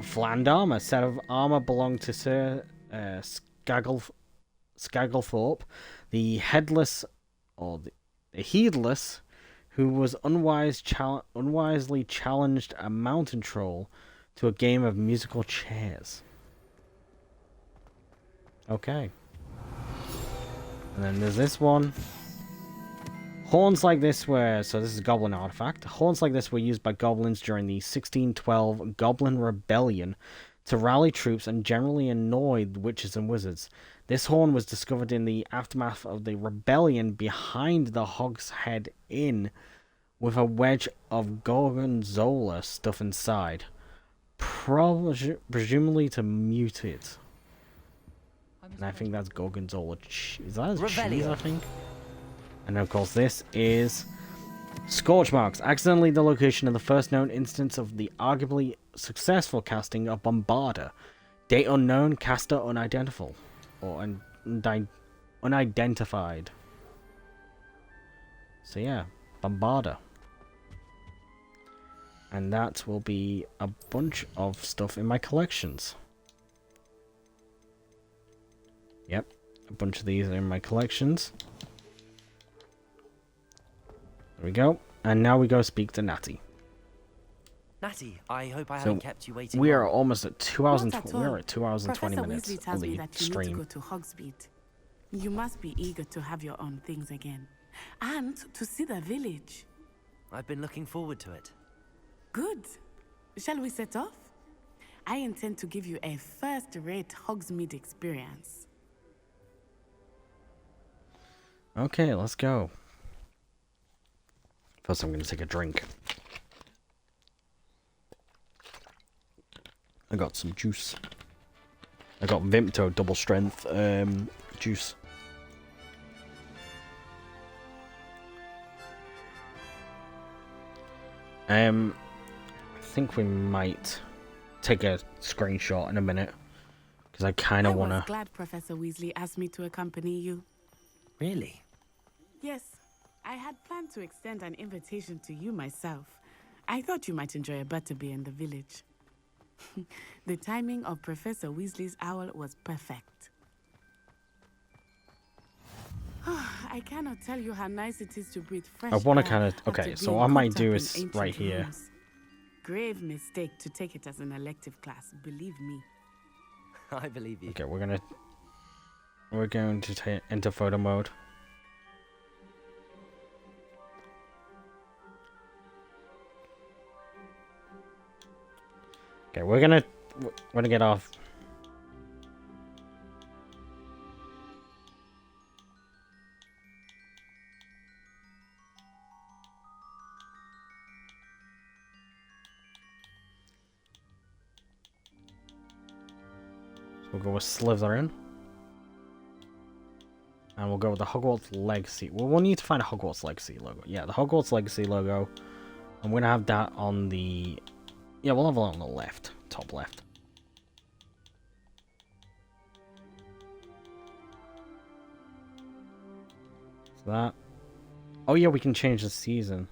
Fland armor. A set of armor belonged to Sir Skagglethorpe, the headless, or the heedless, who was unwisely challenged a mountain troll to a game of musical chairs. Okay. And then there's this one. Horns like this were, so this is a goblin artifact. Horns like this were used by goblins during the 1612 Goblin Rebellion to rally troops and generally annoy the witches and wizards. This horn was discovered in the aftermath of the rebellion behind the Hog's Head Inn with a wedge of gorgonzola stuff inside, presumably to mute it. And I think that's gorgonzola cheese. Is that cheese, I think? And of course this is Scorch Marks, accidentally the location of the first known instance of the arguably successful casting of Bombarda. Date unknown, caster unidentified. Or unidentified. So yeah, Bombarda. And that will be a bunch of stuff in my collections. Yep, a bunch of these are in my collections. There we go. And now we go speak to Natty. Natty, I hope I haven't kept you waiting. We are long. almost at 2 hours and We're at 2 hours and 20 Professor minutes Weasley tells on me the that you need stream. to go to Hogsmeade. You must be eager to have your own things again. And to see the village. I've been looking forward to it. Good. Shall we set off? I intend to give you a first-rate Hogsmeade experience. Okay, let's go. First I'm going to take a drink. I got some juice. I got Vimto double strength juice. I think we might take a screenshot in a minute because I kind of want to. I was glad Professor Weasley asked me to accompany you. Really? Yes, I had planned to extend an invitation to you myself. I thought you might enjoy a butterbeer in the village. The timing of Professor Weasley's owl was perfect. I cannot tell you how nice it is to breathe fresh I want to air kind of. after Okay, so being what I might cooped do up is in ancient right here. rooms. Grave mistake to take it as an elective class, believe me. I believe you. Okay, we're going to enter photo mode. Okay, we're gonna get off. So we'll go with Slytherin. And we'll go with the Hogwarts Legacy. Well, we'll need to find a Hogwarts Legacy logo. Yeah, the Hogwarts Legacy logo. I'm gonna have that on the... Yeah, we'll have it on the left. Top left. So that... Oh yeah, we can change the season.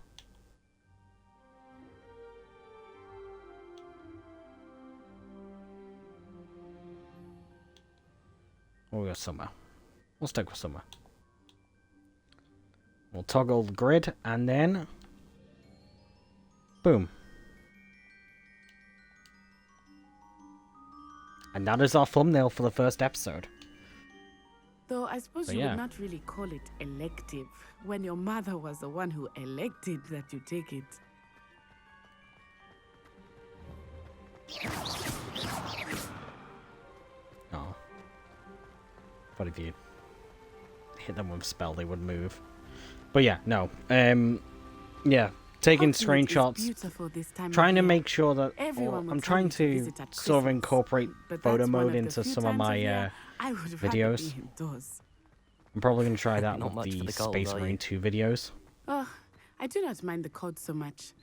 We'll go summer. We'll stick with summer. We'll toggle the grid and then... Boom. And that is our thumbnail for the first episode. Though I suppose So, you yeah. would not really call it elective when your mother was the one who elected that you take it. Oh. But if you hit them with a spell, they would move. But yeah, no. Yeah, taking screenshots, trying to make sure that I'm trying to sort of incorporate photo mode into some of my videos. I'm probably going to try that with the Space Marine 2 videos. Oh, I do not mind the cold so much,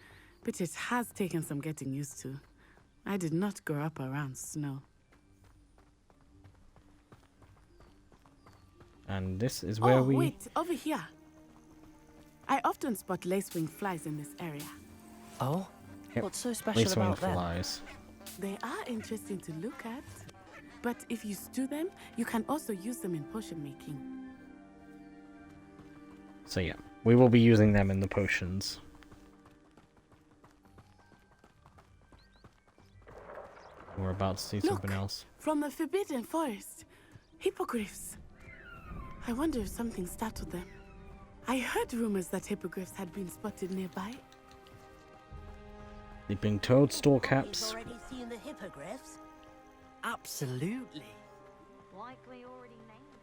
but it has taken some getting used to. I did not grow up around snow. And this is where we... wait, over here. I often spot lacewing flies in this area. Oh? Yep. What's so special about them? Flies. They are interesting to look at, but if you stew them, you can also use them in potion making. So yeah, we will be using them in the potions. We're about to see something else. From the Forbidden Forest, hippogriffs. I wonder if something startled them. I heard rumors that hippogriffs had been spotted nearby. Leaping toadstool caps. You've already seen the hippogriffs? Absolutely. Likely already named.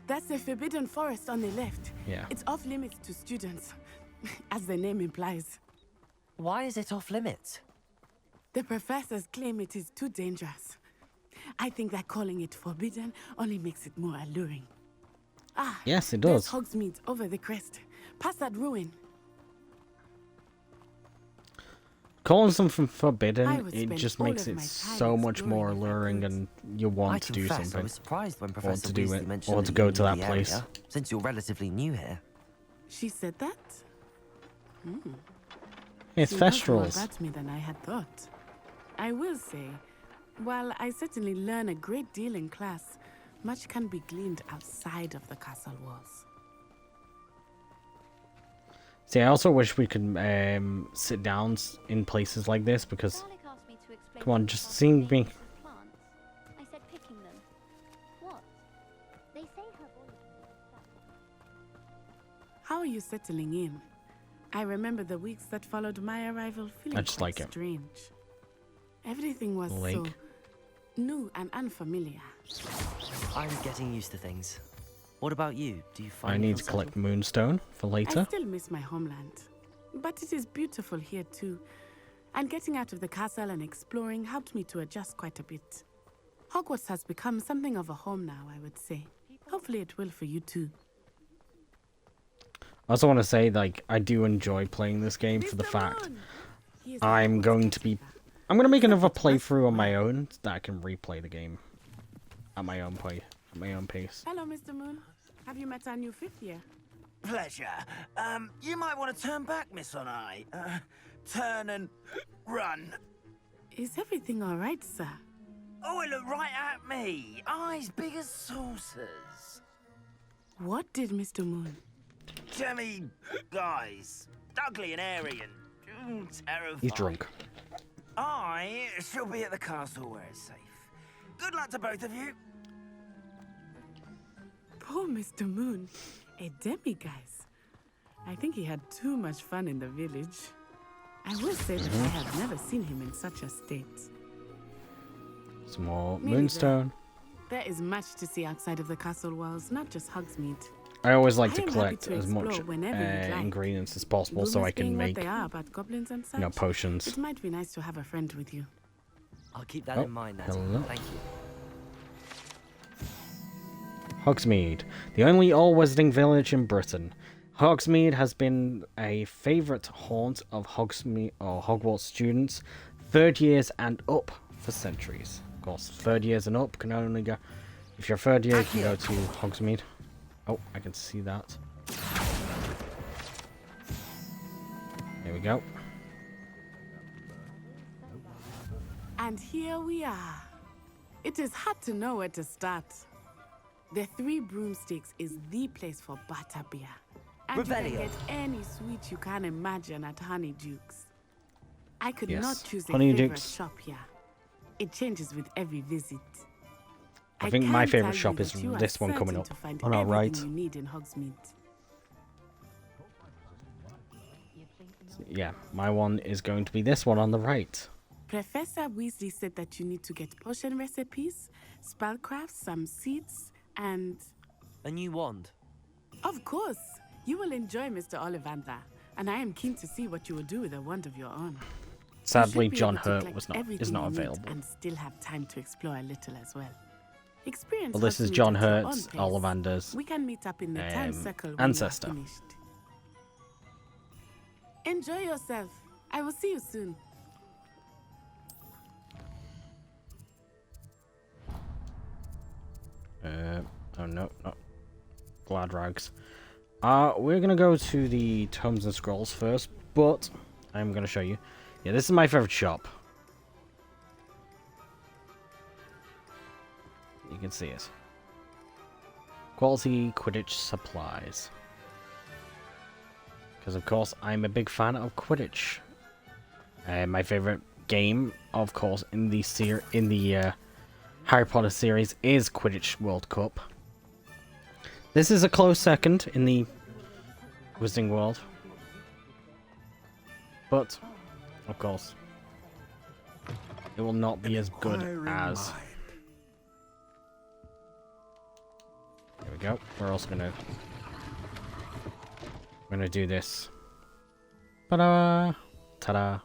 That's the Forbidden Forest on the left. Yeah. It's off limits to students, as the name implies. Why is it off limits? The professors claim it is too dangerous. I think that calling it forbidden only makes it more alluring. Ah, yes, it does. There's Hogsmeade over the crest, past that ruin. Calling something forbidden, it just makes it so much more alluring, and you want to do something. I was surprised when Professor or to do Weasley it, mentioned or to go to that the place. area, since you're relatively new here. She said that? It's she knows more Festrals. about me than I had thought. I will say, while I certainly learn a great deal in class, much can be gleaned outside of the castle walls. See, I also wish we could sit down in places like this, because, come on, just seeing me. I said picking them. What? They say her voice. How are you settling in? I remember the weeks that followed my arrival feeling quite strange. Everything was so new and unfamiliar. I'm getting used to things. What about you? Do you find I need to collect Moonstone for later. I still miss my homeland, but it is beautiful here too. And getting out of the castle and exploring helped me to adjust quite a bit. Hogwarts has become something of a home now, I would say. Hopefully it will for you too. I also want to say, like, I do enjoy playing this game for the fact I'm going to make another playthrough on my own so that I can replay the game at my own pace. Hello, Mr. Moon. Have you met our new fifth year? Pleasure. You might want to turn back, Miss Onai. Turn and run. Is everything all right, sir? Oh, it looked right at me. Eyes big as saucers. What did Mr. Moon? Jemmy guys. Ugly and airy and terrifying. He's drunk. I shall be at the castle where it's safe. Good luck to both of you. Poor Mr. Moon. A demiguise. I think he had too much fun in the village. I will say that I have never seen him in such a state. Some more Nearly Moonstone. There is much to see outside of the castle walls, not just Hogsmeade. I always like to I am collect happy to as much explore whenever you'd like. ingredients as possible so Rumors I can being make, what they are about goblins and such, potions. It might be nice to have a friend with you. I'll keep that in mind, Natty. hello. Thank you. Hogsmeade, the only all-wizarding village in Britain. Hogsmeade has been a favourite haunt of Hogwarts students, third years and up for centuries. Of course, third years and up can only go... If you're third year, you can go to Hogsmeade. Oh, I can see that. There we go. And here we are. It is hard to know where to start. The Three Broomsticks is the place for butterbeer. And you can get any sweet you can imagine at Honeydukes. I could not choose a favorite shop here. It changes with every visit. I think my favourite shop is this one coming up on our right. You need in Hogsmeade. Yeah, my one is going to be this one on the right. Professor Weasley said that you need to get potion recipes, spellcrafts, some seeds, and... A new wand. Of course! You will enjoy Mr. Ollivander, and I am keen to see what you will do with a wand of your own. Sadly, You should be John able to Hurt collect is everything not you need available. and still have time to explore a little as well. Experience Well, this what is you John need at your Hurt's, own pace. Ollivander's We can meet up in the time circle when ancestor. you are finished. Enjoy yourself. I will see you soon. Oh no, not Glad Rags. We're gonna go to the Tomes and Scrolls first, but I'm gonna show you. Yeah, this is my favorite shop. You can see it. Quality Quidditch supplies. Because of course I'm a big fan of Quidditch. My favorite game, of course, in the Harry Potter series is Quidditch World Cup. This is a close second in the Wizarding World. But, of course, it will not be as good as... There we go. We're also gonna do this. Ta-da! Ta-da!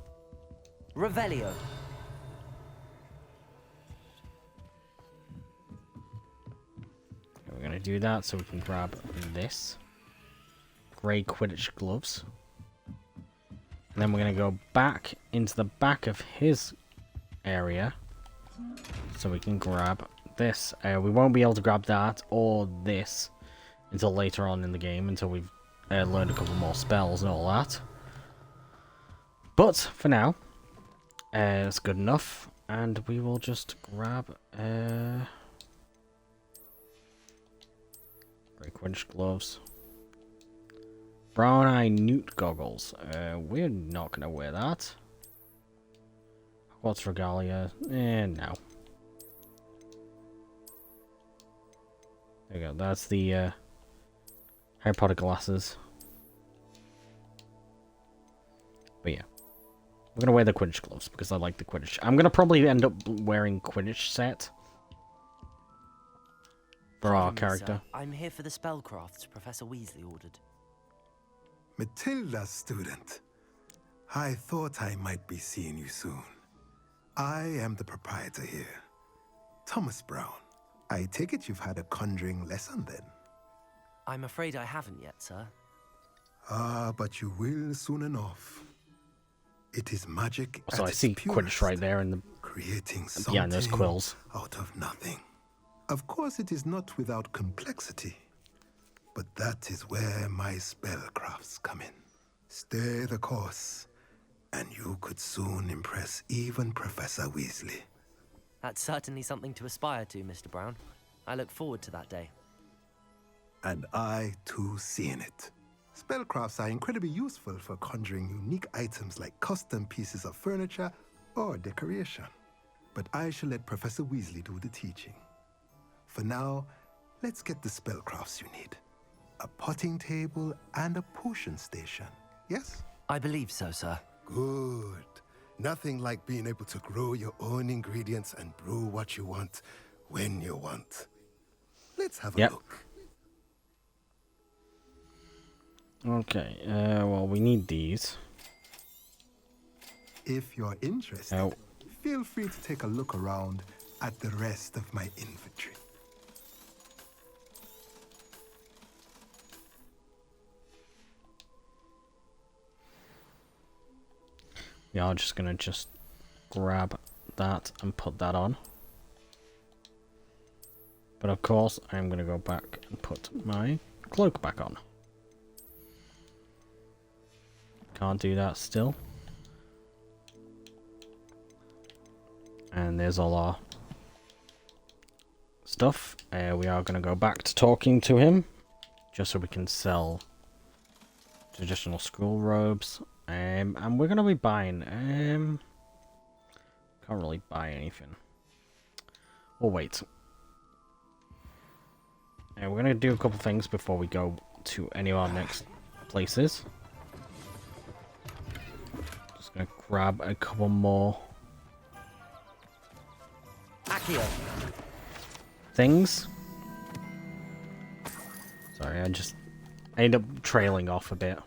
Revelio. We're gonna do that so we can grab this. Grey Quidditch gloves. And then we're gonna go back into the back of his area so we can grab this. We won't be able to grab that or this until later on in the game, until we've learned a couple more spells and all that. But for now, it's good enough, and we will just grab Grey Quidditch gloves. Brown Eye Newt goggles. We're not gonna wear that. Hogwarts Regalia. No. There we go. That's the Harry Potter glasses. But yeah. We're gonna wear the Quidditch gloves because I like the Quidditch. I'm gonna probably end up wearing Quidditch set for our character. I'm here for the spellcrafts Professor Weasley ordered. Matilda, student. I thought I might be seeing you soon. I am the proprietor here, Thomas Brown. I take it you've had a conjuring lesson then? I'm afraid I haven't yet, sir. Ah, but you will soon enough. It is magic So I see Quidditch right there in the creating behind those quills. out of nothing. Of course, it is not without complexity, but that is where my spellcrafts come in. Stay the course, and you could soon impress even Professor Weasley. That's certainly something to aspire to, Mr. Brown. I look forward to that day. And I, too, seeing it. Spellcrafts are incredibly useful for conjuring unique items like custom pieces of furniture or decoration. But I shall let Professor Weasley do the teaching. For now, let's get the spellcrafts you need. A potting table and a potion station, yes? I believe so, sir. Good. Nothing like being able to grow your own ingredients and brew what you want when you want. Let's have a look. Okay, well, we need these. If you're interested, feel free to take a look around at the rest of my inventory. We are just gonna grab that and put that on. But of course, I'm gonna go back and put my cloak back on. Can't do that still. And there's all our stuff. We are going to go back to talking to him, just so we can sell traditional school robes. And we're going to be buying... can't really buy anything. We'll wait. We're going to do a couple things before we go to any of our next places. Just going to grab a couple more Accio. things. Sorry, I end up trailing off a bit.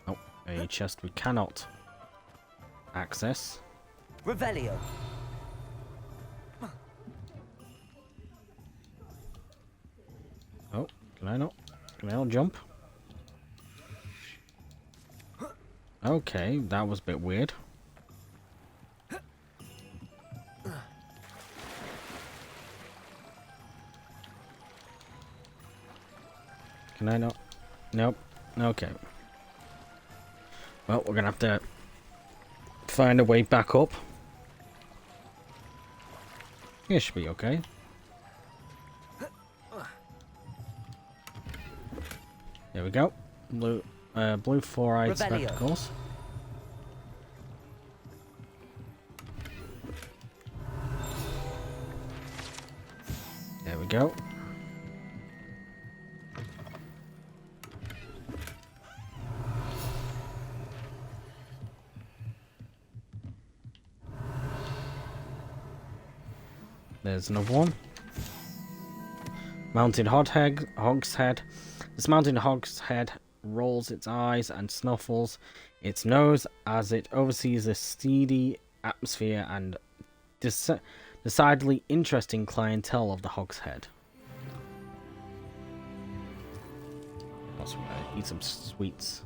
Oh, a chest we cannot access. Revelio. Oh, can I not? Can I not jump? Okay, that was a bit weird. Can I not? Nope. Okay. Well, we're gonna have to find a way back up. It should be okay. There we go. Blue four-eyed Revelio. spectacles. There we go. There's another one. Mounted hogshead. This mounted hogshead rolls its eyes and snuffles its nose as it oversees the seedy atmosphere and decidedly interesting clientele of the hogshead. Also, eat some sweets.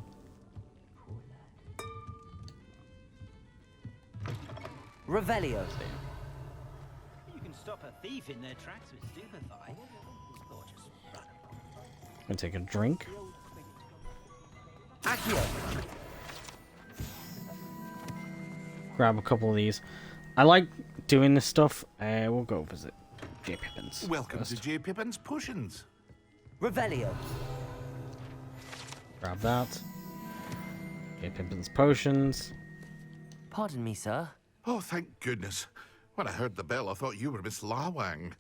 Revelio. You can stop a thief in their tracks with stupefy. I'm gonna take a drink. Accio. Grab a couple of these. I like doing this stuff. We'll go visit J. Pippin's. Welcome first. to J. Pippin's Potions. Revelio. Grab that. J. Pippin's potions. Pardon me, sir. Oh, thank goodness. When I heard the bell, I thought you were Miss Lawang.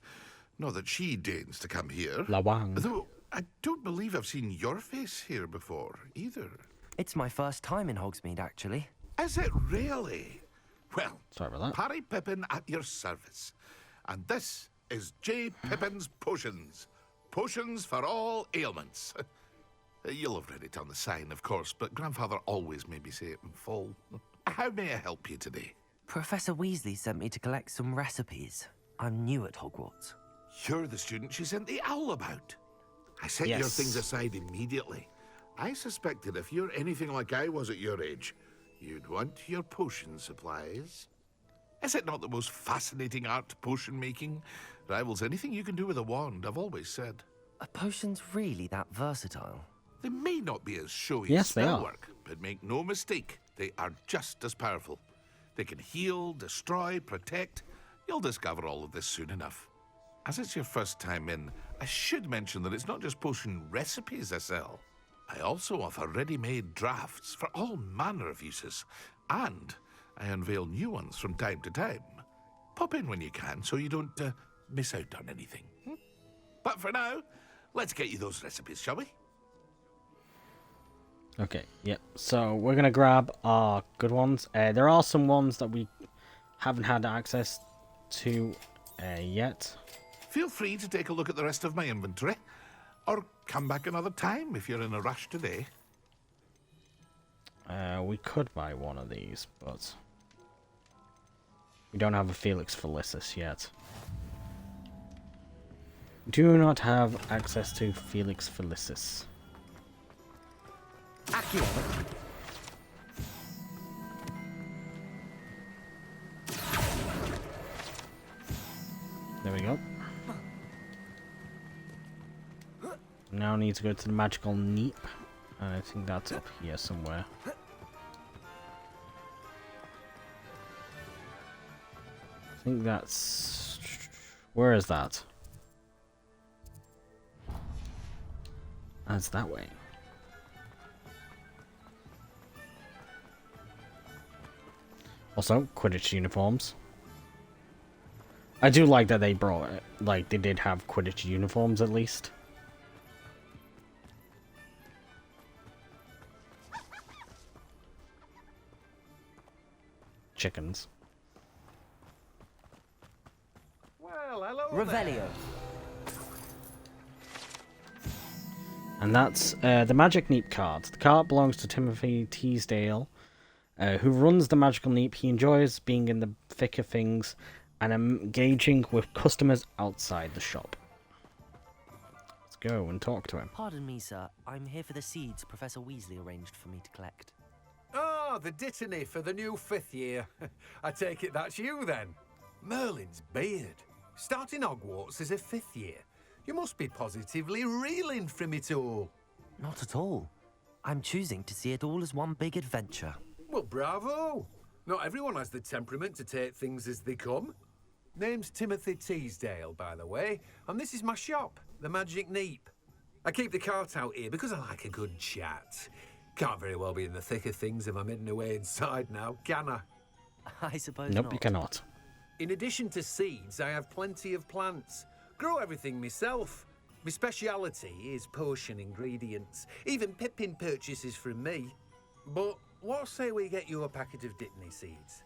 Not that she deigns to come here. Lawang. Though I don't believe I've seen your face here before, either. It's my first time in Hogsmeade, actually. Is it really? Well, sorry about that. Parry Pippin at your service. And this is J. Pippin's Potions. Potions for all ailments. You'll have read it on the sign, of course, but Grandfather always made me say it in full. How may I help you today? Professor Weasley sent me to collect some recipes. I'm new at Hogwarts. You're the student she sent the owl about. I set your things aside immediately. I suspected if you're anything like I was at your age, you'd want your potion supplies. Is it not the most fascinating art, potion making? Rivals anything you can do with a wand, I've always said. Are potions really that versatile? They may not be as showy Yes, as they are. spellwork, but make no mistake, they are just as powerful. They can heal, destroy, protect. You'll discover all of this soon enough. As it's your first time in, I should mention that it's not just potion recipes I sell. I also offer ready-made drafts for all manner of uses, and I unveil new ones from time to time. Pop in when you can so you don't miss out on anything. But for now, let's get you those recipes, shall we? Okay, yep. So we're gonna grab our good ones. There are some ones that we haven't had access to yet. Feel free to take a look at the rest of my inventory, or come back another time if you're in a rush today. We could buy one of these, but we don't have a Felix Felicis yet. Do not have access to Felix Felicis. Accio. There we go. Now I need to go to the magical Neep, and I think that's up here somewhere. I think that's... Where is that? That's that way. Also, Quidditch uniforms. I do like that they brought it. Like, they did have Quidditch uniforms at least. chickens. Well, hello Revelio. And that's the Magic Neep card. The card belongs to Timothy Teasdale, who runs the Magical Neep. He enjoys being in the thick of things and engaging with customers outside the shop. Let's go and talk to him. Pardon me, sir. I'm here for the seeds Professor Weasley arranged for me to collect. Oh, the dittany for the new 5th year. I take it that's you then. Merlin's beard. Starting Hogwarts as a 5th year. You must be positively reeling from it all. Not at all. I'm choosing to see it all as one big adventure. Well, bravo. Not everyone has the temperament to take things as they come. Name's Timothy Teasdale, by the way, and this is my shop, the Magic Neep. I keep the cart out here because I like a good chat. Can't very well be in the thick of things if I'm hidden away inside now, can I? I suppose Nope, not. you cannot. In addition to seeds, I have plenty of plants. Grow everything myself. My speciality is potion ingredients. Even Pippin purchases from me. But what say we get you a packet of dittany seeds?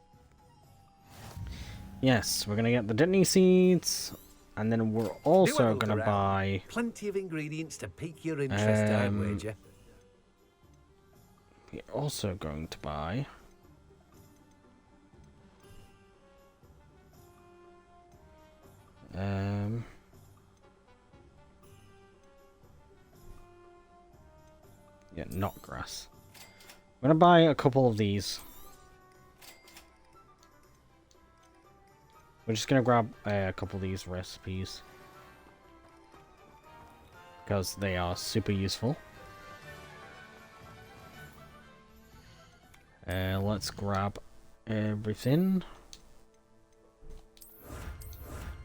Yes, we're gonna get the dittany seeds, and then we're also gonna buy Plenty of ingredients to pique your interest, I'd wager. we're also going to buy yeah, knotgrass. I'm gonna buy a couple of these. We're just gonna grab a couple of these recipes because they are super useful. Let's grab everything.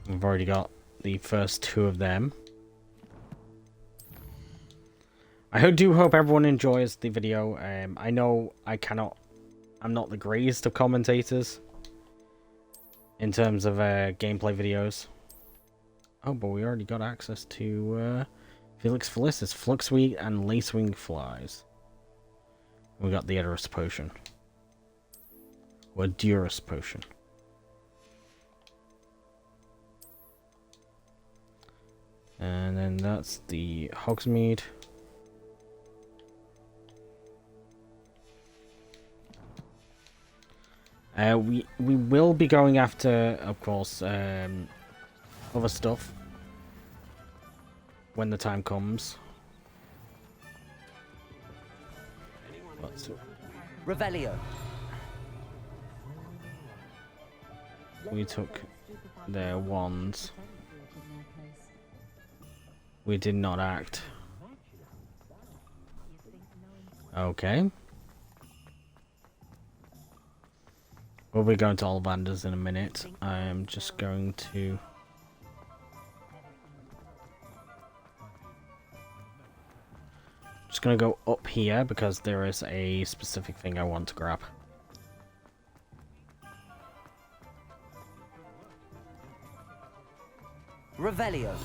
We've already got the first 2 of them. I do hope everyone enjoys the video. I know I'm not the greatest of commentators in terms of gameplay videos. Oh, but we already got access to Felix Felicis, Fluxweed, and Lacewing Flies. We got the Edurus Potion. Or Durus Potion. And then that's the Hogsmeade. We will be going after, of course, other stuff when the time comes. Revelio. We took their wands. We did not act. Okay. We'll be going to Ollivanders in a minute. I am just going to... Just gonna go up here because there is a specific thing I want to grab. Revelio.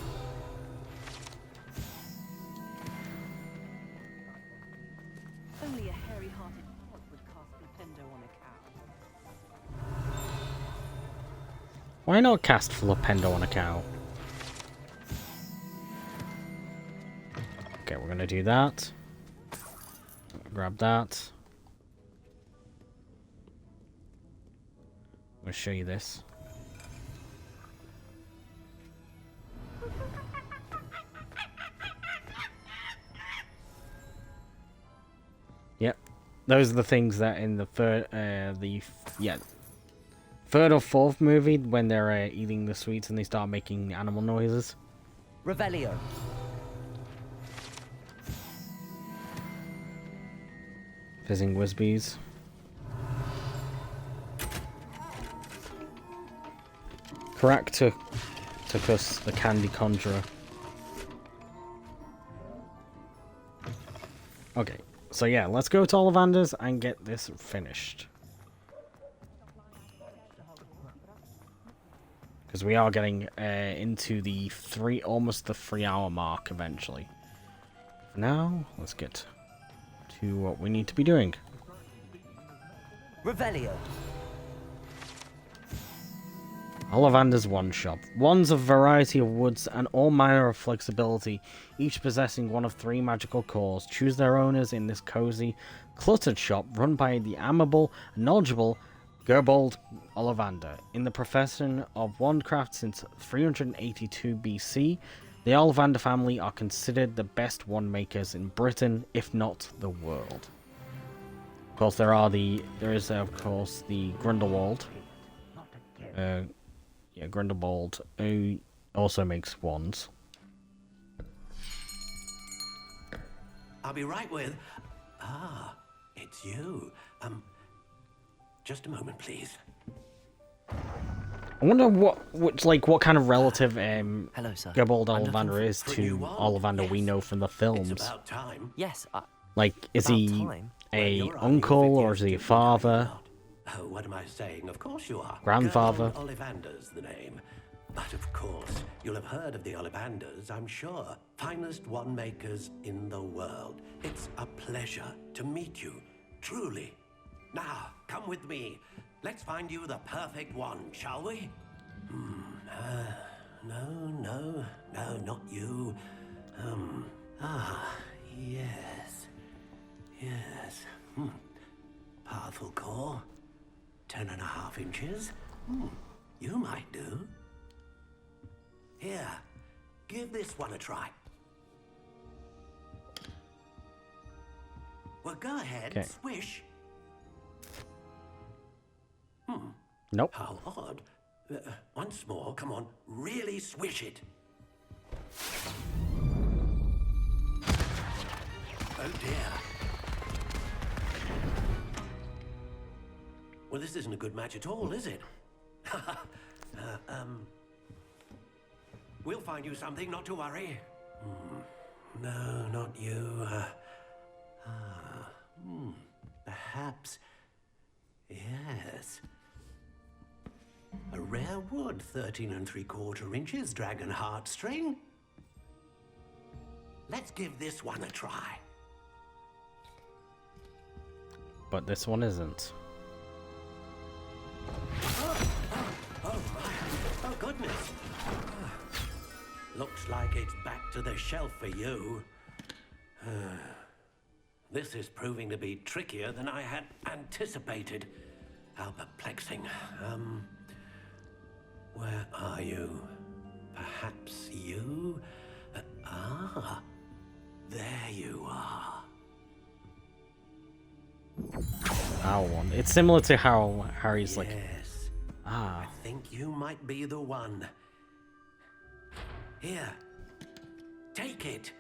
Only a hairy-hearted hog would cast Flipendo on a cow. Why not cast Flipendo on a cow? Okay, we're gonna do that. Grab that. I'm gonna show you this. Yep, those are the things that in the third or fourth movie when they're eating the sweets and they start making animal noises. Revelio. Fizzing Whizbees. Crack took us the Candy Conjurer. Okay, so yeah, let's go to Ollivanders and get this finished. Because we are getting into the almost the 3-hour mark eventually. For now, let's get to what we need to be doing. Revelio. Ollivander's Wand Shop. Wands of variety of woods and all manner of flexibility, each possessing one of 3 magical cores. Choose their owners in this cozy, cluttered shop run by the amiable and knowledgeable Gerbold Ollivander. In the profession of wandcraft since 382 BC, the Ollivander family are considered the best wand makers in Britain, if not the world. Of course, there is of course the Grindelwald. Yeah, Grindelwald, who also makes wands. I'll be right with... Ah, it's you. Just a moment, please. I wonder what kind of relative Hello, sir. Gerbold Ollivander is to Ollivander we know from the films. It's about time. Yes. Like, is he a uncle or is he a father? Oh, what am I saying? Of course you are. Grandfather. Gerbold Ollivander's the name. But of course, you'll have heard of the Ollivanders, I'm sure. Finest wand makers in the world. It's a pleasure to meet you, truly. Now, come with me. Let's find you the perfect wand, shall we? No, not you. Yes. Powerful core. 10.5 inches. You might do. Here, give this one a try. Well, go ahead, swish. Nope. How odd. Once more, come on, really swish it. Oh dear. Well, this isn't a good match at all, is it? We'll find you something, not to worry. No, not you. Perhaps. Yes. A rare wood, 13 3/4 inches, dragon heartstring. Let's give this one a try. But this one isn't. Oh my! Oh goodness! Looks like it's back to the shelf for you. This is proving to be trickier than I had anticipated. How perplexing. Where are you? Perhaps you? There you are. Our one. It's similar to how Harry's like. I think you might be the one. Here, take it.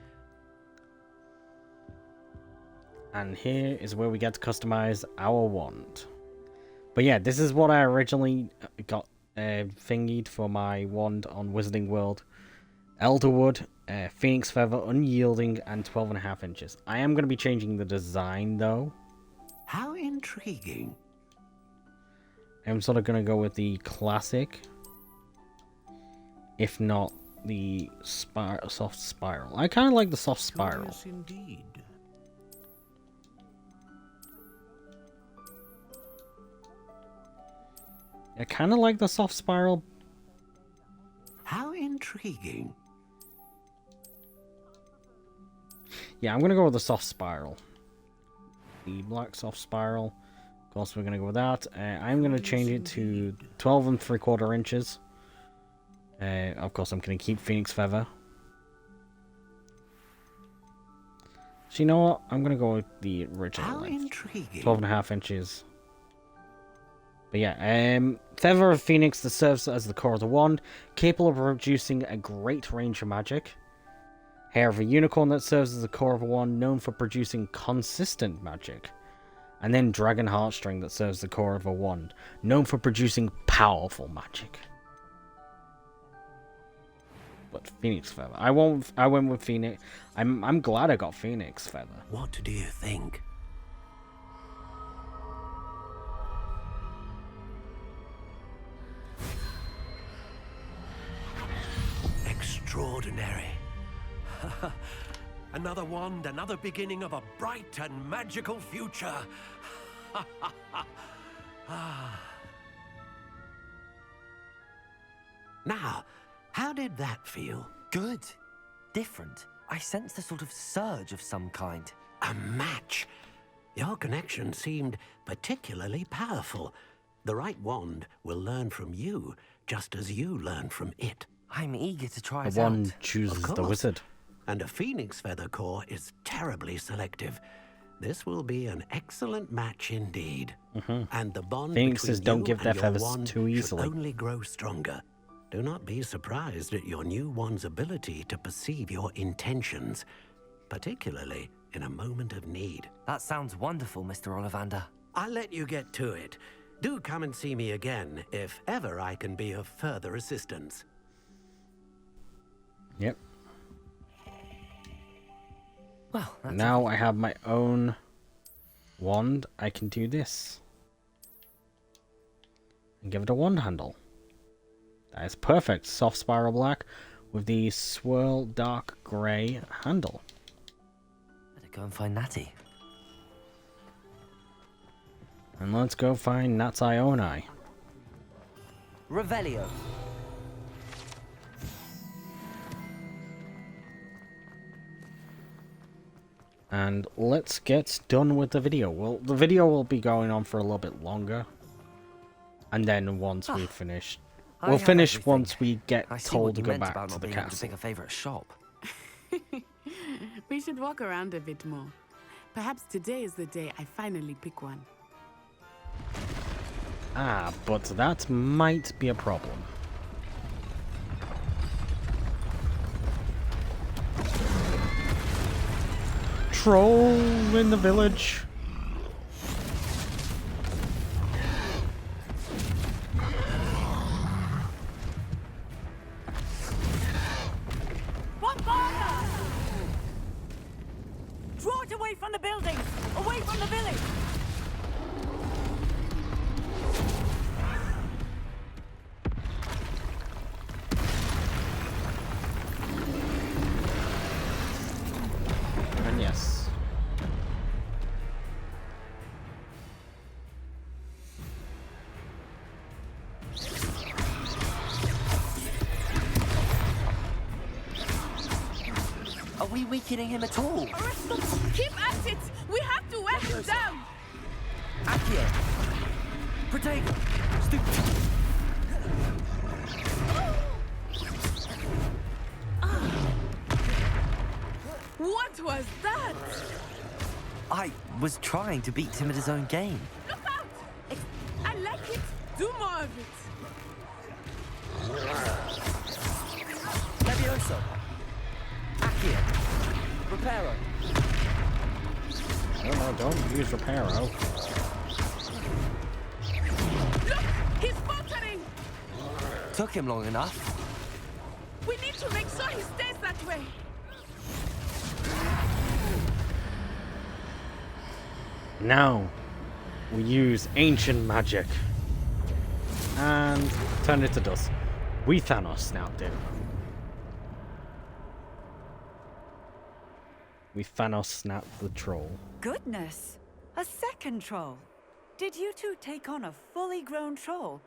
And here is where we get to customize our wand. But yeah, this is what I originally got thingied for my wand on Wizarding World. Elderwood, Phoenix Feather, Unyielding, and 12.5 inches. I am going to be changing the design though. How intriguing. I'm sort of going to go with the classic, if not the soft spiral. I kind of like the soft spiral. Curious indeed. I kind of like the soft spiral. How intriguing. Yeah, I'm going to go with the soft spiral. The black soft spiral. Of course, we're going to go with that. I'm going to change it to 12 3/4 inches. Of course, I'm going to keep Phoenix Feather. So you know what? I'm going to go with the original How length. intriguing. 12.5 inches. But yeah, Feather of Phoenix that serves as the core of the wand, capable of producing a great range of magic. Hair of a Unicorn that serves as the core of a wand, known for producing consistent magic. And then Dragon Heartstring that serves the core of a wand, known for producing powerful magic. But Phoenix Feather. I went with Phoenix. I'm glad I got Phoenix Feather. What do you think? Extraordinary. Another wand, another beginning of a bright and magical future. Now, how did that feel? Good. Different. I sensed a sort of surge of some kind. A match. Your connection seemed particularly powerful. The right wand will learn from you, just as you learn from it. I'm eager to try it The out. wand chooses the wizard. And a phoenix feather core is terribly selective. This will be an excellent match indeed. And the bond Phoenixes between don't you give and their your feathers wand too should easily. only grow stronger. Do not be surprised at your new wand's ability to perceive your intentions, particularly in a moment of need. That sounds wonderful, Mr. Ollivander. I'll let you get to it. Do come and see me again if ever I can be of further assistance. Yep. Well, now I have my own wand. I can do this. And give it a wand handle. That is perfect. Soft spiral black with the swirl dark grey handle. Better go and find Natty. And let's go find Nat's Ioni. Revelio. And let's get done with the video. Well, the video will be going on for a little bit longer. And then once we've finished... We'll finish once we get told to go back to the castle. Pick a favorite shop. We should walk around a bit more. Perhaps today is the day I finally pick one. Ah, but that might be a problem. Troll in the village. Draw it away from the buildings! Away from the village! And yes. Are we weakening him at all? Keep at it! We have to wear him down! Accio! Protego! What was that? I was trying to beat him at his own game. Look out! I like it! Do more of it! Levioso! Accio! Reparo! No, don't use Reparo. Look! He's faltering! Took him long enough. We need to make sure he stays that way! Now, we use ancient magic. And turn it to dust. We Thanos snapped it. We Thanos snapped the troll. Goodness! A second troll! Did you two take on a fully grown troll?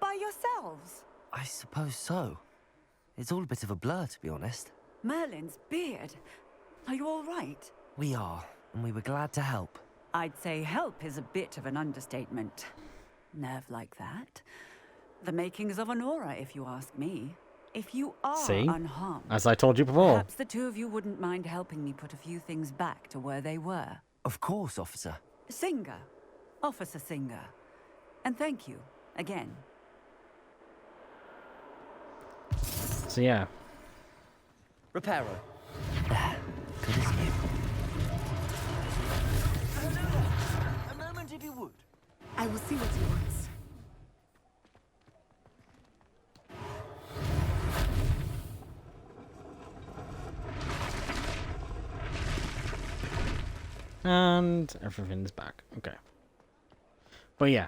By yourselves? I suppose so. It's all a bit of a blur, to be honest. Merlin's beard. Are you all right? We are, and we were glad to help. I'd say help is a bit of an understatement. Nerve like that. The makings of an aura, if you ask me. If you are See? unharmed, As I told you before. perhaps the two of you wouldn't mind helping me put a few things back to where they were. Of course, officer. Singer. Officer Singer. And thank you, again. So yeah. Reparo. Good as new. A moment if you would. I will see what he wants. And everything's back. Okay. But yeah.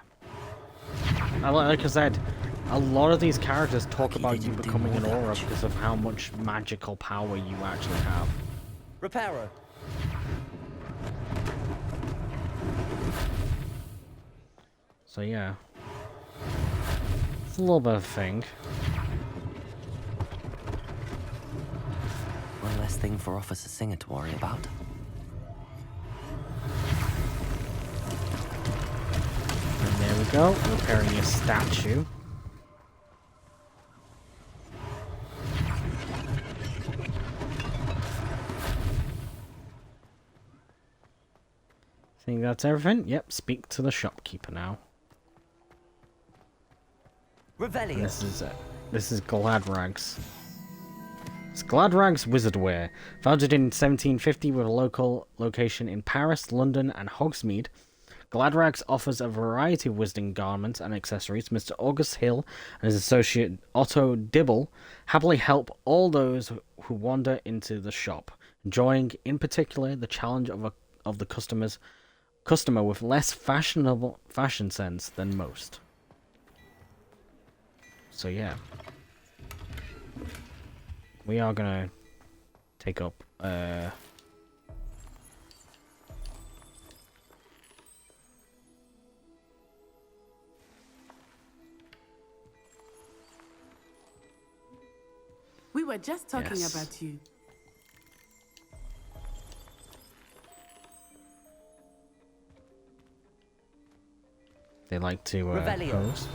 Like I said, a lot of these characters talk about you becoming an aura because of how much magical power you actually have. Reparo. So yeah. It's a little bit of a thing. less thing for Officer Singer to worry about. And there we go, repairing your statue. Think that's everything? Yep, speak to the shopkeeper now. Revelio. This is Gladrags. It's Gladrags Wizardwear. Founded in 1750 with a local location in Paris, London, and Hogsmeade, Gladrags offers a variety of wizarding garments and accessories. Mr. August Hill and his associate Otto Dibble happily help all those who wander into the shop, enjoying in particular the challenge of the customer with less fashionable fashion sense than most. So yeah, we are gonna take up We were just talking Yes. about you. they like to Revelio. pose.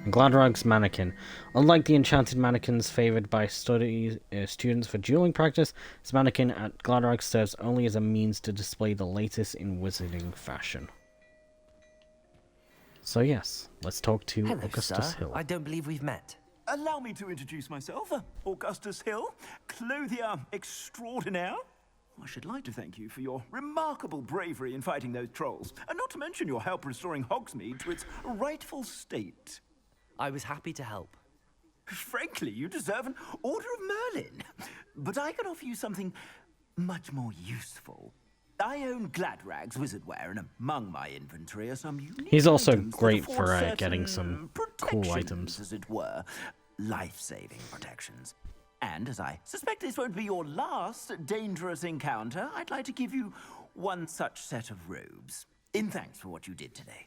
Gladrag's mannequin. Unlike the enchanted mannequins favored by students for dueling practice, this mannequin at Gladrag serves only as a means to display the latest in wizarding fashion. So yes, let's talk to Hello, Augustus sir. Hill. I don't believe we've met. Allow me to introduce myself, Augustus Hill, clothier extraordinaire. I should like to thank you for your remarkable bravery in fighting those trolls, and not to mention your help restoring Hogsmeade to its rightful state. I was happy to help. Frankly, you deserve an Order of Merlin. But I can offer you something much more useful. I own Gladrag's Wizardwear, and among my inventory are some unique He's also items that great afford for certain getting some cool protections, items. as it were. Life-saving protections. And as I suspect this won't be your last dangerous encounter, I'd like to give you one such set of robes, in thanks for what you did today.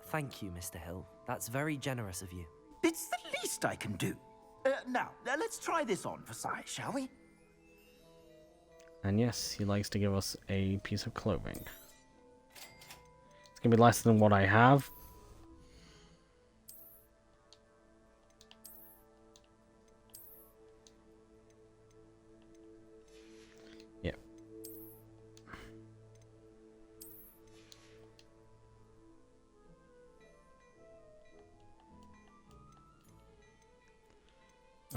Thank you, Mr. Hill. That's very generous of you. It's the least I can do. Now, let's try this on for size, shall we? And yes, he likes to give us a piece of clothing. It's gonna be less than what I have. Yep.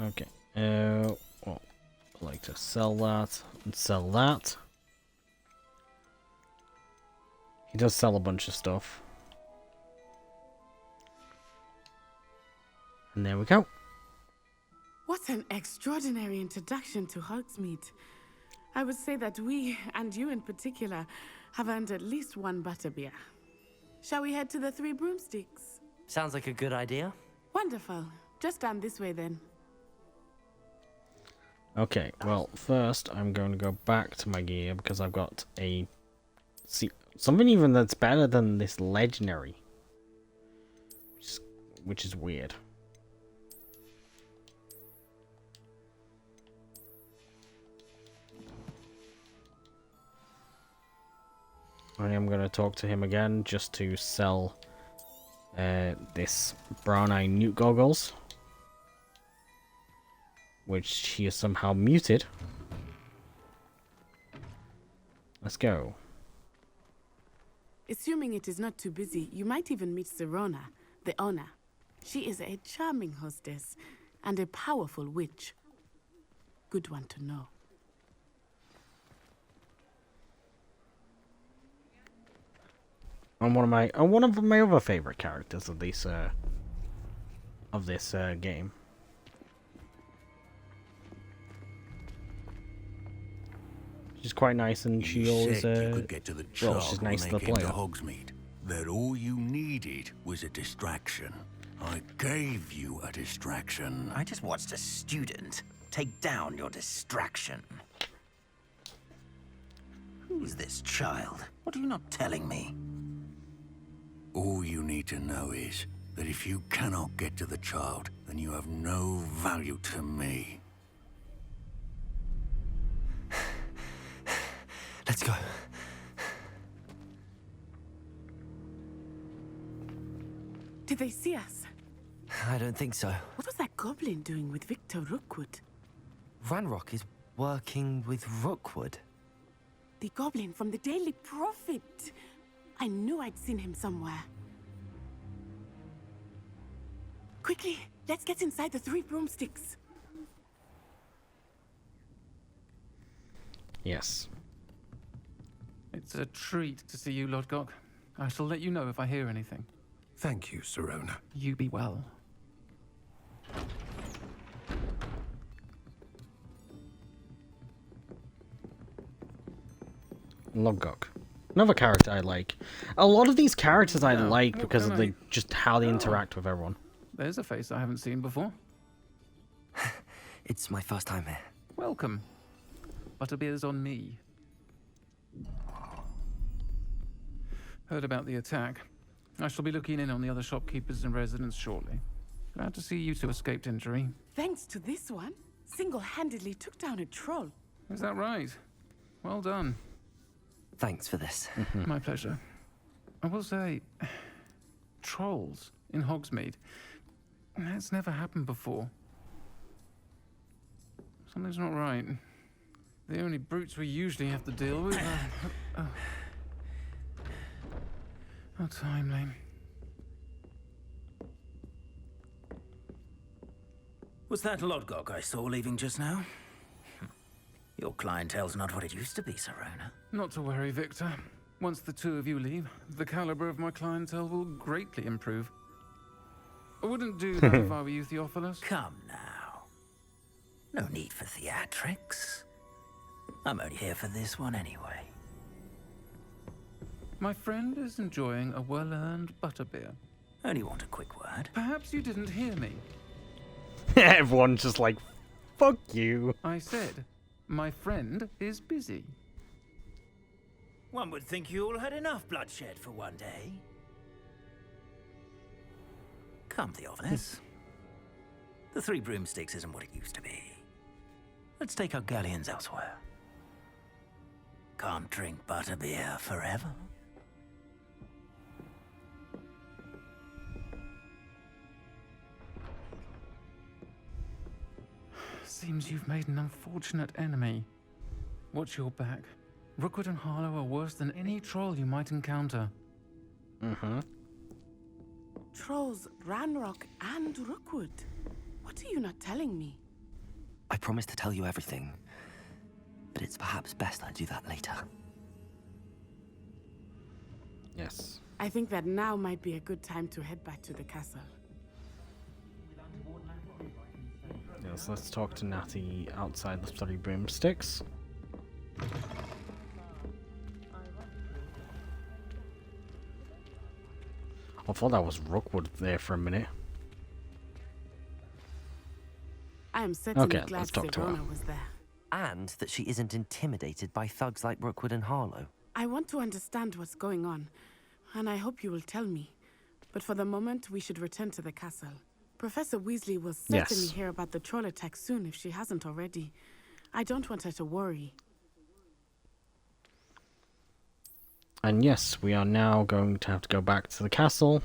Okay. Well, I'd like to sell that and sell that. He does sell a bunch of stuff. And there we go. What an extraordinary introduction to Hogsmeade. I would say that we, and you in particular, have earned at least one butterbeer. Shall we head to the Three Broomsticks? Sounds like a good idea. Wonderful. Just down this way then. Okay, well, first I'm going to go back to my gear because I've got a... See, something even that's better than this legendary. Which is weird. I am going to talk to him again just to sell this brown eye newt goggles, which he is somehow muted. Let's go. Assuming it is not too busy, you might even meet Serona, the owner. She is a charming hostess and a powerful witch. Good one to know. And one of my other favorite characters of this game. She's quite nice, and she always you could get to the well, she's Chog nice when to they play came to with. Hogsmeade. That all you needed was a distraction. I gave you a distraction. I just watched a student take down your distraction. Who is this child? What are you not telling me? All you need to know is, that if you cannot get to the child, then you have no value to me. Let's go. Did they see us? I don't think so. What was that goblin doing with Victor Rookwood? Ranrock is working with Rookwood. The goblin from the Daily Prophet. I knew I'd seen him somewhere. Quickly, let's get inside the 3 broomsticks. Yes. It's a treat to see you, Lodgok. I shall let you know if I hear anything. Thank you, Sirona. You be well. Lodgok. Another character I like. A lot of these characters I like because of just how they interact with everyone. There's a face I haven't seen before. It's my first time here. Welcome. Butterbeer's on me. Heard about the attack. I shall be looking in on the other shopkeepers and residents shortly. Glad to see you two escaped injury. Thanks to this one, single-handedly took down a troll. Is that right? Well done. Thanks for this. My pleasure. I will say, trolls in Hogsmeade. That's never happened before. Something's not right. The only brutes we usually have to deal with are... How timely. Was that Lodgok I saw leaving just now? Your clientele's not what it used to be, Sirona. Not to worry, Victor. Once the two of you leave, the caliber of my clientele will greatly improve. I wouldn't do that if I were you, Theophilus. Come now. No need for theatrics. I'm only here for this one anyway. My friend is enjoying a well-earned butterbeer. Only want a quick word. Perhaps you didn't hear me. Everyone's just like, fuck you. I said, my friend is busy. One would think you all had enough bloodshed for one day. Come, Theophilus. The 3 broomsticks isn't what it used to be. Let's take our galleons elsewhere. Can't drink butterbeer forever. Seems you've made an unfortunate enemy. Watch your back. Rookwood and Harlow are worse than any troll you might encounter. Trolls, Ranrock, and Rookwood. What are you not telling me? I promised to tell you everything, but it's perhaps best I do that later. Yes. I think that now might be a good time to head back to the castle. Yes, let's talk to Natty outside the 3 broomsticks. I thought that was Rookwood there for a minute. I am certainly Okay, glad let's talk to her. Sirona was there. And that she isn't intimidated by thugs like Rookwood and Harlow. I want to understand what's going on, and I hope you will tell me. But for the moment, we should return to the castle. Professor Weasley will certainly hear about the troll attack soon if she hasn't already. I don't want her to worry. And yes, we are now going to have to go back to the castle.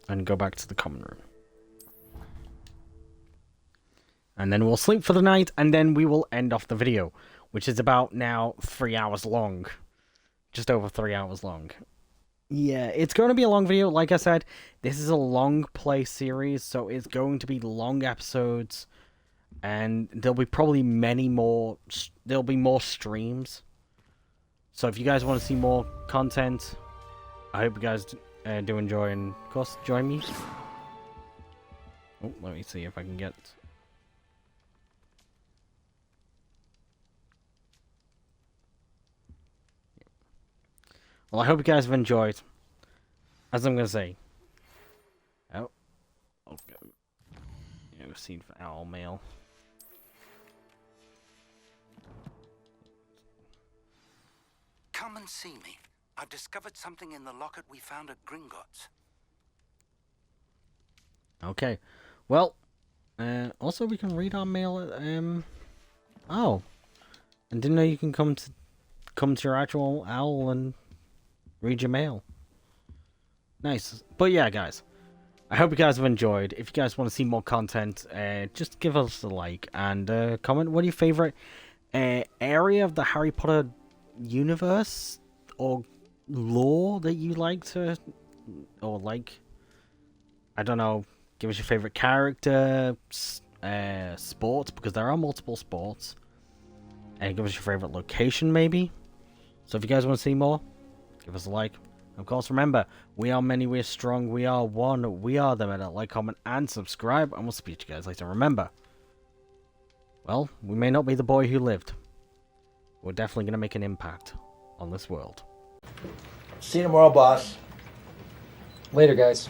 And go back to the common room. And then we'll sleep for the night, and then we will end off the video, which is about now 3 hours long. Just over 3 hours long. Yeah, it's going to be a long video. Like I said, this is a long play series, so it's going to be long episodes. And there'll be probably many more, there'll be more streams. So if you guys want to see more content, I hope you guys do enjoy, and of course, join me. Oh, let me see if I can get... Well, I hope you guys have enjoyed. As I'm going to say. Oh. Okay. Yeah, we've seen for Owl Mail. Come and see me. I've discovered something in the locket we found at Gringotts. Okay. Well, also we can read our mail at, oh. And didn't know you can come to your actual owl and read your mail. Nice. But yeah, guys. I hope you guys have enjoyed. If you guys want to see more content, just give us a like and comment what your favorite area of the Harry Potter universe or lore that you like to, or like, I don't know, give us your favorite character, sports, because there are multiple sports, and give us your favorite location maybe. So if you guys want to see more, give us a like. Of course, remember, we are many, we are strong, we are one, we are them. Like, comment, and subscribe, and we'll speak to you guys later. Remember, well, we may not be the boy who lived. We're definitely going to make an impact on this world. See you tomorrow, boss. Later, guys.